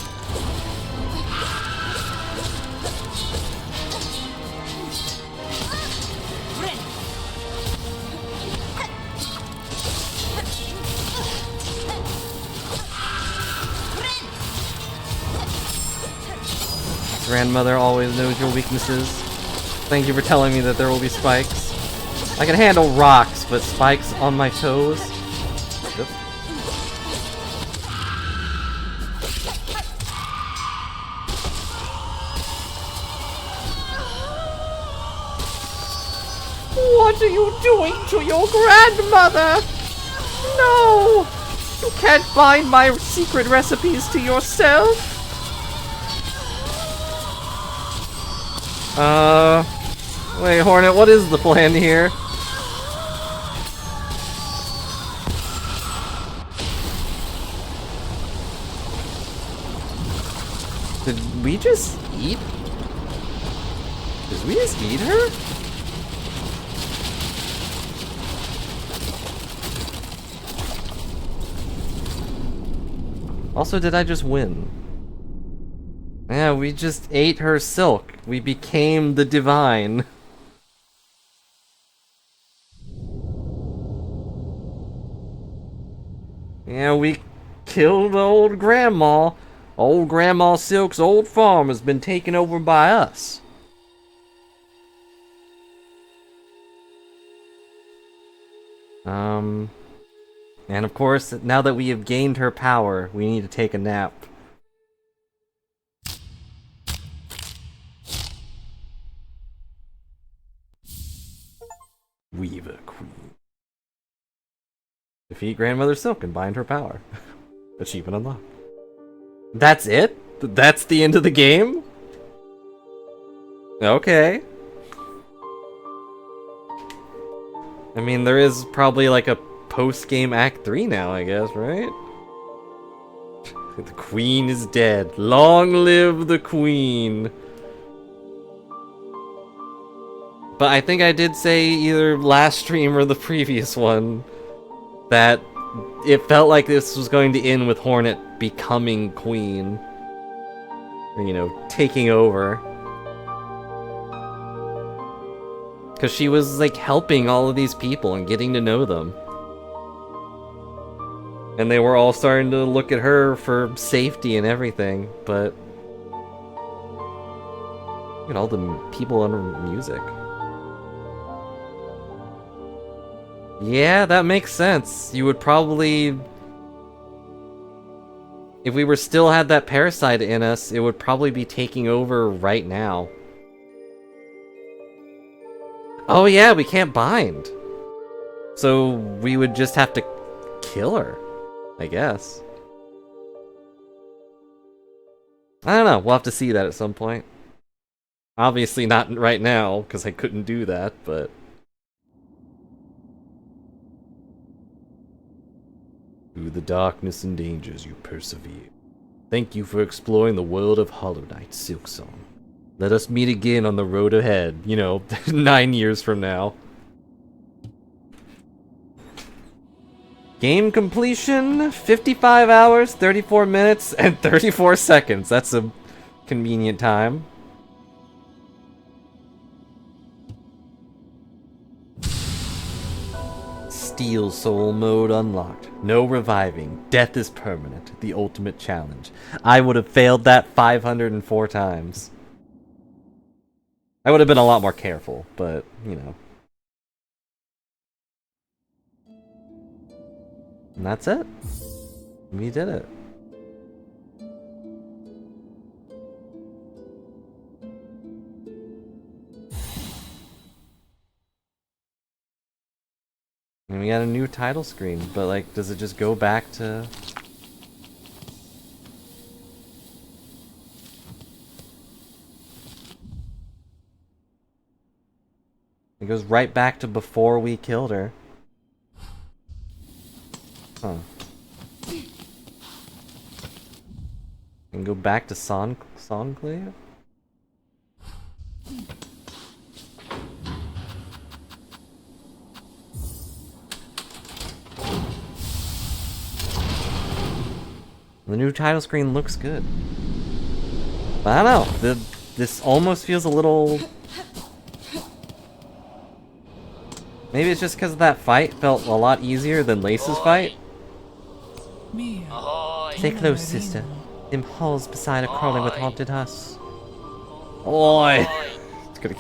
Grandmother always knows your weaknesses. Thank you for telling me that there will be spikes. I can handle rocks, but spikes on my toes? Oops. What are you doing to your grandmother? No! You can't bind my secret recipes to yourself! Wait, Hornet, what is the plan here? Did we just eat? Did we just eat her? Also, did I just win? Yeah, we just ate her silk. We became the divine. Yeah, we killed old Grandma. Old Grandma Silk's old farm has been taken over by us. And of course, now that we have gained her power, we need to take a nap. Weaver Queen. Defeat Grandmother Silk and bind her power. Achievement unlocked. That's it? That's the end of the game? Okay. I mean, there is probably like a post-game Act 3 now, I guess, right? The Queen is dead. Long live the Queen. But I think I did say either last stream or the previous one that it felt like this was going to end with Hornet becoming Queen. Or, you know, taking over. Because she was, like, helping all of these people and getting to know them. And they were all starting to look at her for safety and everything, but... Look at all the people under music. Yeah, that makes sense. You would probably... If we were still had that parasite in us, it would probably be taking over right now. Oh yeah, we can't bind. So we would just have to kill her, I guess. I don't know, we'll have to see that at some point. Obviously not right now, because I couldn't do that, but... Through the darkness and dangers you persevere. Thank you for exploring the world of Hollow Knight, Silksong. Let us meet again on the road ahead, you know, 9 years from now. Game completion, 55 hours, 34 minutes, and 34 seconds. That's a convenient time. Steel Soul mode unlocked. No reviving. Death is permanent. The ultimate challenge. I would have failed that 504 times. I would have been a lot more careful, but, you know. And that's it. We did it. And we got a new title screen, but like, does it just go back to... It goes right back to before we killed her. Huh. And go back to Songclave? The new title screen looks good. But I don't know, this almost feels a little... Maybe it's just because that fight felt a lot easier than Lace's fight? Stay close, sister. Them halls beside are crawling with haunted husks. Oi! It's gonna...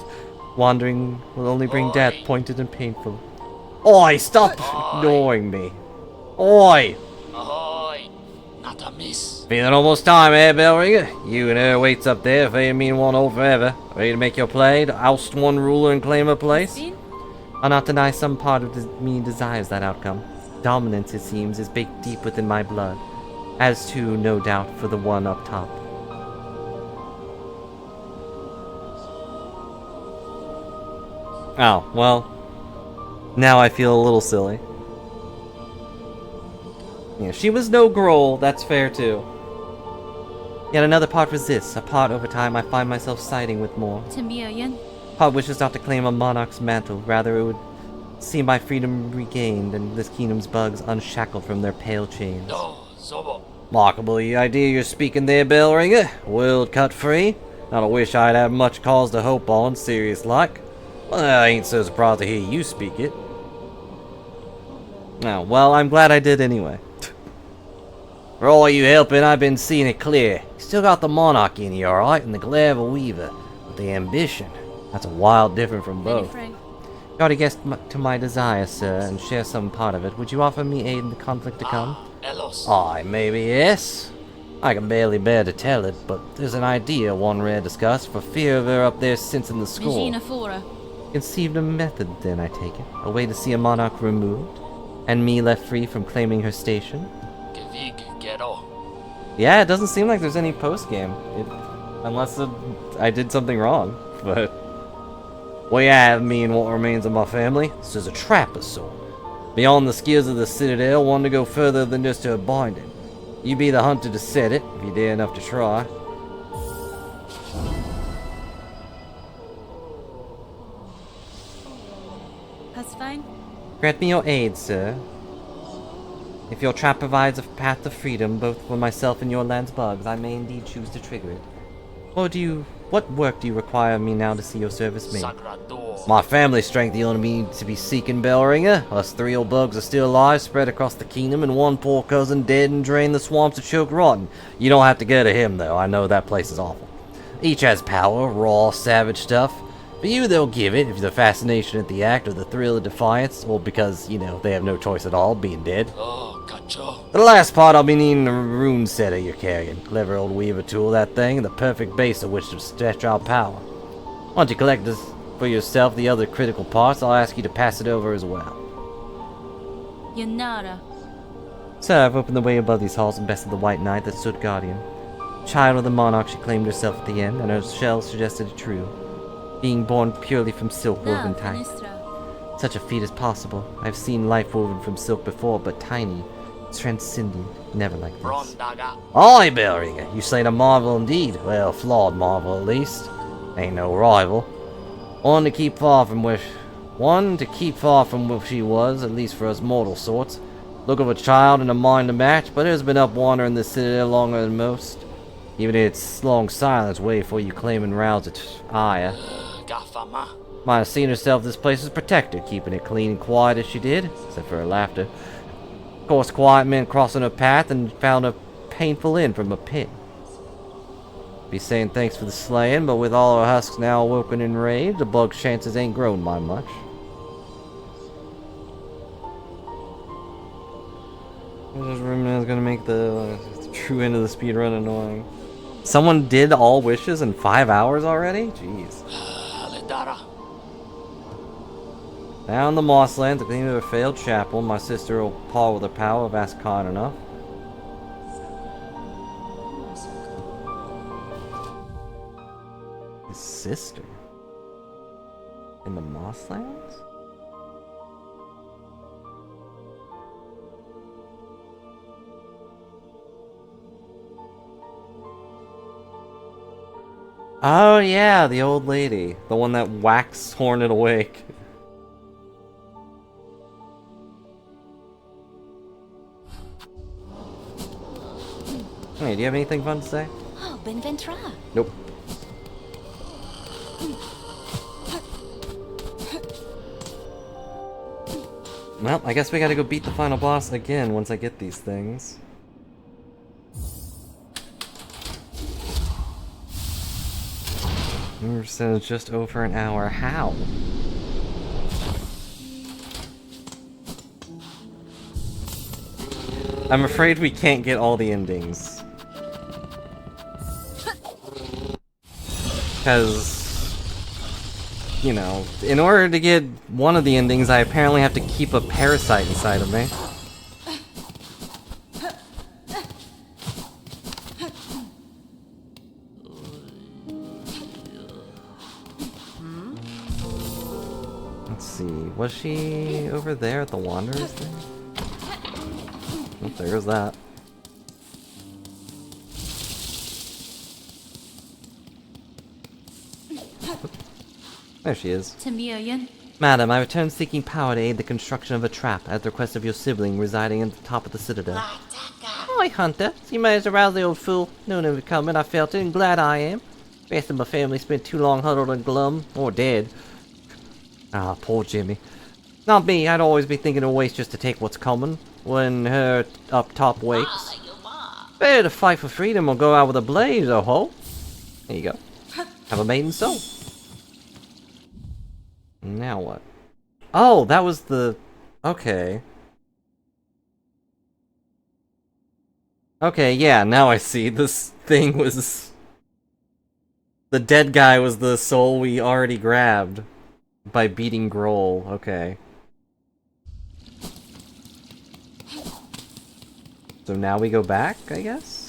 Wandering will only bring death, pointed and painful. Oi! Stop ignoring me! Oi! Not a miss. Feeling almost time, eh, Bellringer? You and her waits up there, fading mean one old forever. Ready to make your play, to oust one ruler and claim her place? I'll not deny some part of me desires that outcome. Dominance, it seems, is baked deep within my blood. As too, no doubt, for the one up top. Oh, well. Now I feel a little silly. Yeah, she was no Grohl, that's fair too. Yet another part resists, a part over time I find myself siding with more. Part wishes not to claim a monarch's mantle, rather it would see my freedom regained and this kingdom's bugs unshackled from their pale chains. Remarkable idea you're speaking there, Bellringer. World cut free. Not a wish I'd have much cause to hope on, serious like. Well, I ain't so surprised to hear you speak it. Oh, well, I'm glad I did anyway. For all you helping, I've been seeing it clear. You still got the monarch in you, alright, and the glare of a weaver. But the ambition, that's a wild different from both. You already guessed to my desire, sir, and share some part of it. Would you offer me aid in the conflict to come? Aye, maybe yes. I can barely bear to tell it, but there's an idea one rare discussed for fear of her up there sensing the score. Conceived a method, then, I take it. A way to see a monarch removed, and me left free from claiming her station. Yeah, it doesn't seem like there's any post-game. Unless I did something wrong, but... Well, you have me and what remains of my family. This is a trapper's sword. Beyond the skills of the Citadel, one to go further than just to bind it. You be the hunter to set it, if you dare enough to try. That's fine. Grant me your aid, sir. If your trap provides a path to freedom, both for myself and your land's bugs, I may indeed choose to trigger it. What work do you require of me now to see your service made? My family's strength you only need to be seeking, Bellringer. Us 3 old bugs are still alive, spread across the kingdom, and one poor cousin dead and drained the swamps of choke rotten. You don't have to go to him, though. I know that place is awful. Each has power, raw, savage stuff. For you, they'll give it, if the fascination at the act or the thrill of defiance, or because, you know, they have no choice at all, being dead. The last part, I'll be needing a rune setter you're carrying. Clever old weaver tool, that thing, the perfect base of which to stretch our power. Once you collect this for yourself the other critical parts, I'll ask you to pass it over as well. Yanara. Sir, I've opened the way above these halls and bested the white knight that stood guardian. Child of the monarch, she claimed herself at the end, and her shell suggested it true. Being born purely from silk woven tight. Such a feat is possible. I've seen life woven from silk before, but tiny, transcendent, never like this. Aye, Bellringer, you slain a marvel indeed. Well, a flawed marvel at least. Ain't no rival. One to keep far from where she was, at least for us mortal sorts. Look of a child and a mind to match, but it has been up wandering the citadel longer than most. Even its long silence waited for you claim and rouse its ire. Gafama. Might have seen herself this place was protected, keeping it clean and quiet as she did, except for her laughter. Of course, quiet men crossing her path and found a painful end from a pit. Be saying thanks for the slaying, but with all her husks now awoken in rage, the bug's chances ain't grown by much. I was gonna make the true end of the speedrun annoying. Someone did all wishes in 5 hours already? Jeez. Alidara. Now in the Mosslands, the gleam of a failed chapel, my sister will paw with her power if asked kind enough. His sister? In the Mosslands? Oh yeah, the old lady. The one that whacks Hornet awake. Hey, do you have anything fun to say? Oh, Benventra. Nope. Well, I guess we gotta go beat the final boss again once I get these things. Says it's just over an hour. How? I'm afraid we can't get all the endings. Because, you know, in order to get one of the endings, I apparently have to keep a parasite inside of me. Let's see, was she over there at the Wanderer's thing? Oh, there's that. There she is. Madam, I returned seeking power to aid the construction of a trap at the request of your sibling residing at the top of the citadel. Hi, Hunter. So you managed to rouse the old fool. Knowing him coming, I felt it, and glad I am. Rest of my family spent too long huddled and glum, or dead. Ah, poor Jimmy. Not me, I'd always be thinking of ways just to take what's coming when her up top wakes. Better to fight for freedom or go out with a blaze, oh ho. There you go. Have a maiden soul. Now what? Oh, that was the... Okay. Okay, yeah, now I see. This thing was... The dead guy was the soul we already grabbed by beating Grohl. Okay. So now we go back, I guess?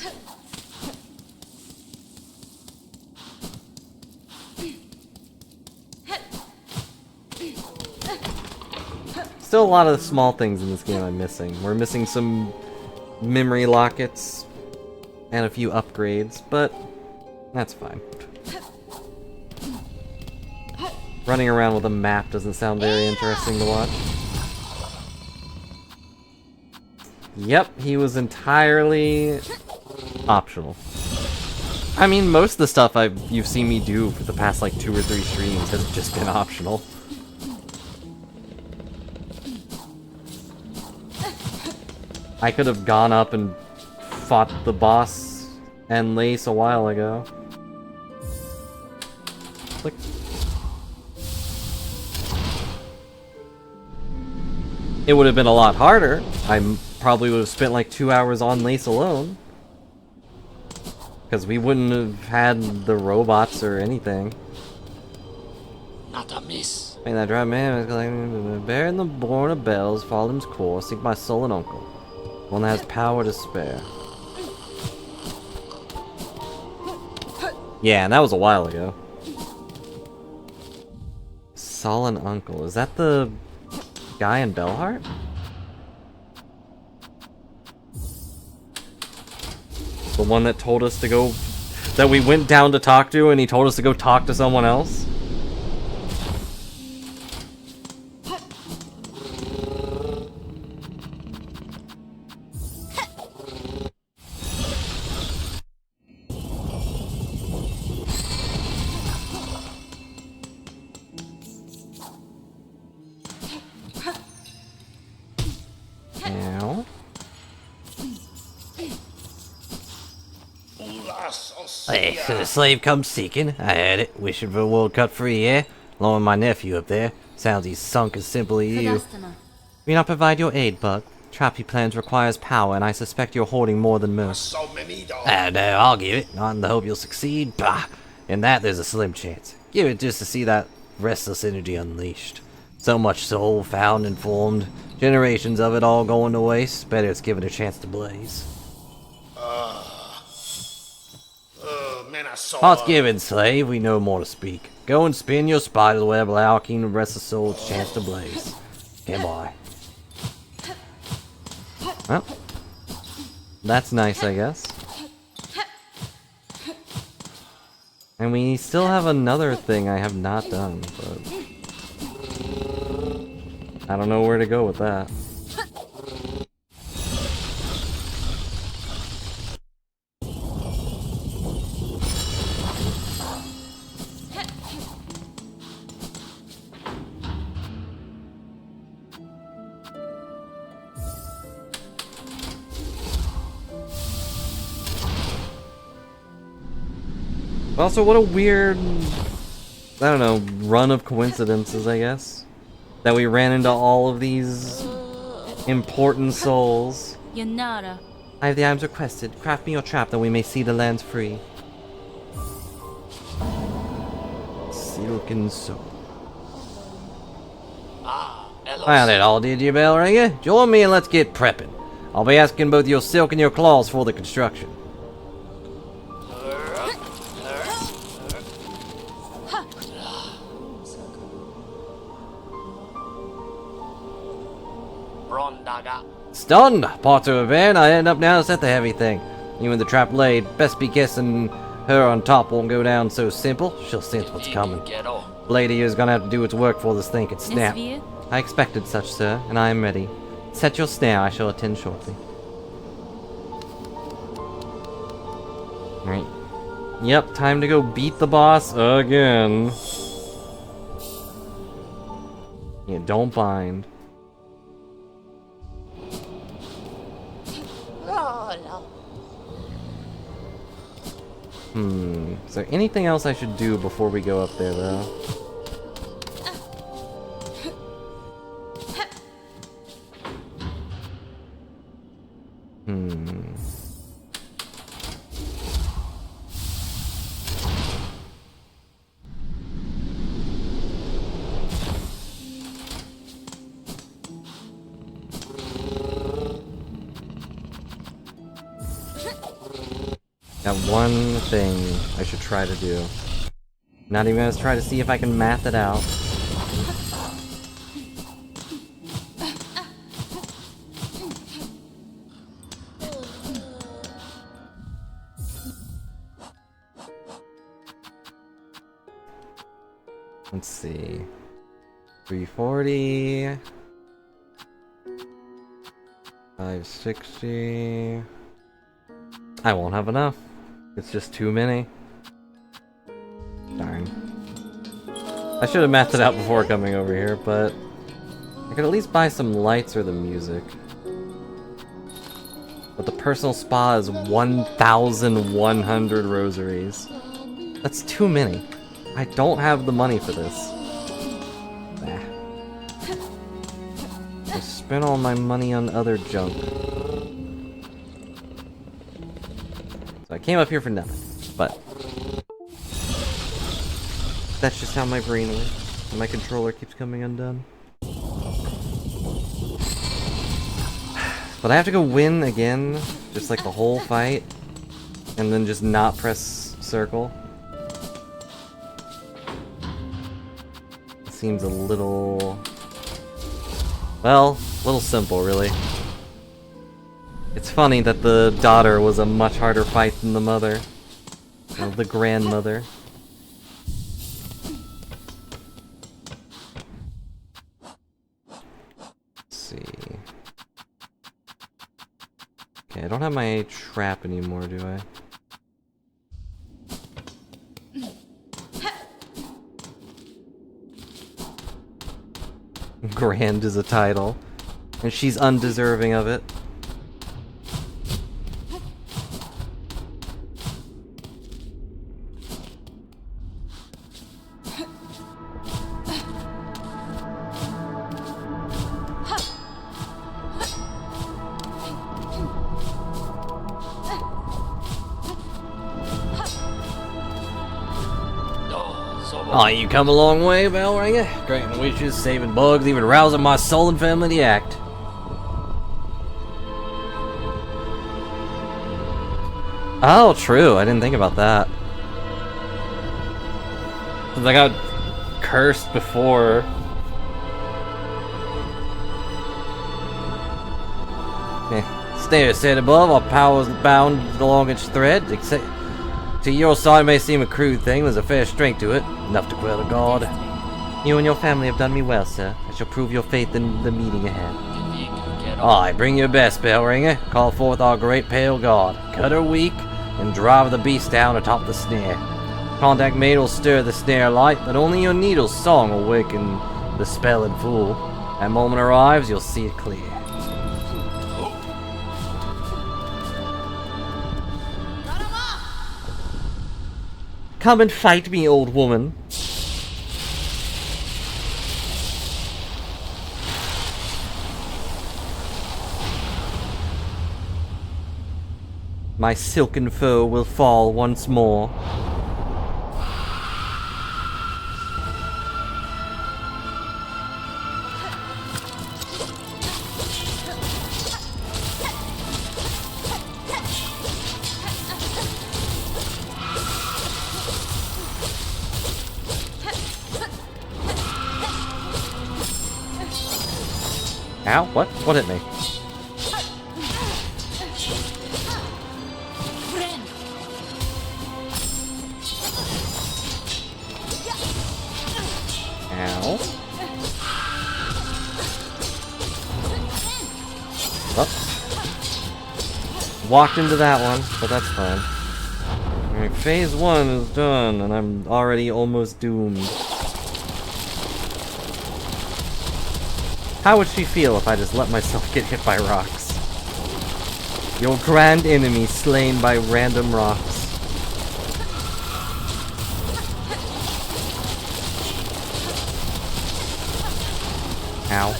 Still a lot of small things in this game I'm missing. We're missing some memory lockets and a few upgrades, but that's fine. Running around with a map doesn't sound very interesting to watch. Yep, he was entirely optional. I mean, most of the stuff you've seen me do for the past like 2 or 3 streams has just been optional. I could have gone up and fought the boss and Lace a while ago. Click. It would have been a lot harder. I probably would have spent like 2 hours on Lace alone. Because we wouldn't have had the robots or anything. Not a miss. Ain't that right, man? Bearing the born of bells, follow them's course, seek my soul and uncle. One that has power to spare. Yeah, and that was a while ago. Sullen Uncle. Is that the guy in Bellheart? The one that told us to go... That we went down to talk to and he told us to go talk to someone else? Hey, so the slave comes seeking. I had it. Wishing for a world cut free, eh? Along with my nephew up there. Sounds he's sunk as simply as you. We not provide your aid, Bug. Trappy plans requires power, and I suspect you're hoarding more than most. So many dogs. No, I'll give it. Not in the hope you'll succeed. Bah! In that, there's a slim chance. Give it just to see that restless energy unleashed. So much soul found and formed. Generations of it all going to waste. Better it's given a chance to blaze. Man, I saw. Heart's given, slave. We no more to speak. Go and spin your spider web, allow King and rest the soul its chance to blaze. Goodbye. Well, that's nice, I guess. And we still have another thing I have not done, but I don't know where to go with that. Also, what a weird, I don't know, run of coincidences, I guess. That we ran into all of these important souls. Yanara. I have the items requested. Craft me your trap that we may see the lands free. Silken soul. Well, that all did you, bell ringer. Join me and let's get prepping. I'll be asking both your silk and your claws for the construction. Stunned! Part of a van, I end up now to set the heavy thing. Even the trap laid, best be guessing her on top won't go down so simple. She'll sense what's coming. Lady is gonna have to do its work for this thing can snap. I expected such, sir, and I am ready. Set your snare, I shall attend shortly. Alright. Yep, time to go beat the boss again. Yeah, don't bind. Is there anything else I should do before we go up there, though? Got one thing I should try to do. Not even gonna try to see if I can math it out. Let's see. 340. 560. I won't have enough. It's just too many. Darn. I should have mathed it out before coming over here, but I could at least buy some lights or the music. But the personal spa is 1,100 rosaries. That's too many. I don't have the money for this. Nah. I spent all my money on other junk. I came up here for nothing, but that's just how my brain works. And my controller keeps coming undone. But I have to go win again, just like the whole fight, and then just not press circle. It seems a little, well, a little simple, really. It's funny that the daughter was a much harder fight than the mother. Or the grandmother. Let's see. Okay, I don't have my trap anymore, do I? Grand is a title. And she's undeserving of it. Oh, you come a long way, bell ringer. Granting wishes, saving bugs, even rousing my soul and family to act. Oh, true. I didn't think about that. I got cursed before. Stairs set above, our powers bound along its thread. Except to your side, it may seem a crude thing. There's a fair strength to it, enough to quell a god. You and your family have done me well, sir. I shall prove your faith in the meeting ahead. Aye, bring your best, bell ringer. Call forth our great pale god. Cut her weak, and drive the beast down atop the snare. Contact made will stir the snare light, but only your needle's song will waken the spell in full. That moment arrives, you'll see it clear. Come and fight me, old woman. My silken foe will fall once more. Ow, what? What hit me? Ow. Oh. Walked into that one, but that's fine. Alright, phase 1 is done, and I'm already almost doomed. How would she feel if I just let myself get hit by rocks? Your grand enemy slain by random rocks. Ow.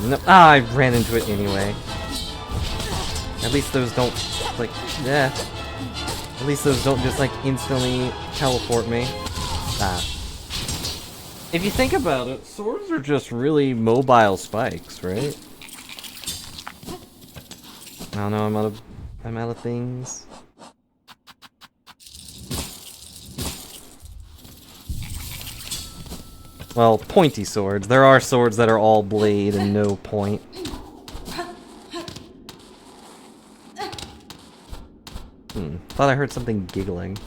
No, I ran into it anyway. At least those don't, like, At least those don't just, like, instantly teleport me. Ah. If you think about it, swords are just really mobile spikes, right? Oh no, I'm out of things. Well, pointy swords. There are swords that are all blade and no point. Thought I heard something giggling.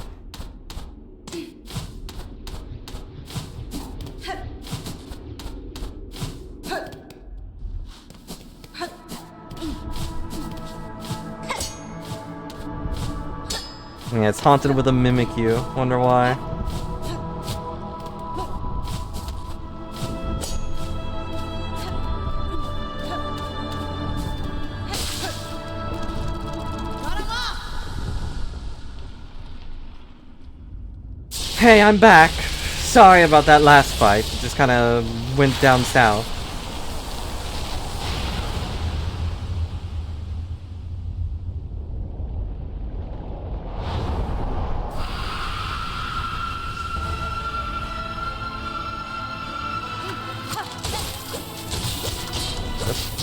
Yeah, it's haunted with a Mimikyu. Wonder why. Hey, I'm back. Sorry about that last fight. It just kind of went down south.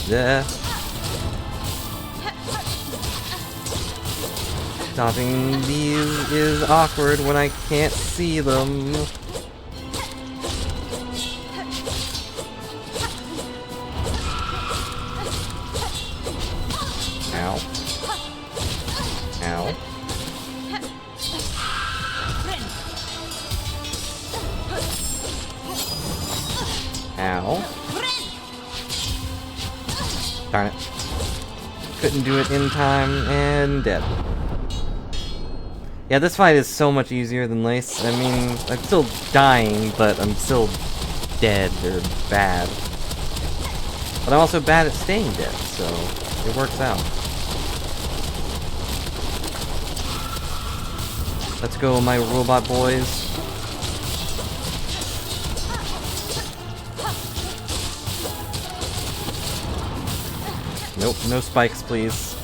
Yeah. Dodging these is awkward when I can't see them. Ow. Ow. Ow. Darn it. Couldn't do it in time, and dead. Yeah, this fight is so much easier than Lace. I mean, I'm still dying, but I'm still dead, or bad. But I'm also bad at staying dead, so it works out. Let's go, my robot boys. Nope, no spikes, please.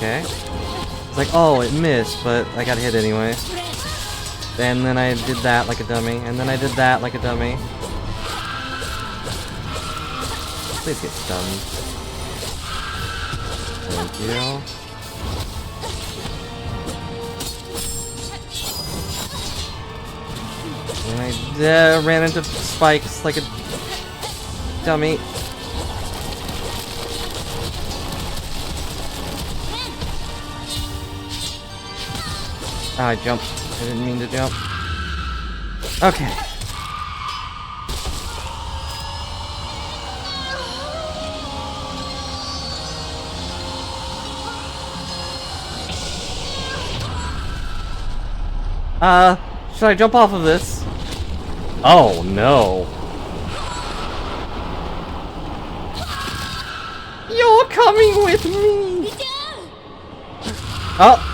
Okay. It's like, oh, it missed, but I got hit anyway. And then I did that like a dummy, and then I did that like a dummy. Please get stunned. Thank you. And I ran into spikes like a dummy. Oh, I jumped. I didn't mean to jump. Okay. Should I jump off of this? Oh, no. You're coming with me! Oh!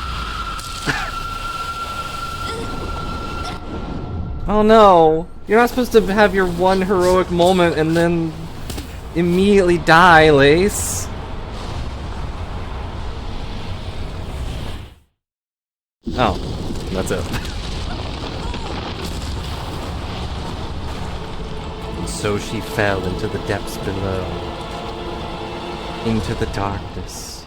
Oh no! You're not supposed to have your one heroic moment and then immediately die, Lace. Oh, that's it. And so she fell into the depths below. Into the darkness.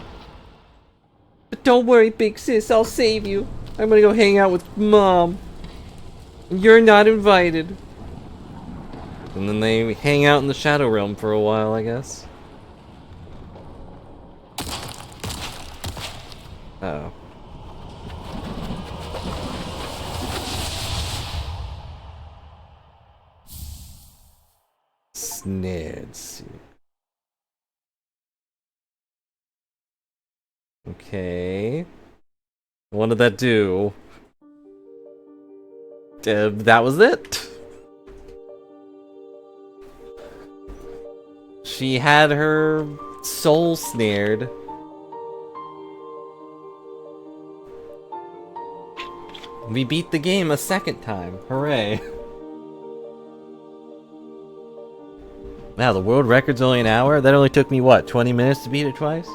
But don't worry, big sis, I'll save you. I'm gonna go hang out with Mom. You're not invited. And then they hang out in the Shadow Realm for a while, I guess. Uh-oh. Snared suit. Okay. What did that do? That was it. She had her soul snared. We beat the game a second time. Hooray. Wow, the world record's only an hour? That only took me, what, 20 minutes to beat it twice?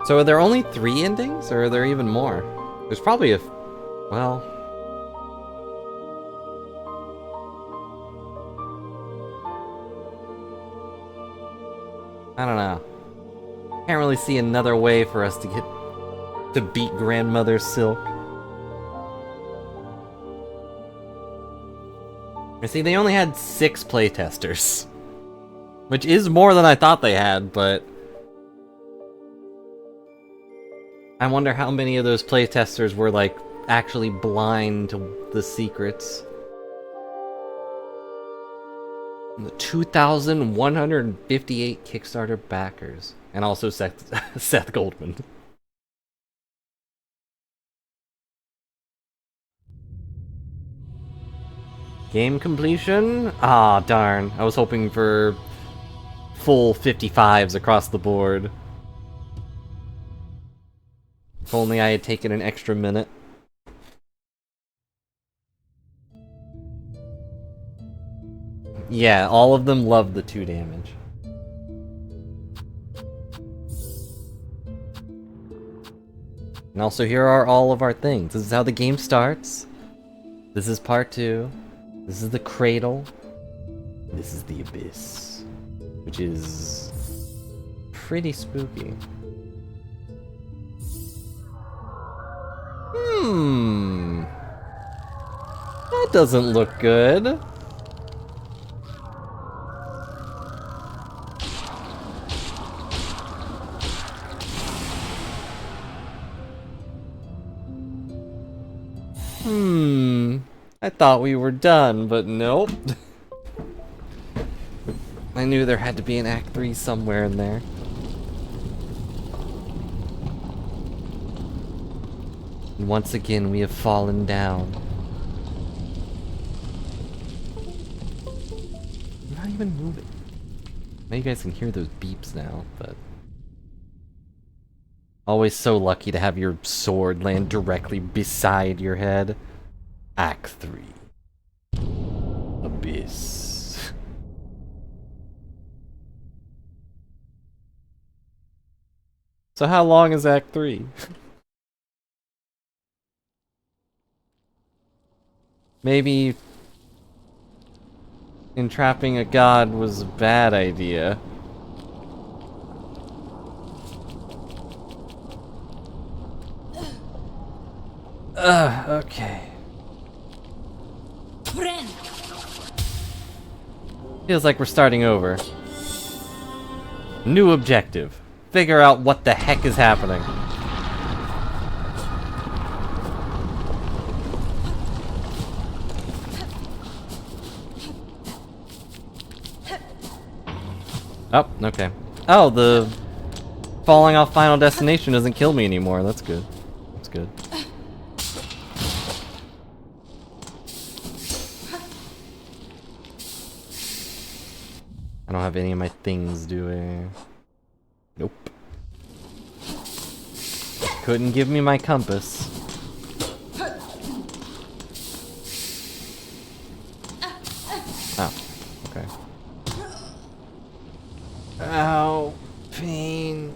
So are there only 3 endings, or are there even more? There's probably a... well... I don't know. Can't really see another way for us to get... to beat Grandmother Silk. You see, they only had 6 playtesters. Which is more than I thought they had, but... I wonder how many of those playtesters were, like, actually blind to the secrets. The 2,158 Kickstarter backers. And also Seth Goldman. Game completion? Ah, darn. I was hoping for full 55s across the board. If only I had taken an extra minute. Yeah, all of them love the 2 damage. And also here are all of our things. This is how the game starts. This is part 2. This is the cradle. This is the abyss. Which is... pretty spooky. That doesn't look good. I thought we were done, but nope. I knew there had to be an Act 3 somewhere in there. And once again, we have fallen down. I'm not even moving. Now you guys can hear those beeps now, but... always so lucky to have your sword land directly beside your head. Act 3. Nice. So how long is Act 3? Maybe entrapping a god was a bad idea. Okay. Feels like we're starting over. New objective. Figure out what the heck is happening. Oh, okay. Oh, the falling off Final Destination doesn't kill me anymore. That's good. That's good. I don't have any of my things, do I? Nope. Couldn't give me my compass. Oh, okay. Ow. Pain.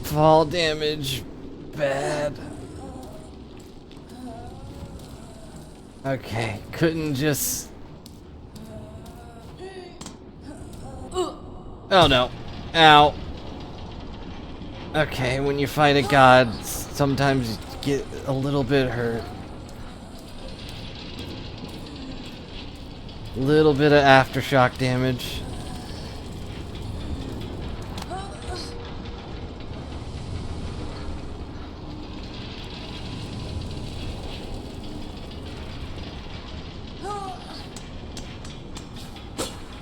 Fall damage. Bad. Okay, couldn't just... Oh no. Ow. Okay, when you fight a god, sometimes you get a little bit hurt. Little bit of aftershock damage.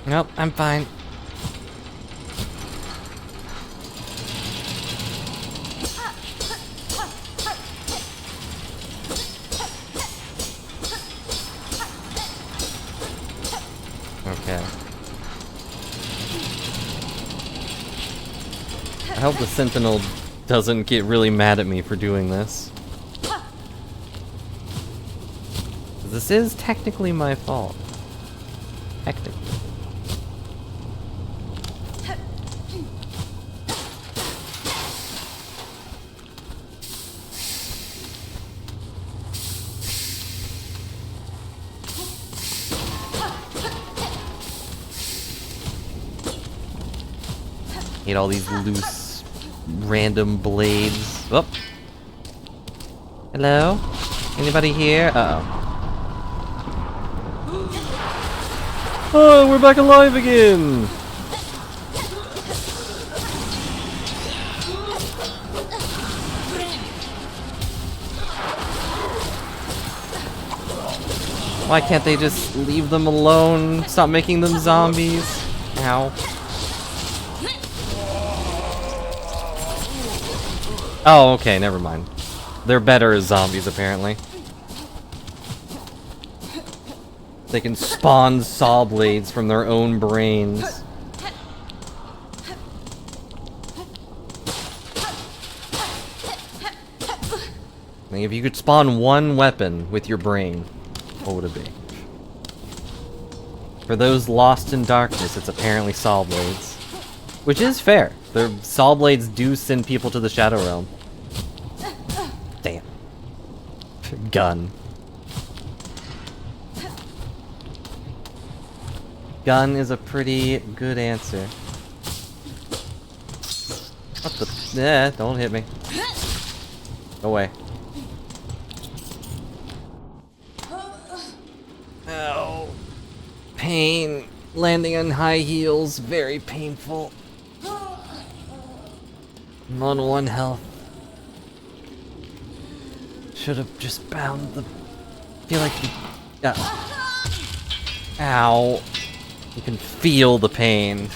Nope, I'm fine. Okay. I hope the Sentinel doesn't get really mad at me for doing this. This is technically my fault. Technically. Hate all these loose, random blades. Oh. Hello? Anybody here? Uh-oh. Oh, we're back alive again! Why can't they just leave them alone? Stop making them zombies? Ow. Oh, okay, never mind. They're better as zombies, apparently. They can spawn saw blades from their own brains. Like, if you could spawn one weapon with your brain, what would it be? For those lost in darkness, it's apparently saw blades. Which is fair. Their saw blades do send people to the Shadow Realm. Damn. Gun. Gun is a pretty good answer. What the? Eh, don't hit me. Go away. Ow. Pain. Landing on high heels, very painful. I'm on 1 health. Should have just bound the... feel like the... Ow. You can feel the pain.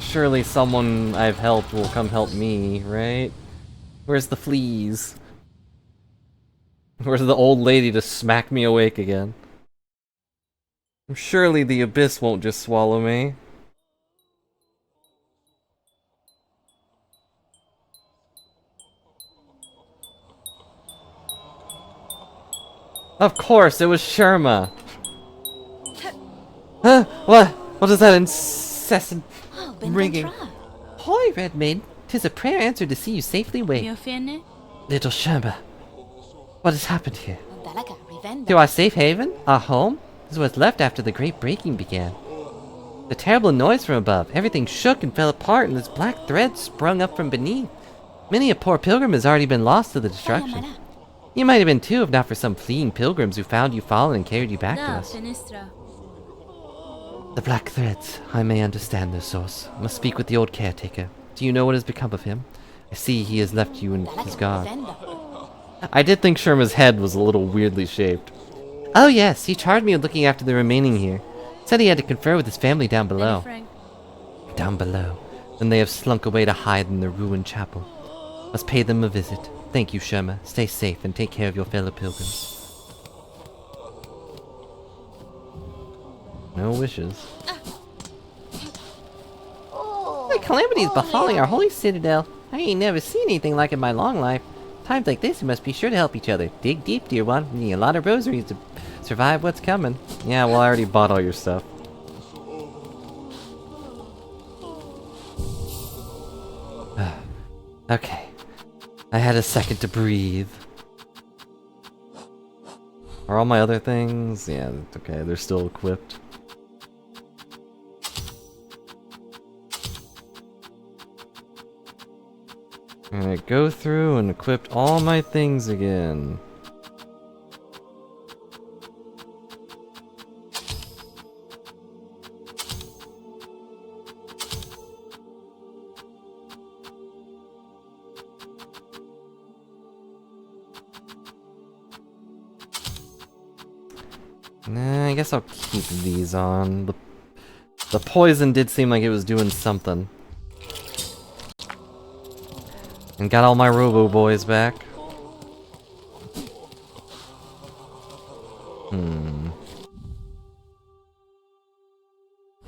Surely someone I've helped will come help me, right? Where's the fleas? Where's the old lady to smack me awake again? Surely the abyss won't just swallow me. Of course, it was Sherma. Huh? What is that incessant Oh, ringing? Hoy, Red Maid. 'Tis a prayer answered to see you safely away. Little Sherma, what has happened here? To our safe haven? Our home? This is what's left after the great breaking began. The terrible noise from above. Everything shook and fell apart, and this black thread sprung up from beneath. Many a poor pilgrim has already been lost to the destruction. You might have been too, if not for some fleeing pilgrims who found you fallen and carried you back to us. The black threads. I may understand their source. Must speak with the old caretaker. Do you know what has become of him? I see he has left you in his guard. I did think Sherma's head was a little weirdly shaped. Oh yes, he charged me with looking after the remaining here. Said he had to confer with his family down below. Down below. Then they have slunk away to hide in the ruined chapel. Must pay them a visit. Thank you, Sherma. Stay safe and take care of your fellow pilgrims. No wishes. The calamities befalling our holy citadel. I ain't never seen anything like it in my long life. Times like this, we must be sure to help each other. Dig deep, dear one. We need a lot of rosaries to survive what's coming. Yeah, well, I already bought all your stuff. Okay. I had a second to breathe. Are all my other things? Yeah, okay, they're still equipped. And I go through and equipped all my things again. Nah, I guess I'll keep these on. The poison did seem like it was doing something. And got all my Robo Boys back.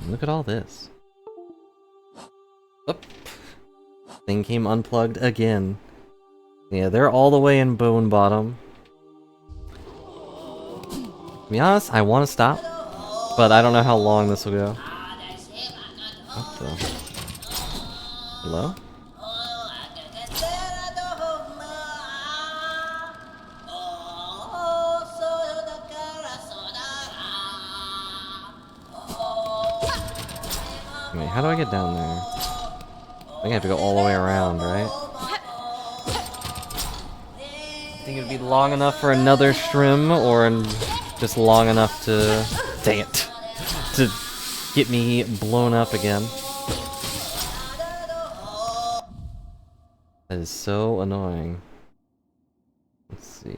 Look at all this. Oop. Thing came unplugged again. Yeah, they're all the way in Bone Bottom. To be honest, I want to stop, but I don't know how long this will go. What the? Hello? Wait, how do I get down there? I think I have to go all the way around, right? I think it'd be long enough for another shrim, or just long enough to... Dang it! To get me blown up again. That is so annoying. Let's see...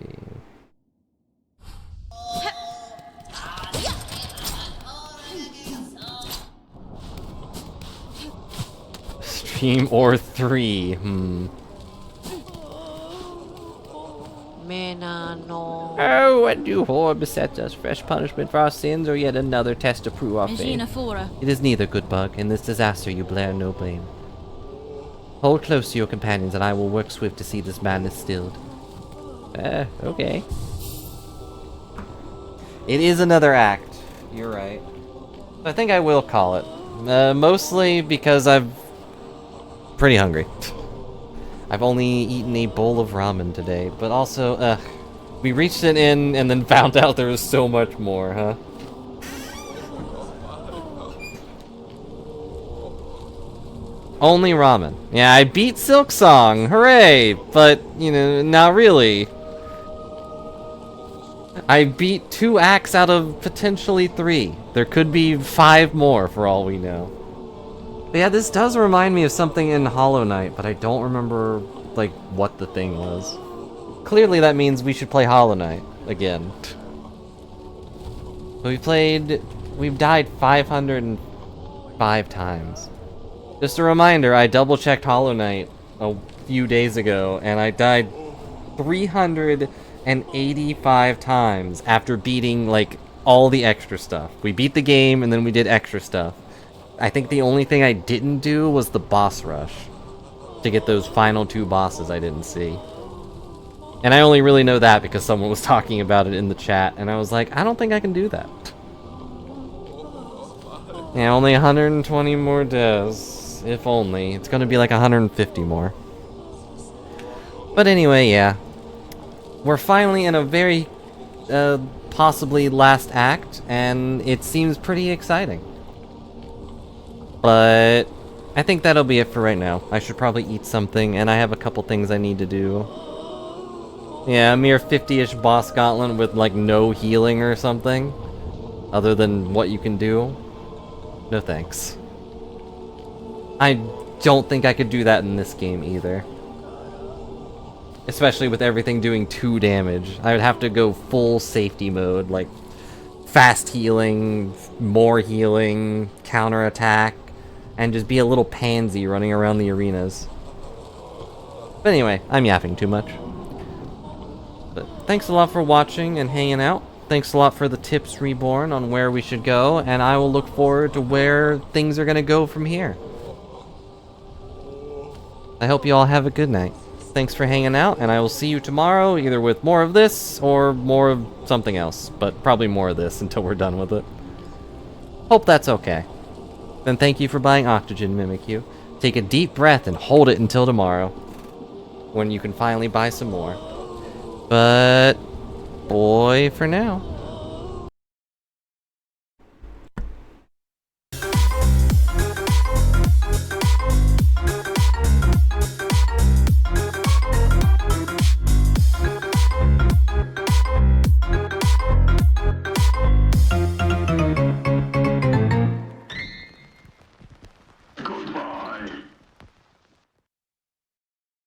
Stream or 3, Oh, what do horror besets us? Fresh punishment for our sins, or yet another test to prove our faith? It is neither, good bug. In this disaster you bear no blame. Hold close to your companions, and I will work swift to see this madness stilled. Okay. It is another act. You're right. I think I will call it. Mostly because I'm pretty hungry. I've only eaten a bowl of ramen today, but also, we reached an inn and then found out there was so much more, huh? Only ramen. Yeah, I beat Silksong, hooray! But, you know, not really. I beat 2 acts out of potentially 3. There could be 5 more for all we know. But yeah, this does remind me of something in Hollow Knight, but I don't remember, like, what the thing was. Clearly that means we should play Hollow Knight again. We've died 505 times. Just a reminder, I double-checked Hollow Knight a few days ago, and I died 385 times after beating, like, all the extra stuff. We beat the game, and then we did extra stuff. I think the only thing I didn't do was the boss rush. To get those final 2 bosses I didn't see. And I only really know that because someone was talking about it in the chat, and I was like, I don't think I can do that. Yeah, only 120 more deaths. If only. It's gonna be like 150 more. But anyway, yeah. We're finally in a very, possibly last act, and it seems pretty exciting. But I think that'll be it for right now. I should probably eat something, and I have a couple things I need to do. Yeah, a mere 50-ish boss gauntlet with, like, no healing or something. Other than what you can do. No thanks. I don't think I could do that in this game either. Especially with everything doing 2 damage. I would have to go full safety mode, like fast healing, more healing, counterattack, and just be a little pansy running around the arenas. But anyway, I'm yapping too much. But thanks a lot for watching and hanging out. Thanks a lot for the tips, Reborn, on where we should go, and I will look forward to where things are going to go from here. I hope you all have a good night. Thanks for hanging out, and I will see you tomorrow, either with more of this, or more of something else. But probably more of this until we're done with it. Hope that's okay. Then thank you for buying Octogen, Mimikyu. Take a deep breath and hold it until tomorrow, when you can finally buy some more. But, boy for now.